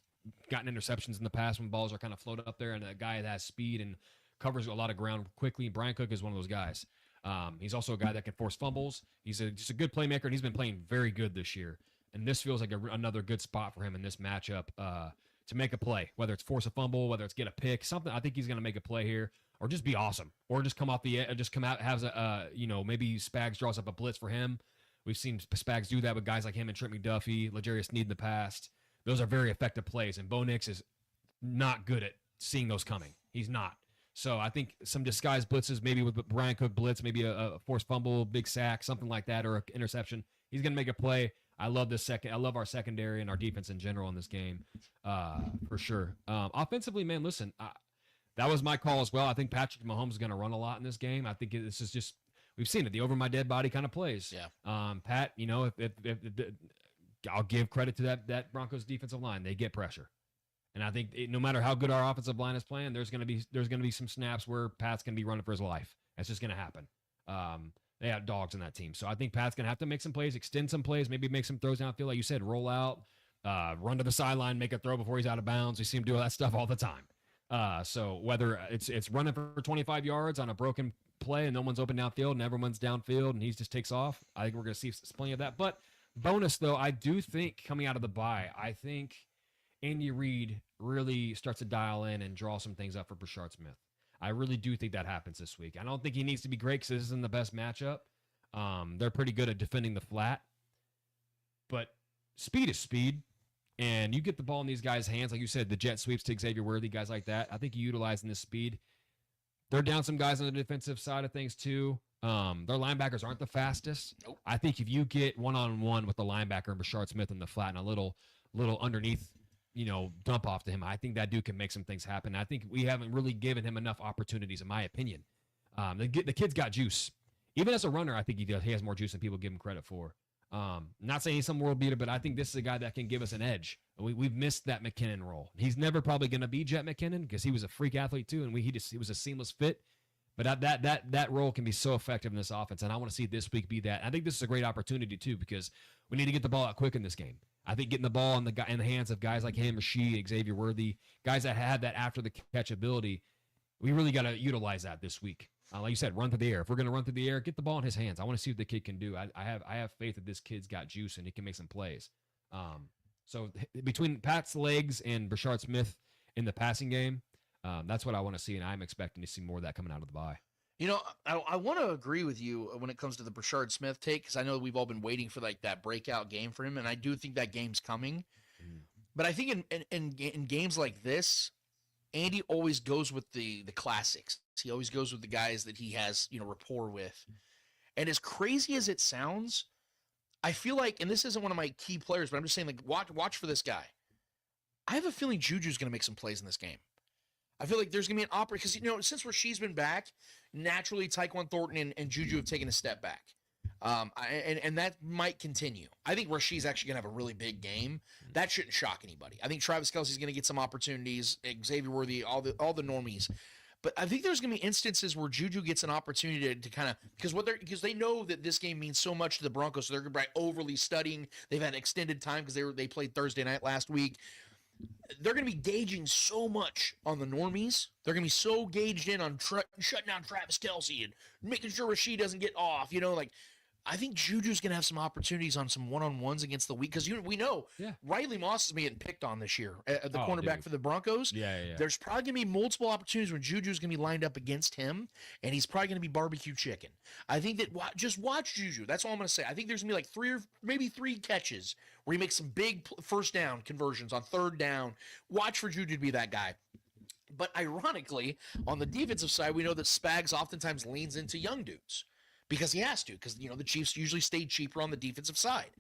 gotten interceptions in the past when balls are kind of floated up there, and a guy that has speed and covers a lot of ground quickly. Brian Cook is one of those guys. He's also a guy that can force fumbles. He's just a good playmaker, and he's been playing very good this year. And this feels like another good spot for him in this matchup to make a play, whether it's force a fumble, whether it's get a pick, something. I think he's going to make a play here, or just be awesome, or just come off the edge, just come out, has maybe Spags draws up a blitz for him. We've seen Spags do that with guys like him and Trent McDuffie, L'Jarius Sneed in the past. Those are very effective plays, and Bo Nix is not good at seeing those coming. He's not. So I think some disguised blitzes, maybe with Brian Cook blitz, maybe a forced fumble, big sack, something like that, or an interception. He's going to make a play. I love our secondary and our defense in general in this game, for sure. Offensively, man, listen, that was my call as well. I think Patrick Mahomes is going to run a lot in this game. I think this is just, we've seen it, the over my dead body kind of plays. Yeah. Pat, if I'll give credit to that Broncos defensive line. They get pressure. And I think no matter how good our offensive line is playing, there's going to be some snaps where Pat's going to be running for his life. That's just going to happen. They have dogs in that team. So I think Pat's going to have to make some plays, extend some plays, maybe make some throws downfield, like you said, roll out, run to the sideline, make a throw before he's out of bounds. We see him do that stuff all the time. So whether it's running for 25 yards on a broken play and no one's open downfield and everyone's downfield and he just takes off, I think we're going to see plenty of that. But Bonus, though, I do think coming out of the bye, I think Andy Reid really starts to dial in and draw some things up for Brashard Smith. I really do think that happens this week. I don't think he needs to be great because this isn't the best matchup. They're pretty good at defending the flat. But speed is speed. And you get the ball in these guys' hands, like you said, the jet sweeps to Xavier Worthy, guys like that. I think you utilizing this speed. They're down some guys on the defensive side of things, too. Their linebackers aren't the fastest. Nope. I think if you get one-on-one with the linebacker and Brashard Smith in the flat and a little underneath, dump off to him, I think that dude can make some things happen. I think we haven't really given him enough opportunities, in my opinion. The kid's got juice. Even as a runner, I think he does. He has more juice than people give him credit for. Not saying he's some world beater, but I think this is a guy that can give us an edge. We've missed that McKinnon role. He's never probably going to be Jet McKinnon because he was a freak athlete too, and he was a seamless fit. But that role can be so effective in this offense, and I want to see this week be that. I think this is a great opportunity too because we need to get the ball out quick in this game. I think getting the ball in the hands of guys like him, Rashid, Xavier Worthy, guys that have that after the catch ability, we really got to utilize that this week. Like you said, run through the air. If we're going to run through the air, get the ball in his hands. I want to see what the kid can do. I have faith that this kid's got juice and he can make some plays. So between Pat's legs and Brashard Smith in the passing game, that's what I want to see, and I'm expecting to see more of that coming out of the bye. I want to agree with you when it comes to the Brashard Smith take because I know we've all been waiting for like that breakout game for him, and I do think that game's coming. But I think in games like this, Andy always goes with the classics. He always goes with the guys that he has rapport with. And as crazy as it sounds, I feel like, and this isn't one of my key players, but I'm just saying, like, watch for this guy. I have a feeling Juju's going to make some plays in this game. I feel like there's going to be an opportunity because, since Rasheed's been back, naturally Tyquan Thornton and Juju have taken a step back. And that might continue. I think Rasheed's actually going to have a really big game. That shouldn't shock anybody. I think Travis Kelce's going to get some opportunities, Xavier Worthy, all the normies. But I think there's going to be instances where Juju gets an opportunity to kind of because they know that this game means so much to the Broncos, so they're going to be overly studying. They've had extended time because they played Thursday night last week. They're going to be gauging so much on the normies. They're going to be so gauged in on shutting down Travis Kelce and making sure Rasheed doesn't get off. I think Juju's going to have some opportunities on some one-on-ones against the week because we know Riley Moss is being picked on this year at the cornerback for the Broncos. Yeah. There's probably going to be multiple opportunities when Juju's going to be lined up against him, and he's probably going to be barbecue chicken. I think that just watch Juju. That's all I'm going to say. I think there's going to be like three catches where he makes some big first down conversions on third down. Watch for Juju to be that guy. But ironically, on the defensive side, we know that Spags oftentimes leans into young dudes. Because he has to, because the Chiefs usually stay cheaper on the defensive side.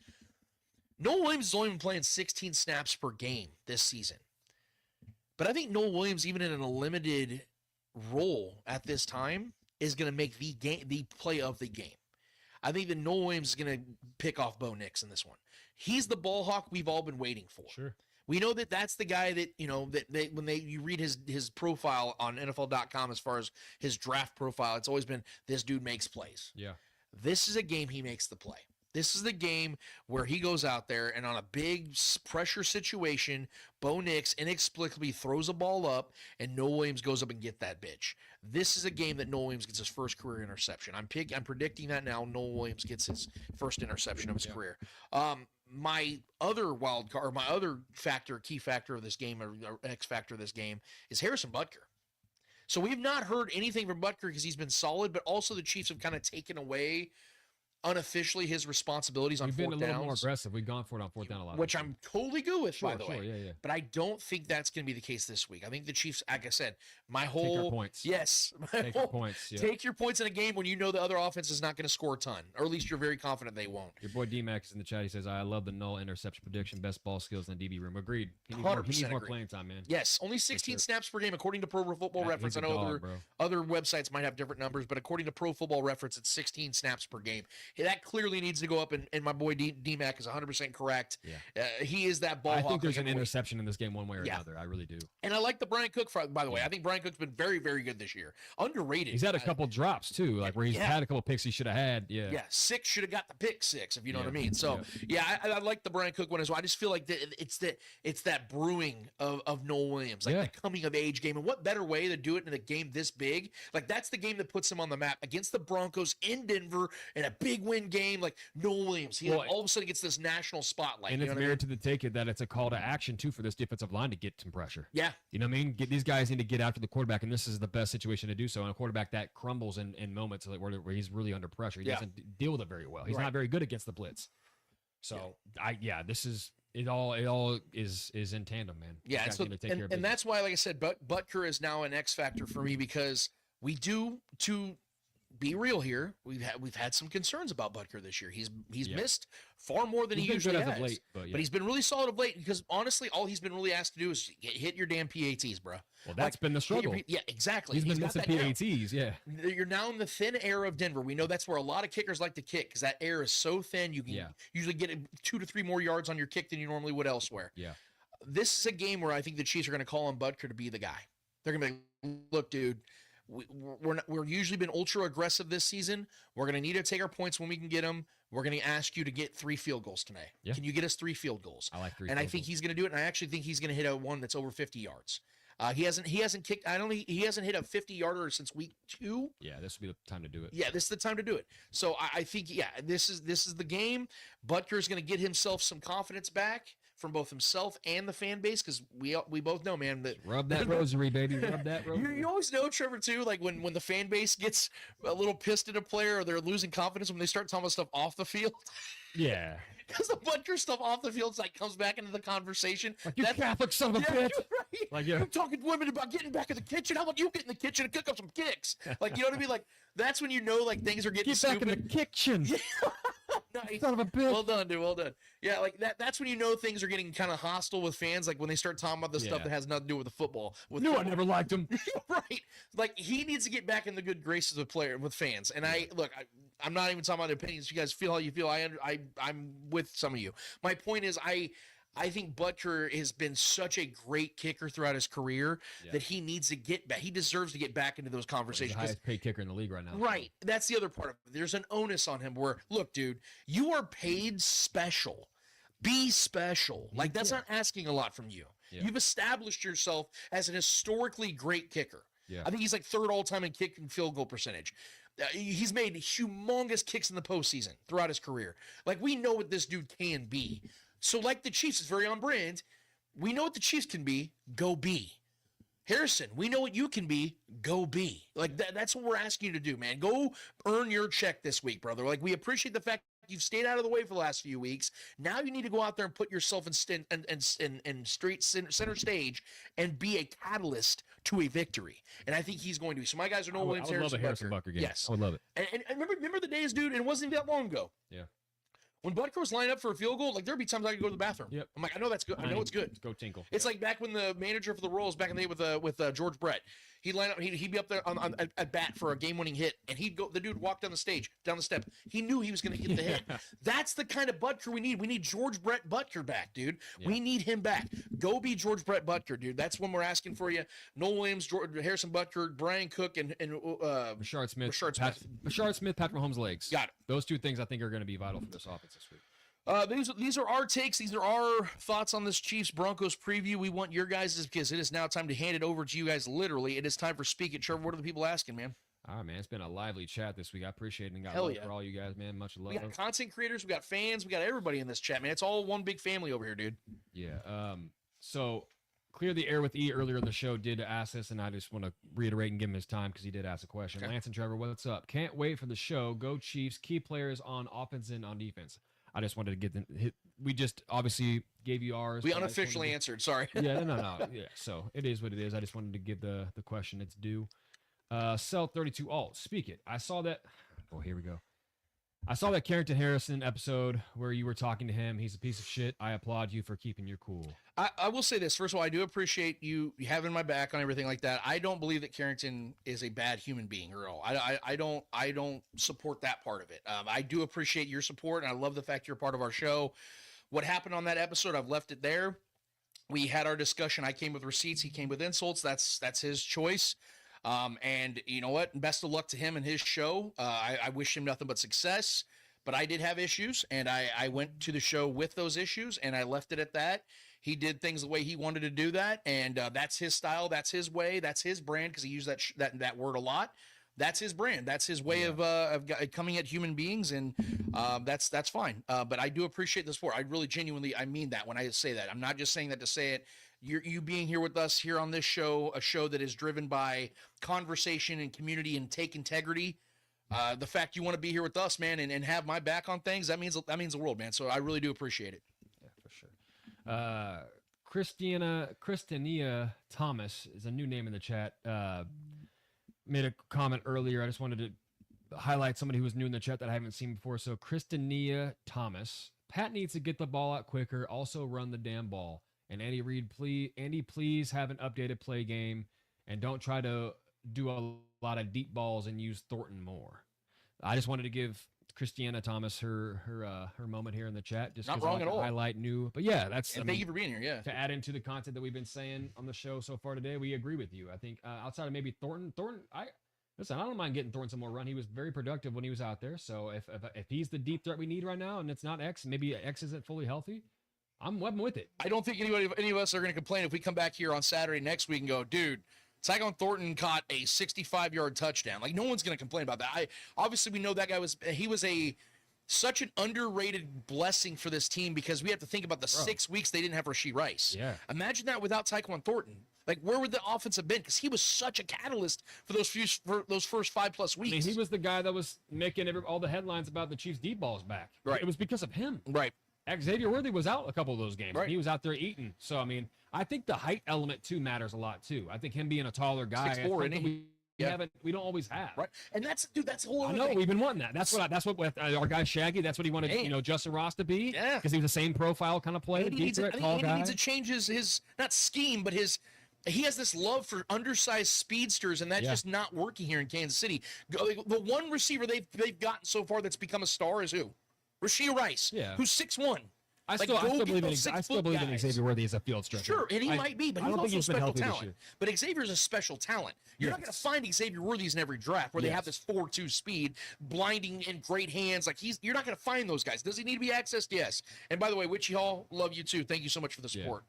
Noah Williams has only been playing 16 snaps per game this season. But I think Noah Williams, even in a limited role at this time, is going to make the play of the game. I think that Noah Williams is going to pick off Bo Nix in this one. He's the ball hawk we've all been waiting for. Sure. We know that that's the guy that, you read his profile on NFL.com as far as his draft profile, it's always been this dude makes plays. Yeah. This is a game he makes the play. This is the game where he goes out there and on a big pressure situation, Bo Nix inexplicably throws a ball up and Noah Williams goes up and get that bitch. This is a game that Noah Williams gets his first career interception. I'm predicting that now. Noah Williams gets his first interception of his career. My other wild card, or my other key factor of this game, or X factor of this game, is Harrison Butker. So we've not heard anything from Butker because he's been solid, but also the Chiefs have kind of taken away unofficially his responsibilities on fourth downs. We've been a little more aggressive. We've gone for it on fourth down a lot. Which I'm totally good with, by the way. Yeah. But I don't think that's going to be the case this week. I think the Chiefs, like I said, take our points. Yes. Take your points. Yeah. Take your points in a game when you know the other offense is not going to score a ton, or at least you're very confident they won't. Your boy D-Mac is in the chat. He says, I love the null interception prediction. Best ball skills in the DB room. Agreed. He needs more playing time, man. Yes. Only 16 snaps per game, according to Pro Football Reference. I know other websites might have different numbers, but according to Pro Football Reference, it's 16 snaps per game. That clearly needs to go up, and my boy D-Mac is 100% correct. Yeah. He is that ball hawk. I think there's an interception in this game one way or another. I really do. And I like the Brian Cook, by the way. I think Brian Cook's been very, very good this year. Underrated. He's had a couple drops, too, like where he's had a couple picks he should have had. Yeah. Yeah, 6 should have got the pick 6, if you know what I mean. So, I like the Brian Cook one as well. I just feel like it's that brewing of Noah Williams, like the coming of age game. And what better way to do it in a game this big? Like, that's the game that puts him on the map against the Broncos in Denver in a big win game, like Noel Williams. He all of a sudden gets this national spotlight. And it's merit to the take it that it's a call to action too for this defensive line to get some pressure. Yeah. You know what I mean? These guys need to get after the quarterback, and this is the best situation to do so. And a quarterback that crumbles in moments like where he's really under pressure. He doesn't deal with it very well. He's not very good against the blitz. So this is it all is in tandem, man. Yeah, so, and that's why, like I said, Butker is now an X factor for me, because we do, to be real here, we've had some concerns about Butker this year. He's missed far more than he usually has. Late, but he's been really solid of late, because honestly, all he's been really asked to do is hit your damn PATs, bro. Well, that's been the struggle. Yeah, exactly. He's been missing PATs. Yeah. You're now in the thin air of Denver. We know that's where a lot of kickers like to kick, because that air is so thin. You can usually get 2 to 3 more yards on your kick than you normally would elsewhere. Yeah. This is a game where I think the Chiefs are going to call on Butker to be the guy. They're going to be like, look, dude, we're usually been ultra aggressive this season. We're going to need to take our points when we can get them. We're going to ask you to get 3 field goals tonight. Yeah. Can you get us 3 field goals? I like 3. And I think he's going to do it. And I actually think he's going to hit a one that's over 50 yards. He hasn't kicked. He hasn't hit a 50-yarder since week 2. Yeah, this will be the time to do it. Yeah, this is the time to do it. So I think this is the game. Butker is going to get himself some confidence back from both himself and the fan base, because we both know, man, that rub that rosary, baby. Rub that rosary. You always know, Trevor, too, like when the fan base gets a little pissed at a player, or they're losing confidence when they start talking about stuff off the field. Yeah. Because the Butker stuff off the field comes back into the conversation. Like, you Catholic son of a bitch. Right. Like, you're talking to women about getting back in the kitchen. How about you get in the kitchen and cook up some kicks? Like, you know what I mean? Like, that's when you know, like, things are getting stupid. Get back in the kitchen. Nice. Son of a bitch. Well done, dude. Well done. Yeah, like that's when you know things are getting kind of hostile with fans, like when they start talking about the stuff that has nothing to do with the football. I never liked him. Right. Like, he needs to get back in the good graces with fans. And I'm not even talking about opinions. You guys feel how you feel. I'm with some of you. My point is, I think Butker has been such a great kicker throughout his career that he needs to get back. He deserves to get back into those conversations. He's the highest paid kicker in the league right now. Right. That's the other part of it. There's an onus on him where, look, dude, you are paid special. Be special. Like, that's not asking a lot from you. Yeah. You've established yourself as an historically great kicker. Yeah. I think he's like 3rd all-time in kick and field goal percentage. He's made humongous kicks in the postseason throughout his career. Like, we know what this dude can be. So, like the Chiefs, it's very on brand. We know what the Chiefs can be. Go be. Harrison, we know what you can be. Go be. Like, that's what we're asking you to do, man. Go earn your check this week, brother. Like, we appreciate the fact you've stayed out of the way for the last few weeks. Now you need to go out there and put yourself in straight center stage and be a catalyst to a victory. And I think he's going to be. So my guys are Noel Williams, Harrison Butker game. Yes. I would love it. And remember the days, dude, and it wasn't even that long ago. Yeah. When Butker was lined up for a field goal, like, there'd be times I could go to the bathroom. Yep. I'm like, I know that's good. I know it's good. Go tinkle. It's like back when the manager for the Royals back in the day with George Brett. He'd line up. He'd be up there at bat for a game-winning hit, and he'd go. The dude walked down the step. He knew he was going to get the hit. That's the kind of Butker we need. We need George Brett Butker back, dude. Yeah. We need him back. Go be George Brett Butker, dude. That's when we're asking for you. Noel Williams, Harrison Butker, Brian Cook, and Rashard Smith. Rashard Smith, Patrick Mahomes' legs. Got it. Those 2 things I think are going to be vital for this offense this week. These are our takes. These are our thoughts on this Chiefs Broncos preview. We want your guys' because it is now time to hand it over to you guys. Literally, it is time for Speak It. Trevor, what are the people asking, man? All right, man. It's been a lively chat this week. I appreciate it and got Hell love yeah. for all you guys, man. Much love. We got content creators, we got fans, we got everybody in this chat, man. It's all one big family over here, dude. Yeah. So Clear the Air with E earlier in the show did ask this, and I just want to reiterate and give him his time because he did ask a question. Okay. Lance and Trevor, what's up? Can't wait for the show. Go Chiefs. Key players on offense and on defense. I just wanted to get them. We just obviously gave you ours. We unofficially answered. Sorry. Yeah, no. Yeah, so it is what it is. I just wanted to give the question its due. Cell 32 alt. Speak it. I saw that. Oh, here we go. I saw that Carrington Harrison episode where you were talking to him. He's a piece of shit. I applaud you for keeping your cool. I will say this. First of all, I do appreciate you having my back on everything like that. I don't believe that Carrington is a bad human being at all. I don't support that part of it. I do appreciate your support, and I love the fact you're part of our show. What happened on that episode, I've left it there. We had our discussion. I came with receipts. He came with insults. That's his choice. And you know what? Best of luck to him and his show. I wish him nothing but success, but I did have issues, and I went to the show with those issues, and I left it at that. He did things the way he wanted to do that, and that's his style, that's his way, that's his brand, because he used that word a lot. That's his brand. That's his way of coming at human beings, and that's fine. But I do appreciate the sport. I really genuinely, I mean that when I say that. I'm not just saying that to say it. You being here with us here on this show, a show that is driven by conversation and community and take integrity. The fact you want to be here with us, man, and have my back on things, that means the world, man. So I really do appreciate it. Yeah, for sure. Christinia Thomas is a new name in the chat. Made a comment earlier. I just wanted to highlight somebody who was new in the chat that I haven't seen before. So Christinia Thomas. Pat needs to get the ball out quicker. Also run the damn ball. And Andy Reid, please have an updated play game and don't try to do a lot of deep balls and use Thornton more. I just wanted to give Christiana Thomas her moment here in the chat. Just not wrong at all. Highlight new, but yeah, that's. Thank you for being here. Yeah. To add into the content that we've been saying on the show so far today, we agree with you. I think outside of maybe Thornton, I don't mind getting Thornton some more run. He was very productive when he was out there. So if he's the deep threat we need right now, and it's not X, maybe X isn't fully healthy, I'm with it. I don't think any of us are going to complain if we come back here on Saturday next week and go, dude, Tyquan Thornton caught a 65-yard touchdown. Like, no one's going to complain about that. Obviously we know that guy was such an underrated blessing for this team, because we have to think about the 6 weeks they didn't have Rashee Rice. Yeah. Imagine that without Tyquan Thornton. Like, where would the offense have been? Because he was such a catalyst for those first 5+ weeks. I mean, he was the guy that was making all the headlines about the Chiefs' deep balls back. Right. It was because of him. Right. Xavier Worthy was out a couple of those games. Right. He was out there eating. So, I mean, I think the height element, too, matters a lot, too. I think him being a taller guy, 6'4", isn't he? we don't always have. Right. And that's a whole other I know, thing. we've been wanting that. That's what with our guy Shaggy, that's what he wanted, Justin Ross to be. Yeah. Because he was the same profile kind of player. He needs to change his not scheme, but he has this love for undersized speedsters, and that's just not working here in Kansas City. The one receiver they've gotten so far that's become a star is who? Rashee Rice, who's 6'1". I still believe in Xavier Worthy as a field stretcher. Sure, and he might be, but he's also a special talent. But Xavier's a special talent. You're not going to find Xavier Worthy's in every draft where they have this 4.2 speed, blinding and great hands. Like, you're not going to find those guys. Does he need to be accessed? Yes. And by the way, Witchy Hall, love you too. Thank you so much for the support.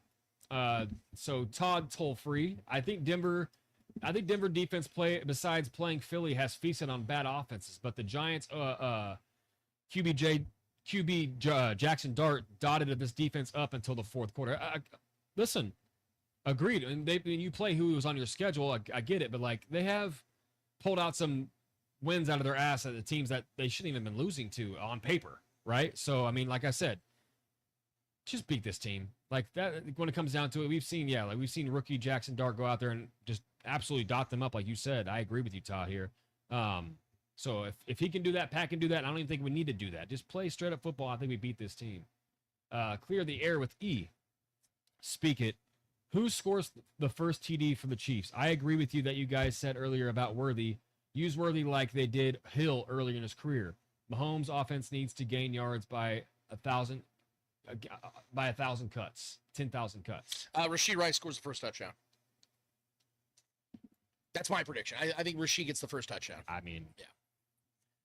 So Todd toll free. I think Denver defense besides playing Philly has feasted on bad offenses, but the Giants QB Jackson Dart dotted this defense up until the fourth quarter. Listen, agreed. And you play who was on your schedule. I get it, but like, they have pulled out some wins out of their ass at the teams that they shouldn't even been losing to on paper, right? So I mean, like I said, just beat this team. Like that, when it comes down to it, we've seen rookie Jackson Dart go out there and just absolutely dot them up, like you said. I agree with you, Todd, here. So if he can do that, Pat can do that. I don't even think we need to do that. Just play straight up football. I think we beat this team. Clear the air with E. Speak it. Who scores the first TD for the Chiefs? I agree with you that you guys said earlier about Worthy. Use Worthy like they did Hill earlier in his career. Mahomes' offense needs to gain yards by 1,000 cuts, 10,000 cuts. Rashee Rice scores the first touchdown. That's my prediction. I think Rashee gets the first touchdown. I mean,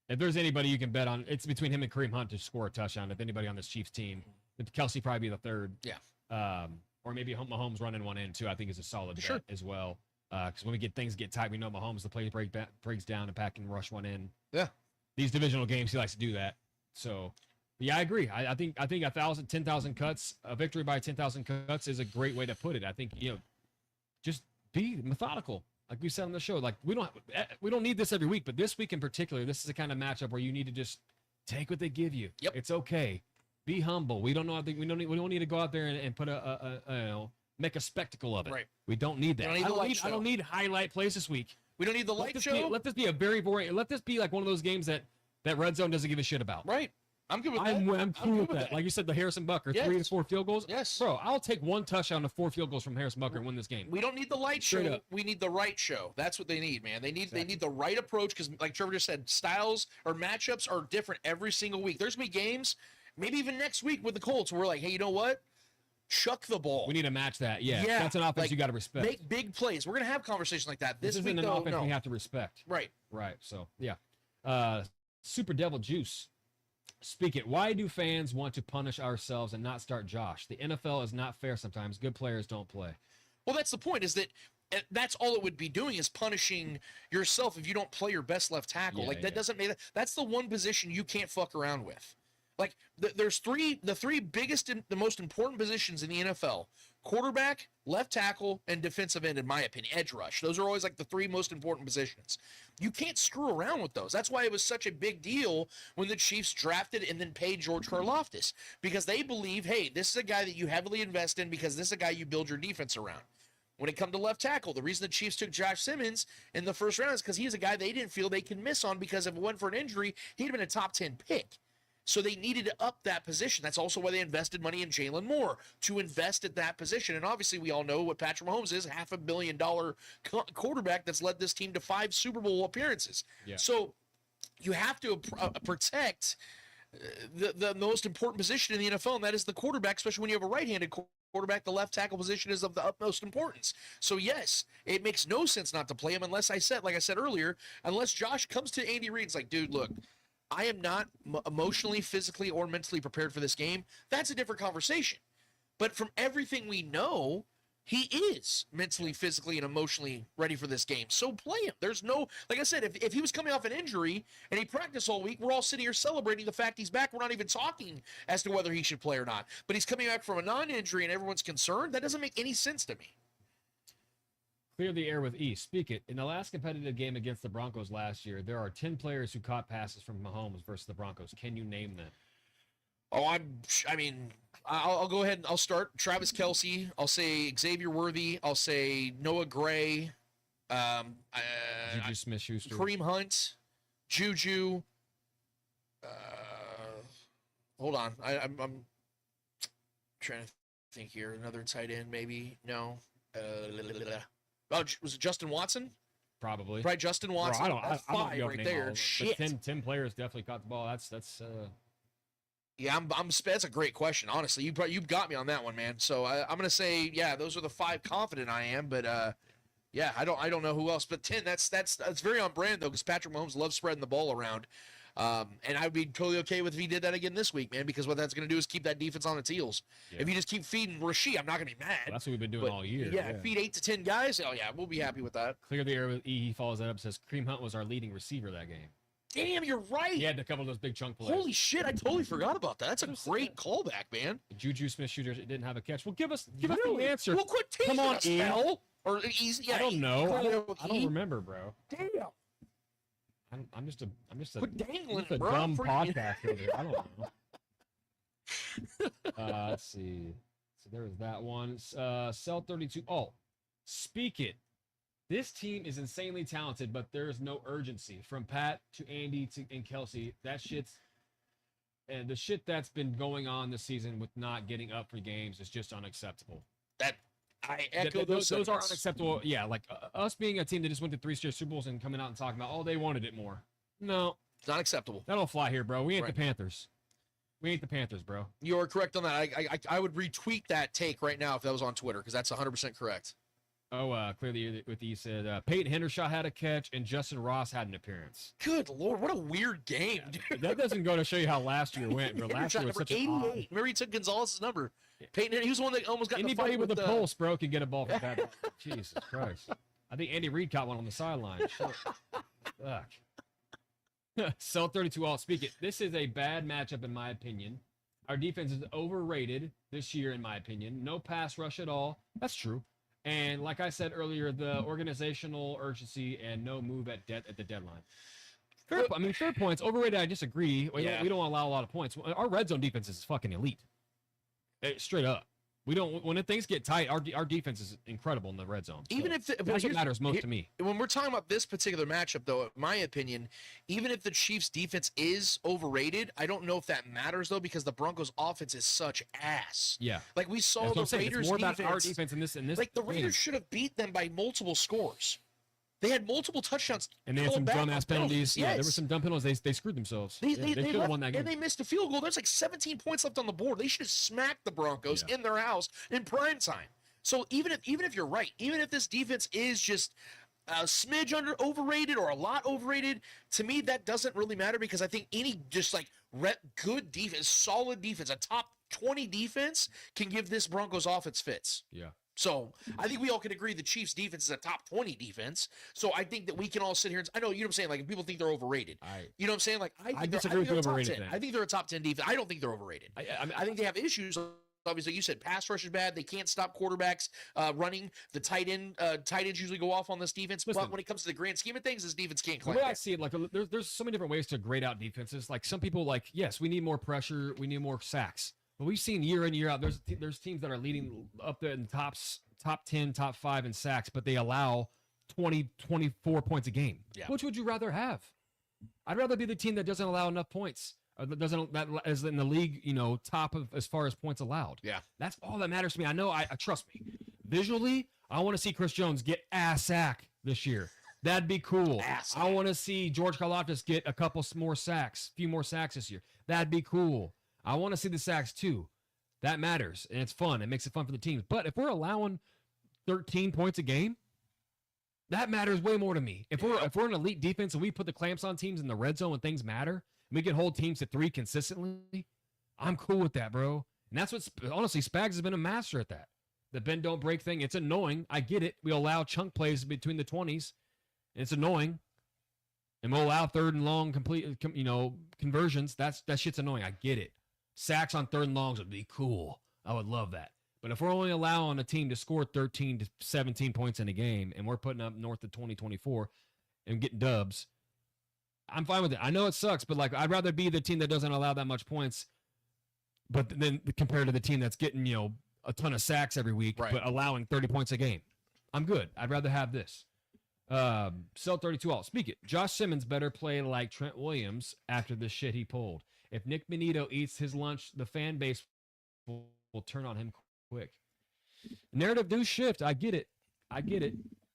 if there's anybody you can bet on, it's between him and Kareem Hunt to score a touchdown. If anybody on this Chiefs team, Kelsey probably be the third. Yeah. Or maybe Mahomes running one in too. I think is a solid bet as well. Because when things get tight, we know Mahomes, the play breaks down and Pat can rush one in. Yeah. These divisional games, he likes to do that. So, yeah, I agree. I think 10,000 cuts, a victory by 10,000 cuts is a great way to put it. I think, just be methodical. Like we said on the show, like we don't need this every week, but this week in particular, this is the kind of matchup where you need to just take what they give you. Yep. It's okay. Be humble. We don't need to go out there and put make a spectacle of it. Right. We don't need that. I don't need highlight plays this week. We don't need the light show. Let this be a very boring. Let this be like one of those games that Red Zone doesn't give a shit about. Right. I'm good with that. I'm cool with that. Like you said, the Harrison Butker, 3 to 4 field goals. Yes. Bro, I'll take 1 touchdown to 4 field goals from Harrison Butker and win this game. We don't need the light show. We need the right show. That's what they need, man. They need the right approach because, like Trevor just said, styles or matchups are different every single week. There's going to be games, maybe even next week with the Colts, where we're like, hey, you know what? Chuck the ball. We need to match that. Yeah. That's an offense you got to respect. Make big plays. We're going to have conversations like that. This isn't an offense we have to respect. Right. Right. So, yeah. Super Devil Juice. Speak it. Why do fans want to punish ourselves and not start Josh? The NFL is not fair sometimes. Good players don't play. Well, that's the point, is that And that's all it would be doing is punishing yourself if you don't play your best left tackle. That doesn't make that's the one position you can't fuck around with. Like there's the three biggest and the most important positions in the NFL: quarterback, left tackle, and defensive end, in my opinion. Edge rush. Those are always like the three most important positions. You can't screw around with those. That's why it was such a big deal when the Chiefs drafted and then paid George Karlaftis, because they believe, hey, this is a guy that you heavily invest in because this is a guy you build your defense around. When it comes to left tackle, the reason the Chiefs took Josh Simmons in the first round is because he's a guy they didn't feel they can miss on, because if it went for an injury, he'd have been a top 10 pick. So they needed to up that position. That's also why they invested money in Jalen Moore, to invest at that position. And obviously we all know what Patrick Mahomes is, $500 million quarterback that's led this team to 5 Super Bowl appearances. Yeah. So you have to protect the most important position in the NFL, and that is the quarterback, especially when you have a right-handed quarterback. The left tackle position is of the utmost importance. So yes, it makes no sense not to play him unless like I said earlier, unless Josh comes to Andy Reid and's like, dude, look, I am not emotionally, physically, or mentally prepared for this game. That's a different conversation. But from everything we know, he is mentally, physically, and emotionally ready for this game. So play him. There's no, like I said, if he was coming off an injury and he practiced all week, we're all sitting here celebrating the fact he's back. We're not even talking as to whether he should play or not. But he's coming back from a non-injury and everyone's concerned. That doesn't make any sense to me. Clear the air with E. Speak it. In the last competitive game against the Broncos last year, there are 10 players who caught passes from Mahomes versus the Broncos. Can you name them? Oh, I'll go ahead and I'll start. Travis Kelce. I'll say Xavier Worthy. I'll say Noah Gray. Juju Smith-Schuster. Kareem Hunt. Juju. Hold on. I'm trying to think here. Another tight end, maybe. No. Was it Justin Watson? Probably Justin Watson. Bro, that's I'm 5 right there. Shit. 10 players definitely caught the ball. That's Yeah, that's a great question. Honestly, you've got me on that one, man. So I'm gonna say, yeah, those are the 5 confident I am. But yeah, I don't know who else. But 10, that's very on brand though, because Patrick Mahomes loves spreading the ball around. And I would be totally okay with if he did that again this week, man, because what that's going to do is keep that defense on its heels. Yeah. If you just keep feeding Rasheed, I'm not going to be mad. Well, that's what we've been doing all year. Yeah, feed 8 to 10 guys. Oh, yeah, we'll be happy with that. Clear the air with E. He follows that up, says Kareem Hunt was our leading receiver that game. Damn, you're right. He had a couple of those big chunk plays. Holy shit, I totally forgot about that. That's a great callback, man. Juju Smith-Schuster didn't have a catch. Well, give us the answer. Well, quit teasing us, hell. Or easy. Yeah, I don't know. I don't remember, bro. Damn. I'm just a Quit dangling, a bro. dumb podcast over here. I don't know. Let's see. So there was that one. Cell 32. Oh, speak it. This team is insanely talented, but there is no urgency. From Pat to Andy and Kelsey, and the shit that's been going on this season with not getting up for games is just unacceptable. I echo those are unacceptable. Yeah, like us being a team that just went to 3 straight Super Bowls and coming out and talking about, oh, they wanted it more. No, it's not acceptable. That don't fly here, bro. We ain't the Panthers. We ain't the Panthers, bro. You're correct on that. I would retweet that take right now if that was on Twitter, because that's 100% correct. Oh, clearly with you said Peyton Hendershot had a catch and Justin Ross had an appearance. Good Lord, what a weird game, dude. That doesn't go to show you how last year went. Bro. Last year was such 88. Remember he took Gonzalez's number. Yeah. Peyton, he was the one that almost got anybody with a pulse, bro, can get a ball from that. Jesus Christ. I think Andy Reid caught one on the sideline. Fuck. Cell 32 all speak it. This is a bad matchup in my opinion. Our defense is overrated this year in my opinion. No pass rush at all. That's true. And like I said earlier, the organizational urgency and no move at the deadline. Fair points. Overrated, I disagree. We don't allow a lot of points. Our red zone defense is fucking elite. Straight up. We don't. When things get tight, our defense is incredible in the red zone. So even if that's what matters most to me. When we're talking about this particular matchup, though, in my opinion, even if the Chiefs' defense is overrated, I don't know if that matters though, because the Broncos' offense is such ass. Yeah, like we saw the Raiders' more about our defense in this. Like the Raiders should have beat them by multiple scores. They had multiple touchdowns. And they had some dumbass penalties. Yes. Yeah, there were some dumb penalties. They screwed themselves. They should have won that game. And they missed a field goal. There's like 17 points left on the board. They should have smacked the Broncos in their house in prime time. So even if you're right, even if this defense is just a smidge overrated or a lot overrated, to me that doesn't really matter, because I think any just like good defense, solid defense, a top 20 defense can give this Broncos offense fits. Yeah. So I think we all can agree the Chiefs defense is a top 20 defense. So I think that we can all sit here and I know, you know what I'm saying? Like, if people think they're overrated. You know what I'm saying? Like, I disagree with the overrated thing. I think they're a top 10 defense. I don't think they're overrated. I think they have issues. Obviously, you said pass rush is bad. They can't stop quarterbacks running. The tight ends usually go off on this defense. Listen, but when it comes to the grand scheme of things, this defense can't the claim way I see it, like there's so many different ways to grade out defenses. Like some people, like yes, we need more pressure, we need more sacks. But we've seen year in year out, there's teams that are leading up there in the top 10, top 5 in sacks, but they allow 20, 24 points a game. Yeah. Which would you rather have? I'd rather be the team that doesn't allow enough points. Or that is in the league, you know, top of as far as points allowed. Yeah. That's all that matters to me. I know, I trust me. Visually, I want to see Chris Jones get a sack this year. That'd be cool. I want to see George Karlaftis get a few more sacks this year. That'd be cool. I want to see the sacks too. That matters, and it's fun. It makes it fun for the teams. But if we're allowing 13 points a game, that matters way more to me. If we're an elite defense and we put the clamps on teams in the red zone when things matter, and we can hold teams to 3 consistently, I'm cool with that, bro. And that's what, honestly, Spags has been a master at that. The bend don't break thing, it's annoying. I get it. We allow chunk plays between the 20s. And it's annoying. And we'll allow third and long complete, conversions. That shit's annoying. I get it. Sacks on third and longs would be cool. I would love that. But if we're only allowing a team to score 13 to 17 points in a game and we're putting up north of 20, 24 and getting dubs, I'm fine with it. I know it sucks, but like I'd rather be the team that doesn't allow that much points, but then compared to the team that's getting, a ton of sacks every week, but allowing 30 points a game. I'm good. I'd rather have this. Cell 32 all. Speak it. Josh Simmons better play like Trent Williams after the shit he pulled. If Nick Benito eats his lunch, the fan base will turn on him quick. Narrative do shift. I get it.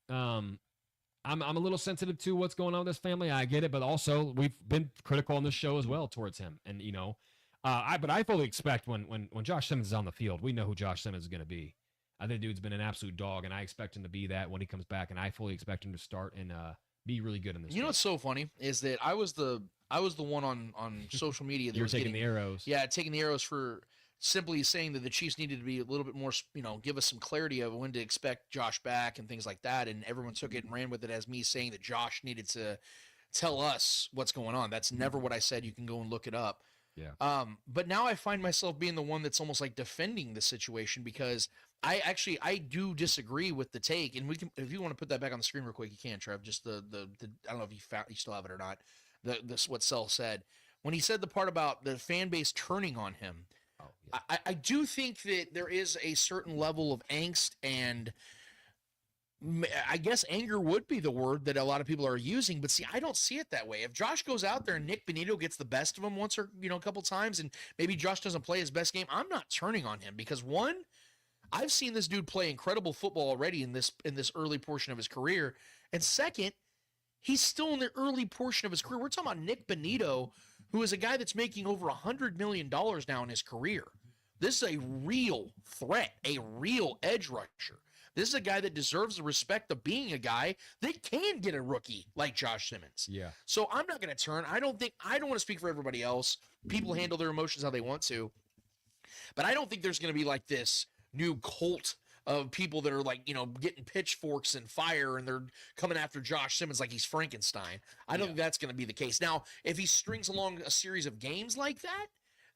I'm a little sensitive to what's going on with this family. I get it, but also we've been critical on this show as well towards him. And but I fully expect when Josh Simmons is on the field, we know who Josh Simmons is going to be. I think dude's been an absolute dog, and I expect him to be that when he comes back, and I fully expect him to start and be really good in this. You know what's so funny is that I was the one on social media that You're taking the arrows. Yeah, taking the arrows for simply saying that the Chiefs needed to be a little bit more, give us some clarity of when to expect Josh back and things like that, and everyone took it and ran with it as me saying that Josh needed to tell us what's going on. That's never what I said. You can go and look it up. Yeah. But now I find myself being the one that's almost like defending the situation because I do disagree with the take, and we can, if you want to put that back on the screen real quick, you can, Trev. Just the I don't know if you still have it or not. This what Sel said when he said the part about the fan base turning on him. Oh, yeah. I do think that there is a certain level of angst, and I guess anger would be the word that a lot of people are using, but see, I don't see it that way. If Josh goes out there and Nick Benito gets the best of him once or a couple times, and maybe Josh doesn't play his best game, I'm not turning on him because one, I've seen this dude play incredible football already in this early portion of his career, and second, he's still in the early portion of his career. We're talking about Nick Benito, who is a guy that's making over $100 million now in his career. This is a real threat, a real edge rusher. This is a guy that deserves the respect of being a guy that can get a rookie like Josh Simmons. Yeah. So I'm not going to turn. I don't want to speak for everybody else. People handle their emotions how they want to. But I don't think there's going to be like this new cult of people that are like, getting pitchforks and fire and they're coming after Josh Simmons like he's Frankenstein. I don't think that's going to be the case. Now, if he strings along a series of games like that,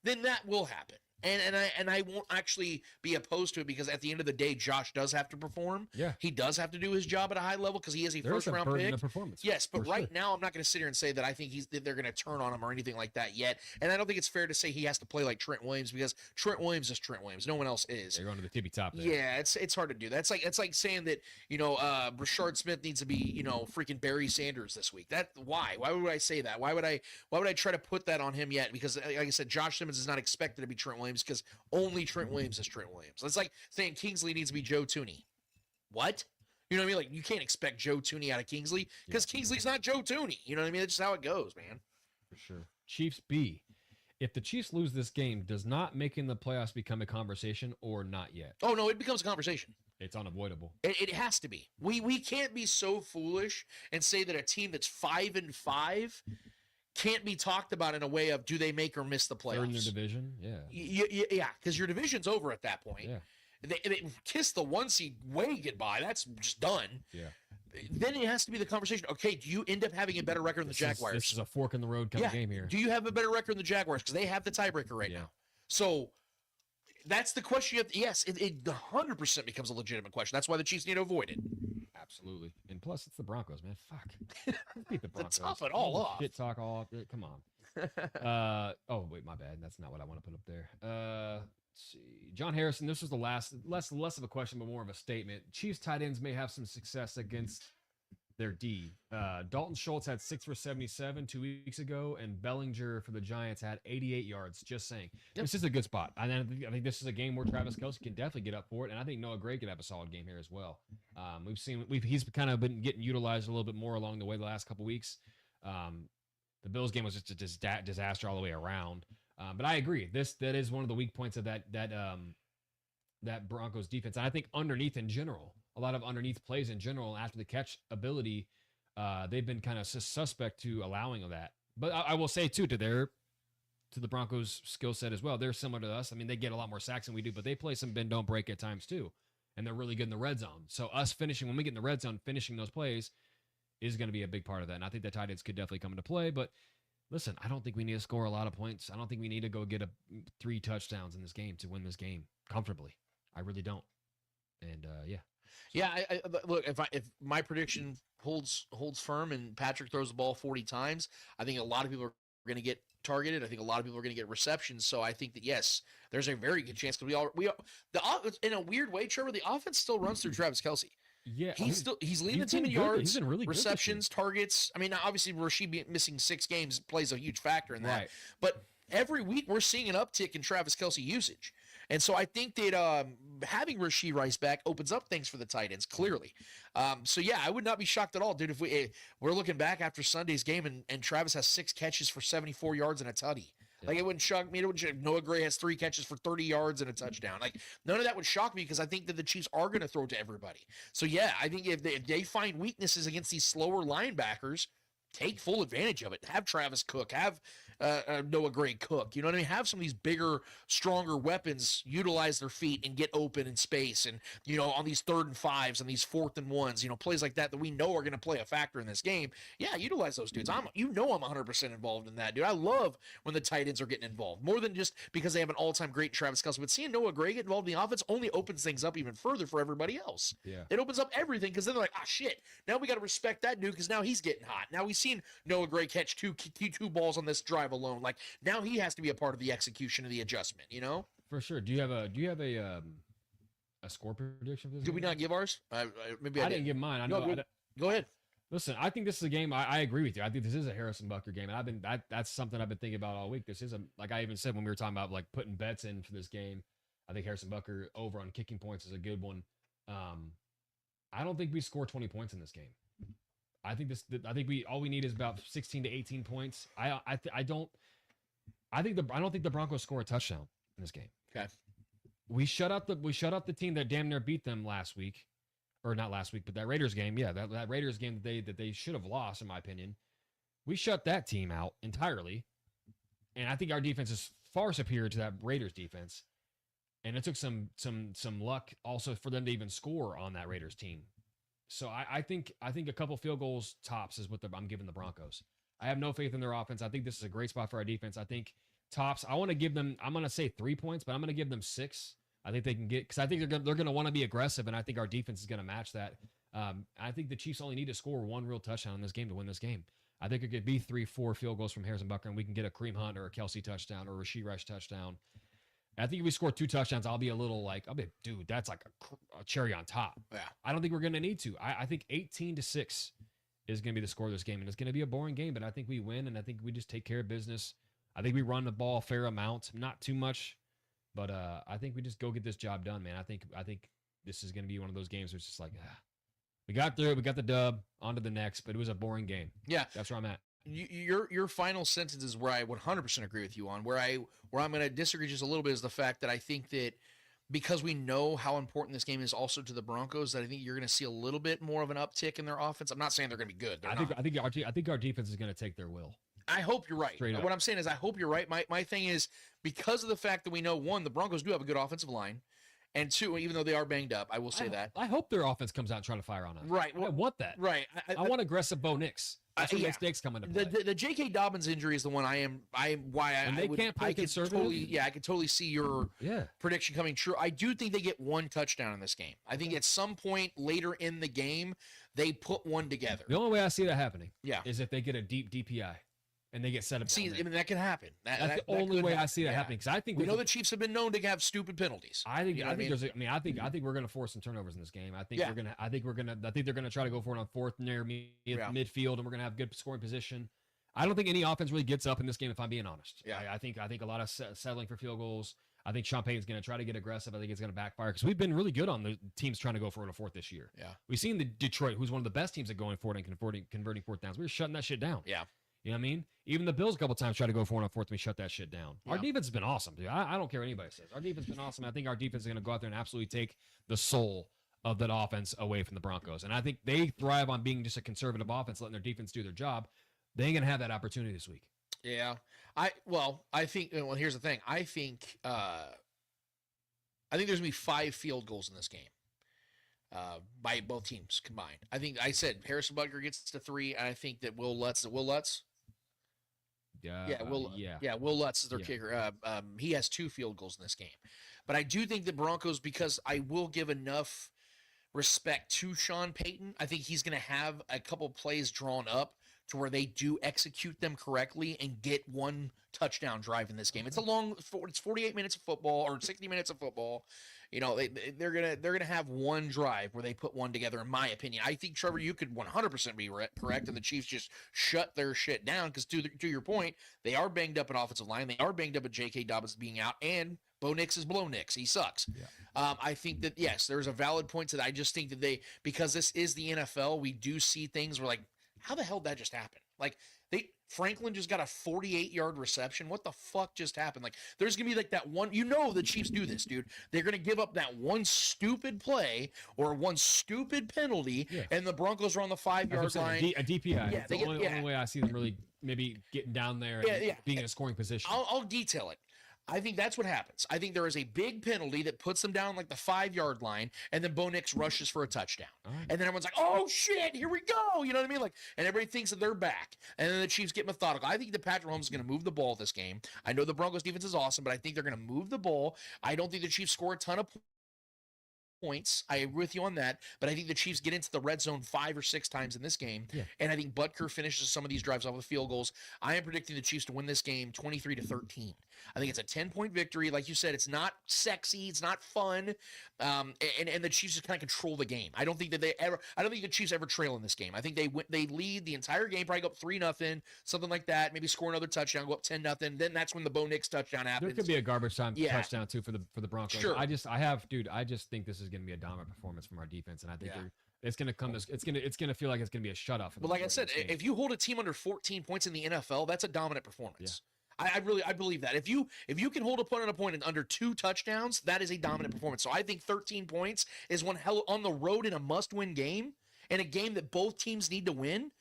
then that will happen. And I won't actually be opposed to it because at the end of the day, Josh does have to perform. Yeah. He does have to do his job at a high level because he is a first-round pick. Performance, yes, but right now I'm not going to sit here and say that I think they're going to turn on him or anything like that yet. And I don't think it's fair to say he has to play like Trent Williams because Trent Williams is Trent Williams. No one else is. They're going to the tippy top there. Yeah, it's hard to do that. It's like saying that Rashard Smith needs to be freaking Barry Sanders this week. Why would I say that? Why would I try to put that on him yet? Because like I said, Josh Simmons is not expected to be Trent Williams because only Trent Williams is Trent Williams. It's like saying Kingsley needs to be Joe Tooney. What? You know what I mean? Like you can't expect Joe Tooney out of Kingsley because Kingsley's not Joe Tooney. You know what I mean? That's just how it goes, man. For sure. Chiefs B. If the Chiefs lose this game, does not making the playoffs become a conversation or not yet? Oh, no, it becomes a conversation. It's unavoidable. It has to be. We can't be so foolish and say that a team that's 5-5 can't be talked about in a way of do they make or miss the playoffs. They're in their division, yeah. Yeah, because your division's over at that point. Yeah. They kiss the 1 seed way goodbye. That's just done. Yeah. Then it has to be the conversation. Okay, do you end up having a better record than the Jaguars? This is a fork in the road kind of game here. Do you have a better record than the Jaguars? Because they have the tiebreaker right now. So that's the question. You have to, yes, it 100% becomes a legitimate question. That's why the Chiefs need to avoid it. Absolutely. And plus, it's the Broncos, man. Fuck. Beat the Broncos. Tough it all off. Shit talk all. Come on. Oh wait, my bad. That's not what I want to put up there. Let's see. John Harrison. This was the less of a question, but more of a statement. Chiefs tight ends may have some success against their D. Dalton Schultz had 6 for 77 2 weeks ago, and Bellinger for the Giants had 88 yards. Just saying. Yep. This is a good spot. I think this is a game where Travis Kelce can definitely get up for it, and I think Noah Gray could have a solid game here as well. He's kind of been getting utilized a little bit more along the way the last couple weeks. The Bills game was just a disaster all the way around. But I agree. That is one of the weak points of that Broncos defense. And I think underneath in general, a lot of underneath plays in general after the catch ability, they've been kind of suspect to allowing of that. But I will say too, to the Broncos skill set as well, they're similar to us. I mean, they get a lot more sacks than we do, but they play some bend don't break at times too, and they're really good in the red zone. So us finishing when we get in the red zone, finishing those plays is going to be a big part of that. And I think the tight ends could definitely come into play. But listen, I don't think we need to score a lot of points. I don't think we need to go get 3 touchdowns in this game to win this game comfortably. I really don't. And Yeah, I look, if my prediction holds firm and Patrick throws the ball 40 times, I think a lot of people are going to get targeted. I think a lot of people are going to get receptions. So I think that yes, there's a very good chance because in a weird way, Trevor, the offense still runs through Travis Kelce. Yeah, he's leading the team in yards, really receptions, targets. I mean, obviously Rashid missing 6 games plays a huge factor in that. Right. But every week we're seeing an uptick in Travis Kelce usage. And so I think that having Rashee Rice back opens up things for the tight ends, clearly. So, yeah, I would not be shocked at all, dude, if we're looking back after Sunday's game and Travis has 6 catches for 74 yards and a tutty. Yeah. Like, it wouldn't shock me. It wouldn't. Noah Gray has 3 catches for 30 yards and a touchdown. Like, none of that would shock me because I think that the Chiefs are going to throw to everybody. So, yeah, I think if they find weaknesses against these slower linebackers, take full advantage of it. Have Travis cook. Have Noah Gray cook. You know what I mean? Have some of these bigger, stronger weapons utilize their feet and get open in space. And, you know, on these 3rd and 5s and these 4th and 1s, you know, plays like that we know are going to play a factor in this game. Yeah, utilize those dudes. I'm 100% involved in that, dude. I love when the tight ends are getting involved. More than just because they have an all-time great Travis Kelce. But seeing Noah Gray get involved in the offense only opens things up even further for everybody else. Yeah. It opens up everything because then they're like, shit. Now we got to respect that dude because now he's getting hot. Now we've seen Noah Gray catch two balls on this drive alone. Like now he has to be a part of the execution of the adjustment, you know? For sure. Do you have a score prediction for this? Did we not give ours? Maybe I didn't give mine. Go ahead. Listen, I think this is a game. I agree with you. I think this is a Harrison Butker game, and that's something I've been thinking about all week. This is like I even said when we were talking about like putting bets in for this game. I think Harrison Butker over on kicking points is a good one. I don't think we score 20 points in this game. I think all we need is about 16 to 18 points. I don't think the Broncos score a touchdown in this game. Okay. We shut out the team that damn near beat them last week. Or not last week, but that Raiders game. Yeah, that Raiders game that they should have lost, in my opinion. We shut that team out entirely. And I think our defense is far superior to that Raiders defense. And it took some luck also for them to even score on that Raiders team. So I think a couple field goals tops is what I'm giving the Broncos. I have no faith in their offense. I think this is a great spot for our defense. I think tops, I'm going to say 3 points, but I'm going to give them 6. I think they can get, because I think they're going to want to be aggressive, and I think our defense is going to match that. I think the Chiefs only need to score 1 real touchdown in this game to win this game. I think it could be 3-4 field goals from Harrison Butker, and we can get a Kareem Hunt or a Kelce touchdown or a Rashee Rice touchdown. I think if we score 2 touchdowns, I'll be dude, that's like a cherry on top. Yeah. I don't think we're going to need to. I think 18-6 is going to be the score of this game, and it's going to be a boring game, but I think we win, and I think we just take care of business. I think we run the ball a fair amount, not too much. But I think we just go get this job done, man. I think this is going to be one of those games where it's just like, we got through it, we got the dub, on to the next, but it was a boring game. Yeah. That's where I'm at. Your final sentence is where I 100% agree with you on. Where I'm going to disagree just a little bit is the fact that I think that because we know how important this game is also to the Broncos, that I think you're going to see a little bit more of an uptick in their offense. I'm not saying they're going to be good. I think our defense is going to take their will. I hope you're right. What I'm saying is I hope you're right. My thing is because of the fact that we know, one, the Broncos do have a good offensive line, And 2, even though they are banged up, I will say that. I hope their offense comes out and try to fire on us. Right. I want that. Right. I want aggressive Bo Nix. That's when mistakes come into play. The J.K. Dobbins injury is the one And they can't play conservative? I could totally see your prediction coming true. I do think they get 1 touchdown in this game. I think at some point later in the game, they put one together. The only way I see that happening Yeah. is if they get a deep DPI and they get set up. See, I mean, that can happen. That's the only way I see that happening. Because I think we know the Chiefs have been known to have stupid penalties. I think we're going to force some turnovers in this game. I think they're going to try to go for it on 4th near midfield, and we're going to have good scoring position. I don't think any offense really gets up in this game, if I'm being honest. Yeah. I think a lot of settling for field goals. I think Sean Payton's going to try to get aggressive. I think it's going to backfire because we've been really good on the teams trying to go for it on 4th this year. Yeah. We've seen the Detroit, who's one of the best teams at going for it and converting 4th downs. We were shutting that shit down. Yeah. You know what I mean? Even the Bills a couple times tried to go for it on 4th and we shut that shit down. Yeah. Our defense has been awesome, dude. I don't care what anybody says. Our defense has been awesome. I think our defense is going to go out there and absolutely take the soul of that offense away from the Broncos. And I think they thrive on being just a conservative offense, letting their defense do their job. They ain't going to have that opportunity this week. Yeah. I think here's the thing. I think there's going to be 5 field goals in this game. By both teams combined. I said Harrison Butker gets to 3, and I think that Will Lutz. Will Lutz is their kicker. He has 2 field goals in this game. But I do think the Broncos, because I will give enough respect to Sean Payton, I think he's going to have a couple plays drawn up to where they do execute them correctly and get 1 touchdown drive in this game. It's it's 48 minutes of football or 60 minutes of football. You know, they're gonna have 1 drive where they put 1 together. In my opinion, I think Trevor, you could 100% be correct, and the Chiefs just shut their shit down because to your point, they are banged up at offensive line. They are banged up at J.K. Dobbins being out, and Bo Nix is Blow Nix. He sucks. Yeah. I think that yes, there's a valid point to that. I just think that because this is the NFL, we do see things where like, how the hell did that just happen? Like Franklin just got a 48-yard reception. What the fuck just happened? Like, there's going to be like that one, the Chiefs do this, dude. They're going to give up that one stupid play or one stupid penalty, and the Broncos are on the 5-yard line. A DPI. Yeah, the only way I see them really maybe getting down there and being in a scoring position. I'll detail it. I think that's what happens. I think there is a big penalty that puts them down like the 5-yard line, and then Bo Nix rushes for a touchdown. Right. And then everyone's like, oh, shit, here we go. You know what I mean? Like, and everybody thinks that they're back. And then the Chiefs get methodical. I think that Patrick Mahomes is going to move the ball this game. I know the Broncos defense is awesome, but I think they're going to move the ball. I don't think the Chiefs score a ton of points. I agree with you on that, but I think the Chiefs get into the red zone 5 or 6 times in this game, and I think Butker finishes some of these drives off with field goals. I am predicting the Chiefs to win this game 23-13. I think it's a 10-point victory. Like you said, it's not sexy, it's not fun, and the Chiefs just kind of control the game. I don't think the Chiefs ever trail in this game. I think they lead the entire game, probably go up 3-0, something like that. Maybe score another touchdown, go up 10-0. Then that's when the Bo Nix touchdown happens. There could be a garbage time touchdown too for the Broncos. Sure. I just think this is going to be a dominant performance from our defense, and I think it's going to come. It's going to feel like it's going to be a shutoff. But like I said, if you hold a team under 14 points in the NFL, that's a dominant performance. I believe that. If you can hold an opponent in under 2 touchdowns, that is a dominant performance. So I think 13 points is one hell on the road in a must-win game, and a game that both teams need to win.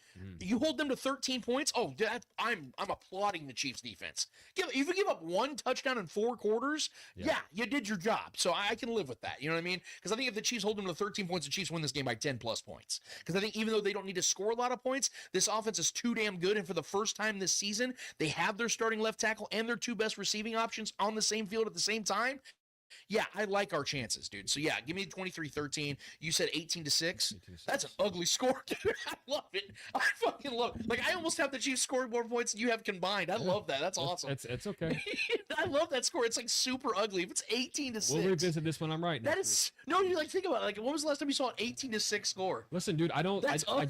You hold them to 13 points. Oh, I'm applauding the Chiefs defense. If you give up 1 touchdown in 4 quarters, you did your job. So I can live with that. You know what I mean? Because I think if the Chiefs hold them to 13 points, the Chiefs win this game by 10+ points. Because I think even though they don't need to score a lot of points, this offense is too damn good. And for the first time this season, they have their starting left tackle and their 2 best receiving options on the same field at the same time. Yeah, I like our chances, dude. So, yeah, give me 23-13. You said 18-6. That's an ugly score, dude. I love it. I fucking love it. Like, I almost have the Chiefs scoring more points than you have combined. I love that. That's awesome. It's okay. I love that score. It's, like, super ugly. If it's 18-6. We'll revisit this when I'm right. That is – no, you like, think about it. Like, when was the last time you saw an 18-6 score? Listen, dude, I just – I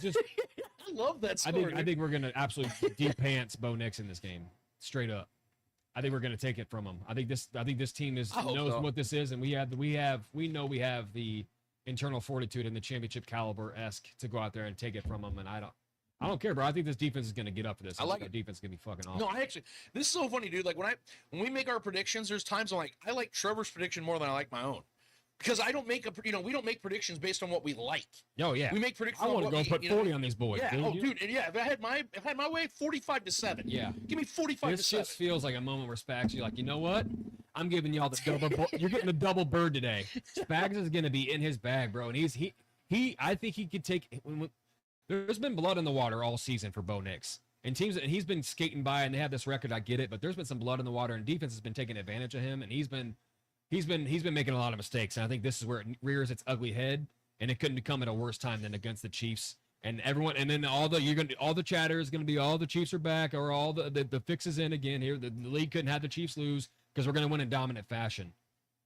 love that score, I think we're going to absolutely de-pants Bo Nix in this game. Straight up. I think we're going to take it from them. I think this team knows what this is, and we know we have the internal fortitude and the championship caliber-esque to go out there and take it from them. And I don't care, bro. I think this defense is going to get up for this. I think our defense is going to be fucking awesome. No, this is so funny, dude. Like when we make our predictions, there's times I like Trevor's prediction more than I like my own. Because I don't make we don't make predictions based on what we like. Oh yeah, we make predictions. I want to go put 40 on these boys. Yeah, dude, and if I had my way, 45-7. Yeah, give me 45-7. This just feels like a moment where Spags, you're like, you know what? I'm giving y'all the double. You're getting the double bird today. Spags is going to be in his bag, bro, and he. I think he could take. There's been blood in the water all season for Bo Nix, and teams, and he's been skating by, and they have this record. I get it, but there's been some blood in the water, and defense has been taking advantage of him, and he's been making a lot of mistakes, and I think this is where it rears its ugly head, and it couldn't come at a worse time than against the Chiefs. And everyone, and then all the chatter is going to be all the Chiefs are back, or all the fixes in again here. The league couldn't have the Chiefs lose because we're going to win in dominant fashion.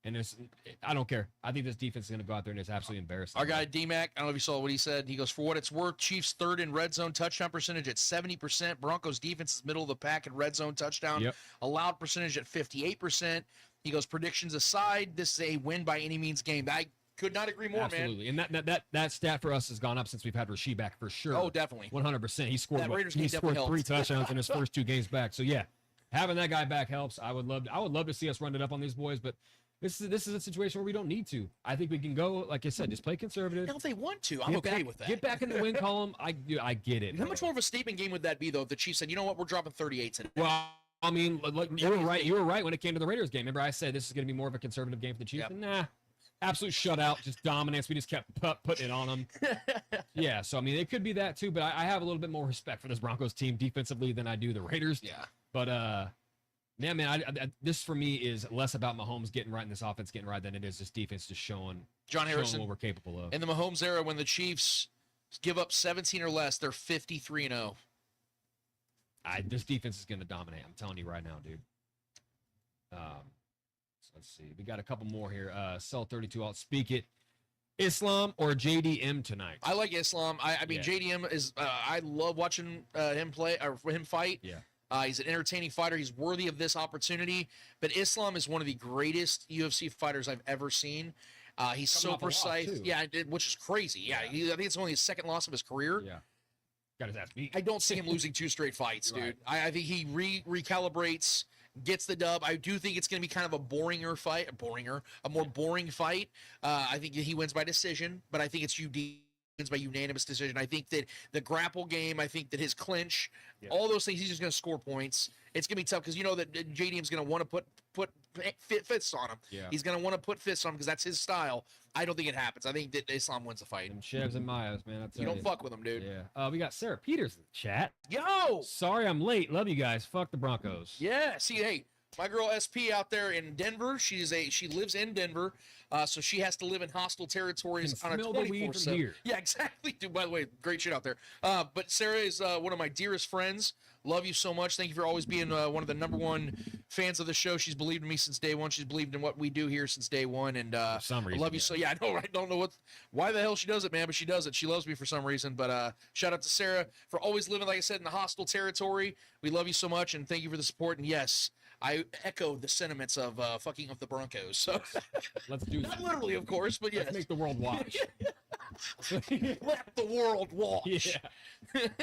And I don't care. I think this defense is going to go out there and it's absolutely embarrassing. Our guy D-Mac, I don't know if you saw what he said. He goes, for what it's worth, Chiefs third in red zone touchdown percentage at 70%. Broncos defense is middle of the pack in red zone touchdown. Allowed percentage at 58%. He goes, predictions aside, this is a win by any means game. I could not agree more, absolutely. Man. And that stat for us has gone up since we've had Rasheed back for sure. Oh, definitely. 100%. He scored 3 touchdowns in his first 2 games back. So yeah, having that guy back helps. I would love to see us run it up on these boys, but this is a situation where we don't need to. I think we can go, like I said, just play conservative. Now, if they want to, I'm okay with that. Get back in the win column. I get it. How much more of a statement game would that be, though, if the Chiefs said, you know what, we're dropping 38 today? Well, I mean, you were right. You were right when it came to the Raiders game. Remember, I said this is going to be more of a conservative game for the Chiefs. Yep. And nah, absolute shutout, just dominance. We just kept putting it on them. Yeah, so I mean, it could be that too. But I have a little bit more respect for this Broncos team defensively than I do the Raiders. Yeah. But yeah, man, this for me is less about Mahomes getting right and this offense getting right than it is this defense just showing John Harrison what we're capable of. In the Mahomes era, when the Chiefs give up 17 or less, they're 53-0. This defense is going to dominate. I'm telling you right now, dude. So let's see. We got a couple more here. Cell 32. I'll speak it. Islam or JDM tonight? I like Islam. I mean, JDM is. I love watching him play or him fight. Yeah. He's an entertaining fighter. He's worthy of this opportunity. But Islam is one of the greatest UFC fighters I've ever seen. He's so precise. Yeah, which is crazy. Yeah. I think it's only his second loss of his career. Yeah. Got his ass beat. I don't see him losing 2 straight fights, dude. I think he recalibrates, gets the dub. I do think it's going to be kind of a a more boring fight. I think he wins by decision, but I think it's wins by unanimous decision. I think that the grapple game, I think that his clinch, all those things, he's just going to score points. It's going to be tough because you know that JDM's going to want to put fists on him. Yeah. He's going to want to put fists on him because that's his style. I don't think it happens. I think that Islam wins the fight. And Chevs and Mayas, man. You don't fuck with him, dude. Yeah. We got Sarah Peters in the chat. Yo! Sorry I'm late. Love you guys. Fuck the Broncos. Yeah. See, hey, my girl SP out there in Denver. She lives in Denver, so she has to live in hostile territories on a 24/7. Yeah, exactly. Dude, by the way, great shit out there. But Sarah is one of my dearest friends. Love you so much. Thank you for always being one of the #1 fans of the show. She's believed in me since day one. She's believed in what we do here since day one. And for some reason, I love you so. Yeah, I know. Right? Don't know why the hell she does it, man. But she does it. She loves me for some reason. But shout out to Sarah for always living, like I said, in the hostile territory. We love you so much, and thank you for the support. And yes, I echo the sentiments of fucking of the Broncos. So let's do not literally, of course, but yes. Let's make the world watch. Let the world watch. Yeah.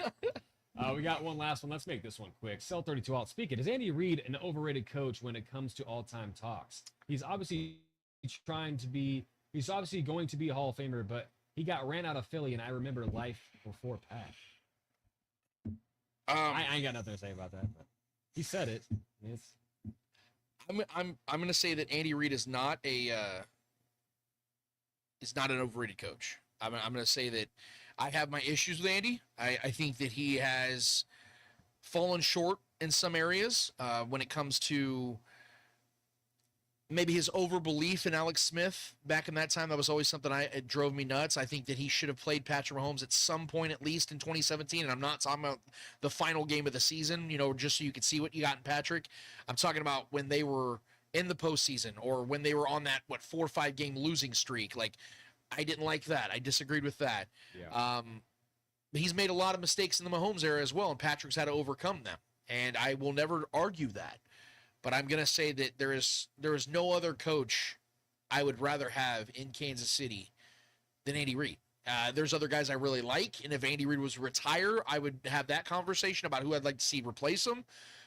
We got one last one. Let's make this one quick. Cell 32 out. Speak it. Is Andy Reid an overrated coach when it comes to all-time talks? He's obviously going to be a Hall of Famer, but he got ran out of Philly, and I remember life before Pat. I ain't got nothing to say about that, but he said it. I'm going to say that Andy Reid is not an overrated coach. I'm going to say that I have my issues with Andy. I think that he has fallen short in some areas when it comes to maybe his overbelief in Alex Smith back in that time. That was always something it drove me nuts. I think that he should have played Patrick Mahomes at some point, at least in 2017. And I'm not talking about the final game of the season, just so you could see what you got in Patrick. I'm talking about when they were in the postseason or when they were on that, 4 or 5 game losing streak. Like, I didn't like that. I disagreed with that. Yeah. He's made a lot of mistakes in the Mahomes era as well, and Patrick's had to overcome them. And I will never argue that. But I'm going to say that there is no other coach I would rather have in Kansas City than Andy Reid. There's other guys I really like, and if Andy Reid was to retire, I would have that conversation about who I'd like to see replace him.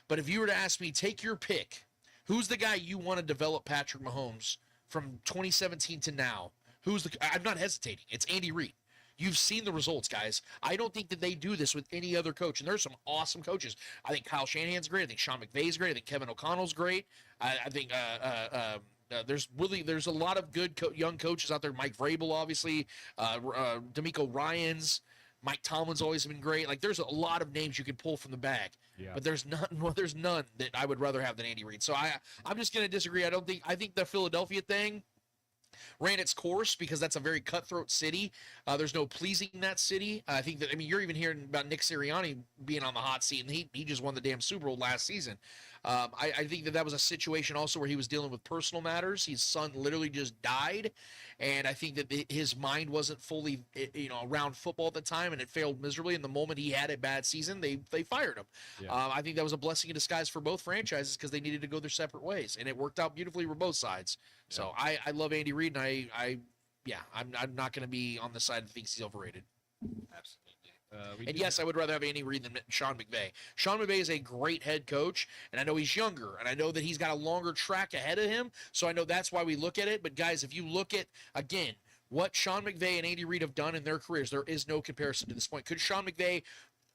But if you were to ask me, take your pick, who's the guy you want to develop Patrick Mahomes from 2017 to now? I'm not hesitating. It's Andy Reid. You've seen the results, guys. I don't think that they do this with any other coach. And there's some awesome coaches. I think Kyle Shanahan's great. I think Sean McVay's great. I think Kevin O'Connell's great. I think there's a lot of good young coaches out there. Mike Vrabel, obviously, D'Amico Ryans, Mike Tomlin's always been great. Like, there's a lot of names you can pull from the bag, but there's none that I would rather have than Andy Reid. So I'm just going to disagree. I think the Philadelphia thing ran its course because that's a very cutthroat city. There's no pleasing that city. I think that, you're even hearing about Nick Sirianni being on the hot seat, and he just won the damn Super Bowl last season. I think that was a situation also where he was dealing with personal matters. His son literally just died, and I think that his mind wasn't fully, around football at the time, and it failed miserably. And the moment he had a bad season, they fired him. I think that was a blessing in disguise for both franchises because they needed to go their separate ways, and it worked out beautifully for both sides. So I love Andy Reid, and I'm not going to be on the side that thinks he's overrated. Absolutely. And yes, I would rather have Andy Reid than Sean McVay. Sean McVay is a great head coach, and I know he's younger, and I know that he's got a longer track ahead of him, so I know that's why we look at it. But, guys, if you look at, again, what Sean McVay and Andy Reid have done in their careers, there is no comparison to this point. Could Sean McVay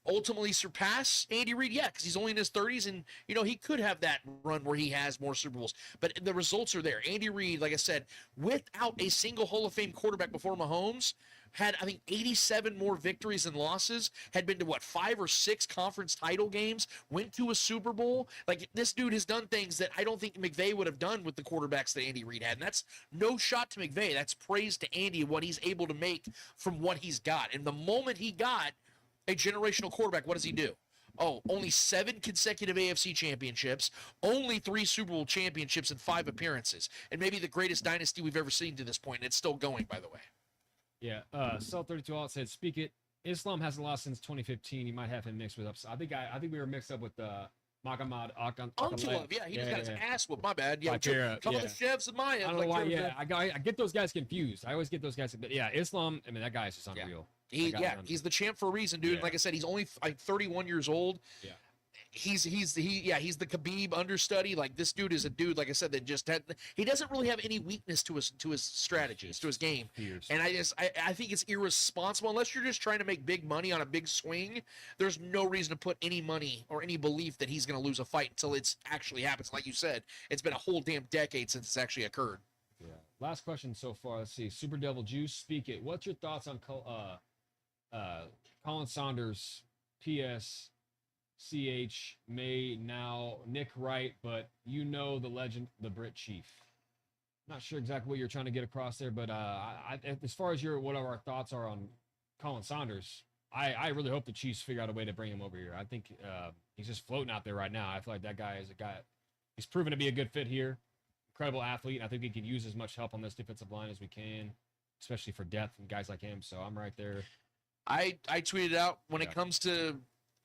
ultimately surpass Andy Reid? Yeah, because he's only in his 30s, and, he could have that run where he has more Super Bowls. But the results are there. Andy Reid, like I said, without a single Hall of Fame quarterback before Mahomes, had, I think, 87 more victories than losses, had been to, 5 or 6 conference title games, went to a Super Bowl. Like, this dude has done things that I don't think McVay would have done with the quarterbacks that Andy Reid had. And that's no shot to McVay. That's praise to Andy, what he's able to make from what he's got. And the moment he got a generational quarterback, what does he do? Oh, only 7 consecutive AFC championships, only 3 Super Bowl championships, and 5 appearances. And maybe the greatest dynasty we've ever seen to this point, and it's still going, by the way. Yeah, Cell32 Alt said, "Speak it. Islam hasn't lost since 2015. You might have him mixed with ups. I think we were mixed up with Magamad Ankalaev. Yeah, he just got his ass whooped. My bad. Yeah, some of the chefs in my head. I don't know why. I get those guys confused. I always get those guys. But yeah, Islam. That guy is just unreal. He's the champ for a reason, dude. Yeah. Like I said, he's only 31 years old. Yeah. He's the Khabib understudy. Like, this dude is a dude, like I said, that he doesn't really have any weakness to his strategies, to his game. And I think it's irresponsible unless you're just trying to make big money on a big swing. There's no reason to put any money or any belief that he's going to lose a fight until it's actually happens. Like you said, it's been a whole damn decade since it's actually occurred. Yeah. Last question so far. Let's see. Super Devil Juice, speak it. What's your thoughts on Colin Saunders? P.S. CH may now Nick Wright, but the legend, the Brit Chief. Not sure exactly what you're trying to get across there, but as far as what our thoughts are on Colin Saunders, I really hope the Chiefs figure out a way to bring him over here. I think he's just floating out there right now. I feel like that guy is a guy. He's proven to be a good fit here. Incredible athlete. And I think we can use as much help on this defensive line as we can, especially for depth and guys like him. So I'm right there. I tweeted out when it comes to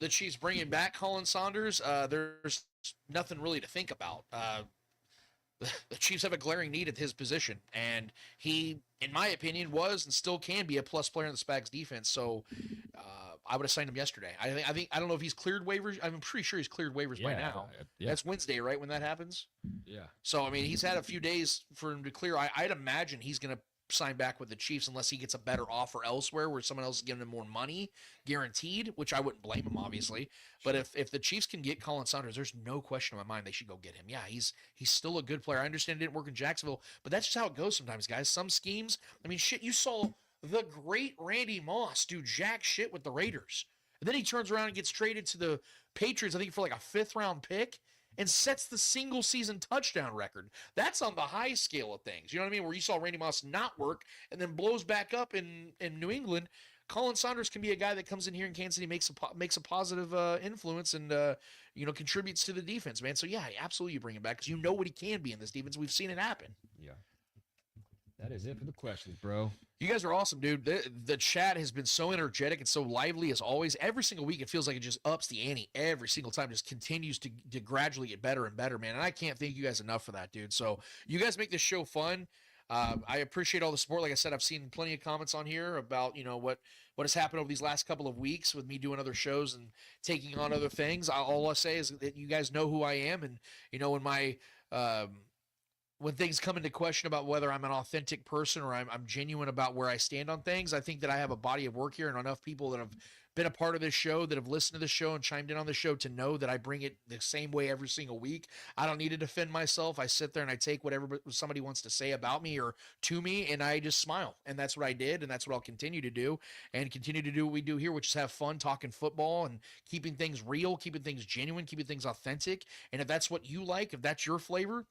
the Chiefs bringing back Colin Saunders, there's nothing really to think about. The Chiefs have a glaring need at his position, and he, in my opinion, was and still can be a plus player in the Spags defense. So I would have signed him yesterday. I don't know if he's cleared waivers. I'm pretty sure he's cleared waivers by now. Yeah. That's Wednesday, right, when that happens? Yeah. So, he's had a few days for him to clear. I'd imagine he's going to sign back with the Chiefs unless he gets a better offer elsewhere where someone else is giving him more money guaranteed, which I wouldn't blame him, obviously. But if the Chiefs can get Colin Saunders, there's no question in my mind they should go get him. Yeah, he's still a good player. I understand it didn't work in Jacksonville, but that's just how it goes sometimes, guys. Some schemes, shit, you saw the great Randy Moss do jack shit with the Raiders. And then he turns around and gets traded to the Patriots, I think, for like a 5th-round pick, and sets the single-season touchdown record. That's on the high scale of things. You know what I mean? Where you saw Randy Moss not work and then blows back up in New England. Colin Saunders can be a guy that comes in here in Kansas City, makes a positive influence and contributes to the defense, man. So yeah, absolutely, you bring him back because you know what he can be in this defense. We've seen it happen. Yeah. That is it for the questions, bro. You guys are awesome, dude. The chat has been so energetic and so lively as always. Every single week, it feels like it just ups the ante every single time. Just continues to gradually get better and better, man. And I can't thank you guys enough for that, dude. So you guys make this show fun. I appreciate all the support. Like I said, I've seen plenty of comments on here about what has happened over these last couple of weeks with me doing other shows and taking on other things. All I say is that you guys know who I am, and when my when things come into question about whether I'm an authentic person or I'm genuine about where I stand on things, I think that I have a body of work here and enough people that have been a part of this show, that have listened to the show and chimed in on the show to know that I bring it the same way every single week. I don't need to defend myself. I sit there and I take whatever somebody wants to say about me or to me, and I just smile. And that's what I did, and that's what I'll continue to do, and continue to do what we do here, which is have fun talking football and keeping things real, keeping things genuine, keeping things authentic. And if that's what you like, if that's your flavor,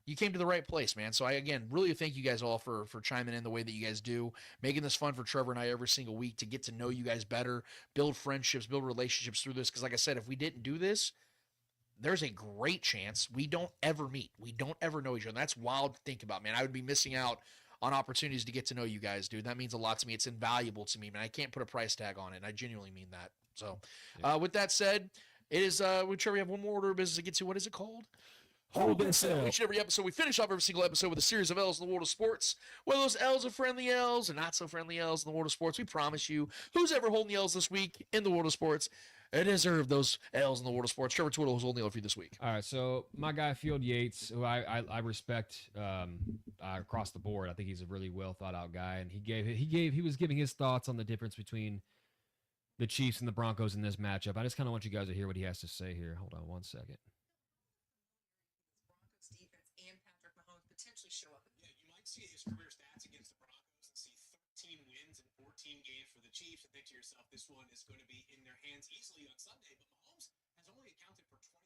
you came to the right place, man. So I, again, really thank you guys all for chiming in the way that you guys do, making this fun for Trevor and I every single week to get to know you guys better, build friendships, build relationships through this. Because like I said, if we didn't do this, there's a great chance we don't ever meet. We don't ever know each other. And that's wild to think about, man. I would be missing out on opportunities to get to know you guys, dude. That means a lot to me. It's invaluable to me, man. I can't put a price tag on it. And I genuinely mean that. So with that said, it is, Trevor, we have one more order of business to get to. What is it called? Hold this L. Each and every episode, we finish off every single episode with a series of L's in the world of sports. Whether those L's are friendly L's and not so friendly L's in the world of sports, we promise you, who's ever holding the L's this week in the world of sports, they deserve those L's in the world of sports. Trevor Twiddle, who's holding the L for you this week? All right, so my guy Field Yates, who I respect across the board. I think he's a really well thought out guy, and he was giving his thoughts on the difference between the Chiefs and the Broncos in this matchup. I just kind of want you guys to hear what he has to say here. Hold on one second. Show up. Yeah, you might see his career stats against the Broncos and see 13 wins and 14 games for the Chiefs and think to yourself, this one is going to be in their hands easily on Sunday. But Mahomes has only accounted for 20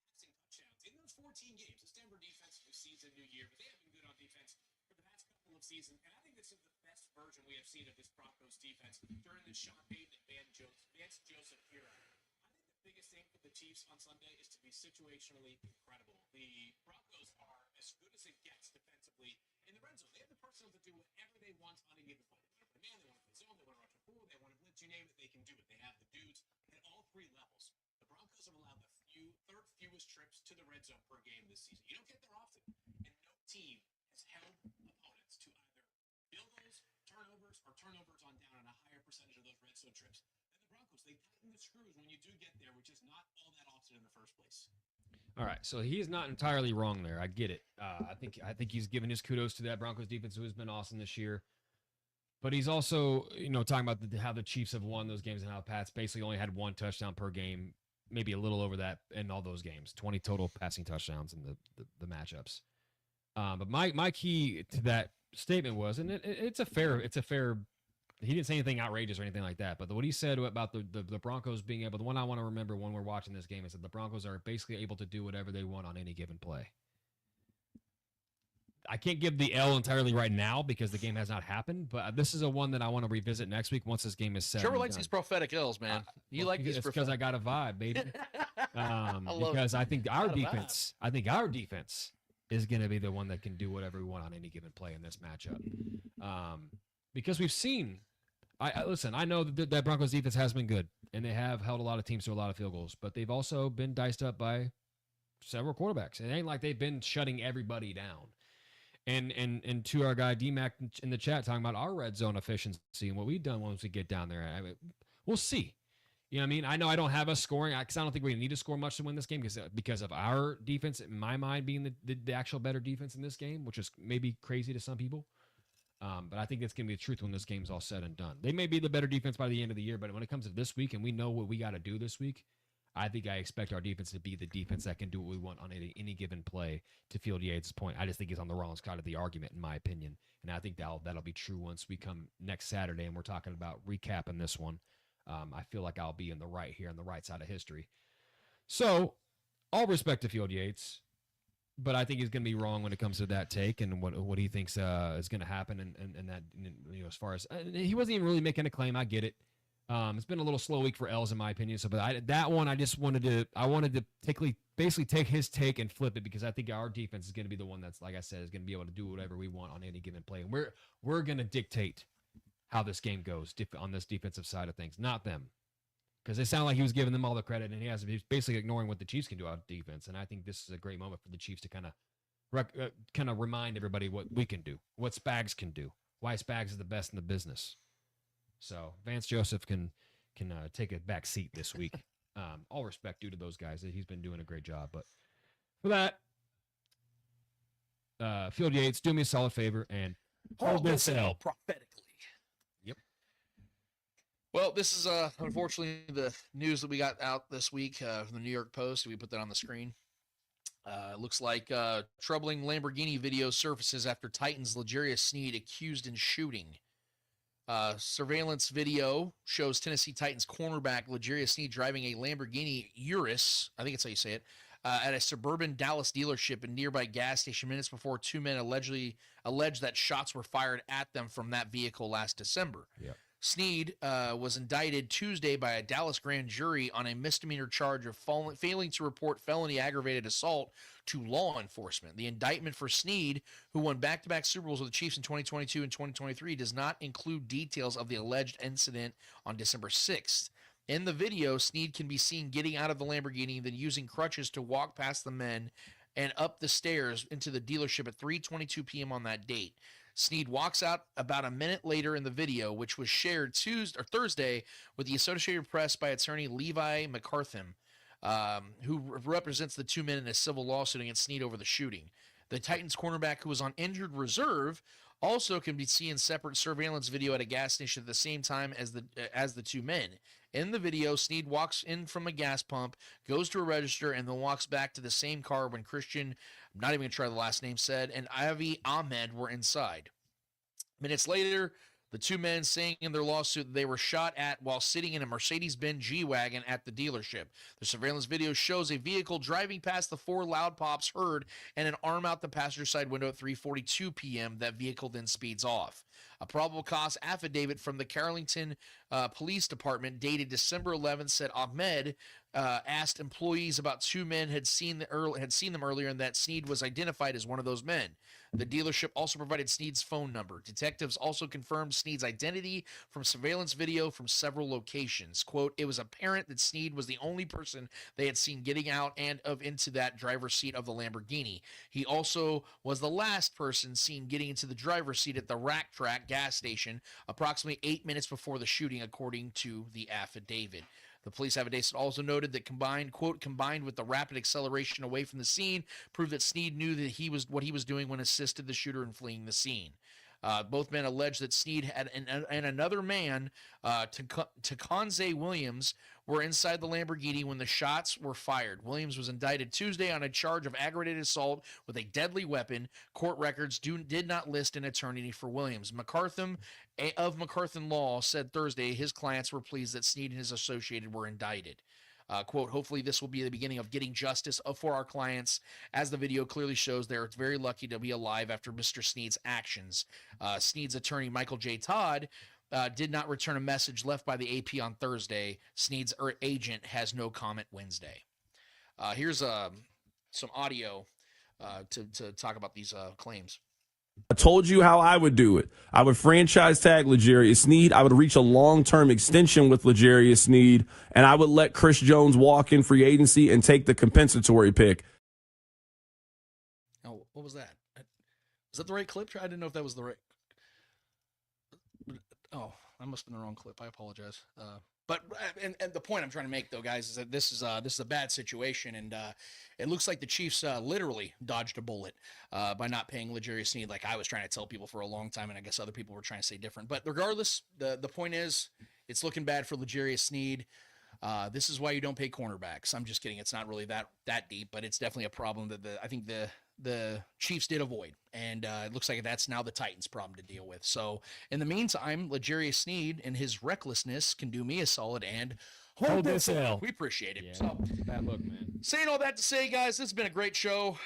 passing touchdowns in those 14 games. It's Denver defense, new season, new year, but they have been good on defense for the past couple of seasons. And I think this is the best version we have seen of this Broncos defense during the Sean Payton and Vance Joseph era. Biggest thing for the Chiefs on Sunday is to be situationally incredible. The Broncos are as good as it gets defensively in the red zone. They have the personnel to do whatever they want on a given play. They want to man, they want to play zone, they want to rush a pool, they want to blitz, you name it, they can do it. They have the dudes at all three levels. The Broncos have allowed the third fewest trips to the red zone per game this season. You don't get there often, and no team has held opponents to either build those turnovers or turnovers on down on a higher percentage of those red zone trips. They tighten the screws when you do get there, which is not all that often in the first place. All right, so he's not entirely wrong there. I get it. I think he's given his kudos to that Broncos defense, who has been awesome this year. But he's also, talking about how the Chiefs have won those games and how Pats basically only had one touchdown per game, maybe a little over that in all those games. 20 total passing touchdowns in the matchups. But my key to that statement was, and it's a fair. He didn't say anything outrageous or anything like that, but what he said about the Broncos being able, the one I want to remember when we're watching this game is that the Broncos are basically able to do whatever they want on any given play. I can't give the L entirely right now because the game has not happened, but this is a one that I want to revisit next week once this game is set. Trevor likes these prophetic L's, man. You like these? It's because I got a vibe, baby. Because I think our defense is going to be the one that can do whatever we want on any given play in this matchup. Because we've seen, listen, I know that Broncos defense has been good, and they have held a lot of teams to a lot of field goals, but they've also been diced up by several quarterbacks. It ain't like they've been shutting everybody down. And to our guy D-Mac in the chat talking about our red zone efficiency and what we've done once we get down there, we'll see. You know what I mean? I know I don't have us scoring because I don't think we need to score much to win this game because of our defense, in my mind, being the actual better defense in this game, which is maybe crazy to some people. But I think that's going to be the truth when this game's all said and done. They may be the better defense by the end of the year, but when it comes to this week and we know what we got to do this week, I think I expect our defense to be the defense that can do what we want on any given play. To Field Yates' point, I just think he's on the wrong side of the argument, in my opinion. And I think that'll be true once we come next Saturday and we're talking about recapping this one. I feel like I'll be in the right here on the right side of history. So, all respect to Field Yates. But I think he's going to be wrong when it comes to that take and what he thinks is going to happen and that as far as he wasn't even really making a claim. I get it. It's been a little slow week for L's in my opinion. So, but that one I wanted to basically take his take and flip it because I think our defense is going to be the one that's, like I said, is going to be able to do whatever we want on any given play. And we're going to dictate how this game goes on this defensive side of things, not them. Because it sounded like he was giving them all the credit, and he's basically ignoring what the Chiefs can do out of defense. And I think this is a great moment for the Chiefs to kind of remind everybody what we can do, what Spags can do, why Spags is the best in the business. So Vance Joseph can take a back seat this week. All respect due to those guys. He's been doing a great job. But for that, Field Yates, do me a solid favor and hold this L. prophetically. Yep. Well, this is unfortunately the news that we got out this week from the New York Post. We put that on the screen. It looks like troubling Lamborghini video surfaces after Titans L'Jarius Sneed accused in shooting. Surveillance video shows Tennessee Titans cornerback L'Jarius Sneed driving a Lamborghini Urus, I think that's how you say it, at a suburban Dallas dealership and nearby gas station minutes before two men alleged that shots were fired at them from that vehicle last December. Yep. Sneed was indicted Tuesday by a Dallas grand jury on a misdemeanor charge of failing to report felony aggravated assault to law enforcement. The indictment for Sneed, who won back-to-back Super Bowls with the Chiefs in 2022 and 2023, does not include details of the alleged incident on December 6th. In the video, Sneed can be seen getting out of the Lamborghini, then using crutches to walk past the men and up the stairs into the dealership at 3:22 p.m. on that date. Sneed walks out about a minute later in the video, which was shared Thursday with the Associated Press by attorney Levi McCartham, who represents the two men in a civil lawsuit against Sneed over the shooting. The Titans cornerback, who was on injured reserve, also can be seen in separate surveillance video at a gas station at the same time as the two men. In the video, Sneed walks in from a gas pump, goes to a register, and then walks back to the same car when Christian, I'm not even going to try the last name, said, and Avi Ahmed were inside. Minutes later, the two men saying in their lawsuit that they were shot at while sitting in a Mercedes-Benz G-Wagon at the dealership. The surveillance video shows a vehicle driving past the four loud pops heard and an arm out the passenger side window at 3:42 p.m. That vehicle then speeds off. A probable cause affidavit from the Carrollton Police Department dated December 11th said Ahmed asked employees about two men had seen them earlier and that Sneed was identified as one of those men. The dealership also provided Sneed's phone number. Detectives also confirmed Sneed's identity from surveillance video from several locations. Quote, it was apparent that Sneed was the only person they had seen getting out and into that driver's seat of the Lamborghini. He also was the last person seen getting into the driver's seat at the Rack Track gas station approximately 8 minutes before the shooting, according to the affidavit. The police affidavit also noted that combined with the rapid acceleration away from the scene, proved that Sneed knew that what he was doing when assisted the shooter in fleeing the scene. Both men alleged that Sneed and another man, Takanze Williams, were inside the Lamborghini when the shots were fired. Williams was indicted Tuesday on a charge of aggravated assault with a deadly weapon. Court records did not list an attorney for Williams. McCartham of McCartham Law said Thursday his clients were pleased that Sneed and his associated were indicted. Quote, hopefully this will be the beginning of getting justice for our clients. As the video clearly shows, they're very lucky to be alive after Mr. Sneed's actions. Sneed's attorney, Michael J. Todd, did not return a message left by the AP on Thursday. Sneed's agent has no comment Wednesday. Here's some audio to talk about these claims. I told you how I would do it. I would franchise tag L'Jarius Sneed. I would reach a long-term extension with L'Jarius Sneed, and I would let Chris Jones walk in free agency and take the compensatory pick. Oh, what was that? Was that the right clip? I didn't know if that was the right. Oh, I must have been the wrong clip. I apologize. But the point I'm trying to make, though, guys, is that this is a bad situation, and it looks like the Chiefs literally dodged a bullet by not paying L'Jarius Sneed, like I was trying to tell people for a long time, and I guess other people were trying to say different. But regardless, the point is, it's looking bad for L'Jarius Sneed. This is why you don't pay cornerbacks. I'm just kidding. It's not really that deep, but it's definitely a problem that I think the Chiefs did avoid, and it looks like that's now the Titans' problem to deal with. So in the meantime, L'Jarius Sneed and his recklessness can do me a solid and hold this L. We appreciate it. Yeah, so bad look, man. Saying all that to say, guys, this has been a great show.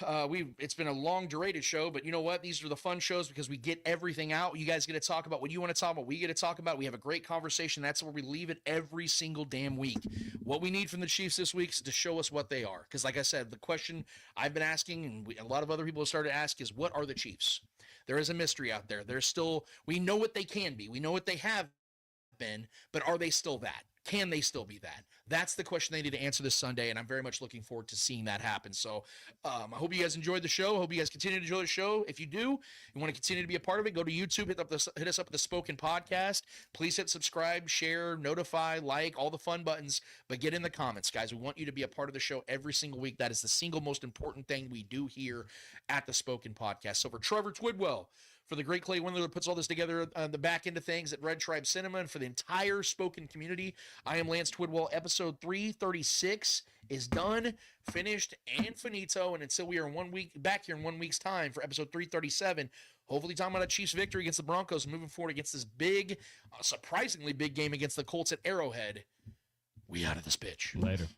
It's been a long durated show, but you know what? These are the fun shows because we get everything out. You guys get to talk about what you want to talk about. We get to talk about. We have a great conversation. That's where we leave it every single damn week. What we need from the Chiefs this week is to show us what they are. Because like I said, the question I've been asking and a lot of other people have started to ask is, what are the Chiefs? There is a mystery out there. We know what they can be. We know what they have been, but are they still that? Can they still be that? That's the question they need to answer this Sunday, and I'm very much looking forward to seeing that happen. So I hope you guys enjoyed the show. I hope you guys continue to enjoy the show. If you do, you want to continue to be a part of it, go to YouTube, hit us up at the Spoken Podcast. Please hit subscribe, share, notify, like, all the fun buttons, but get in the comments, guys. We want you to be a part of the show every single week. That is the single most important thing we do here at the Spoken Podcast. So for Trevor Twidwell, for the great Clay Windler that puts all this together on the back end of things at Red Tribe Cinema, and for the entire Spoken community, I am Lance Twidwell. Episode 336 is done, finished, and finito. And until we are back here in 1 week's time for episode 337, hopefully talking about a Chiefs victory against the Broncos, moving forward against this big, surprisingly big game against the Colts at Arrowhead. We out of this bitch. Later.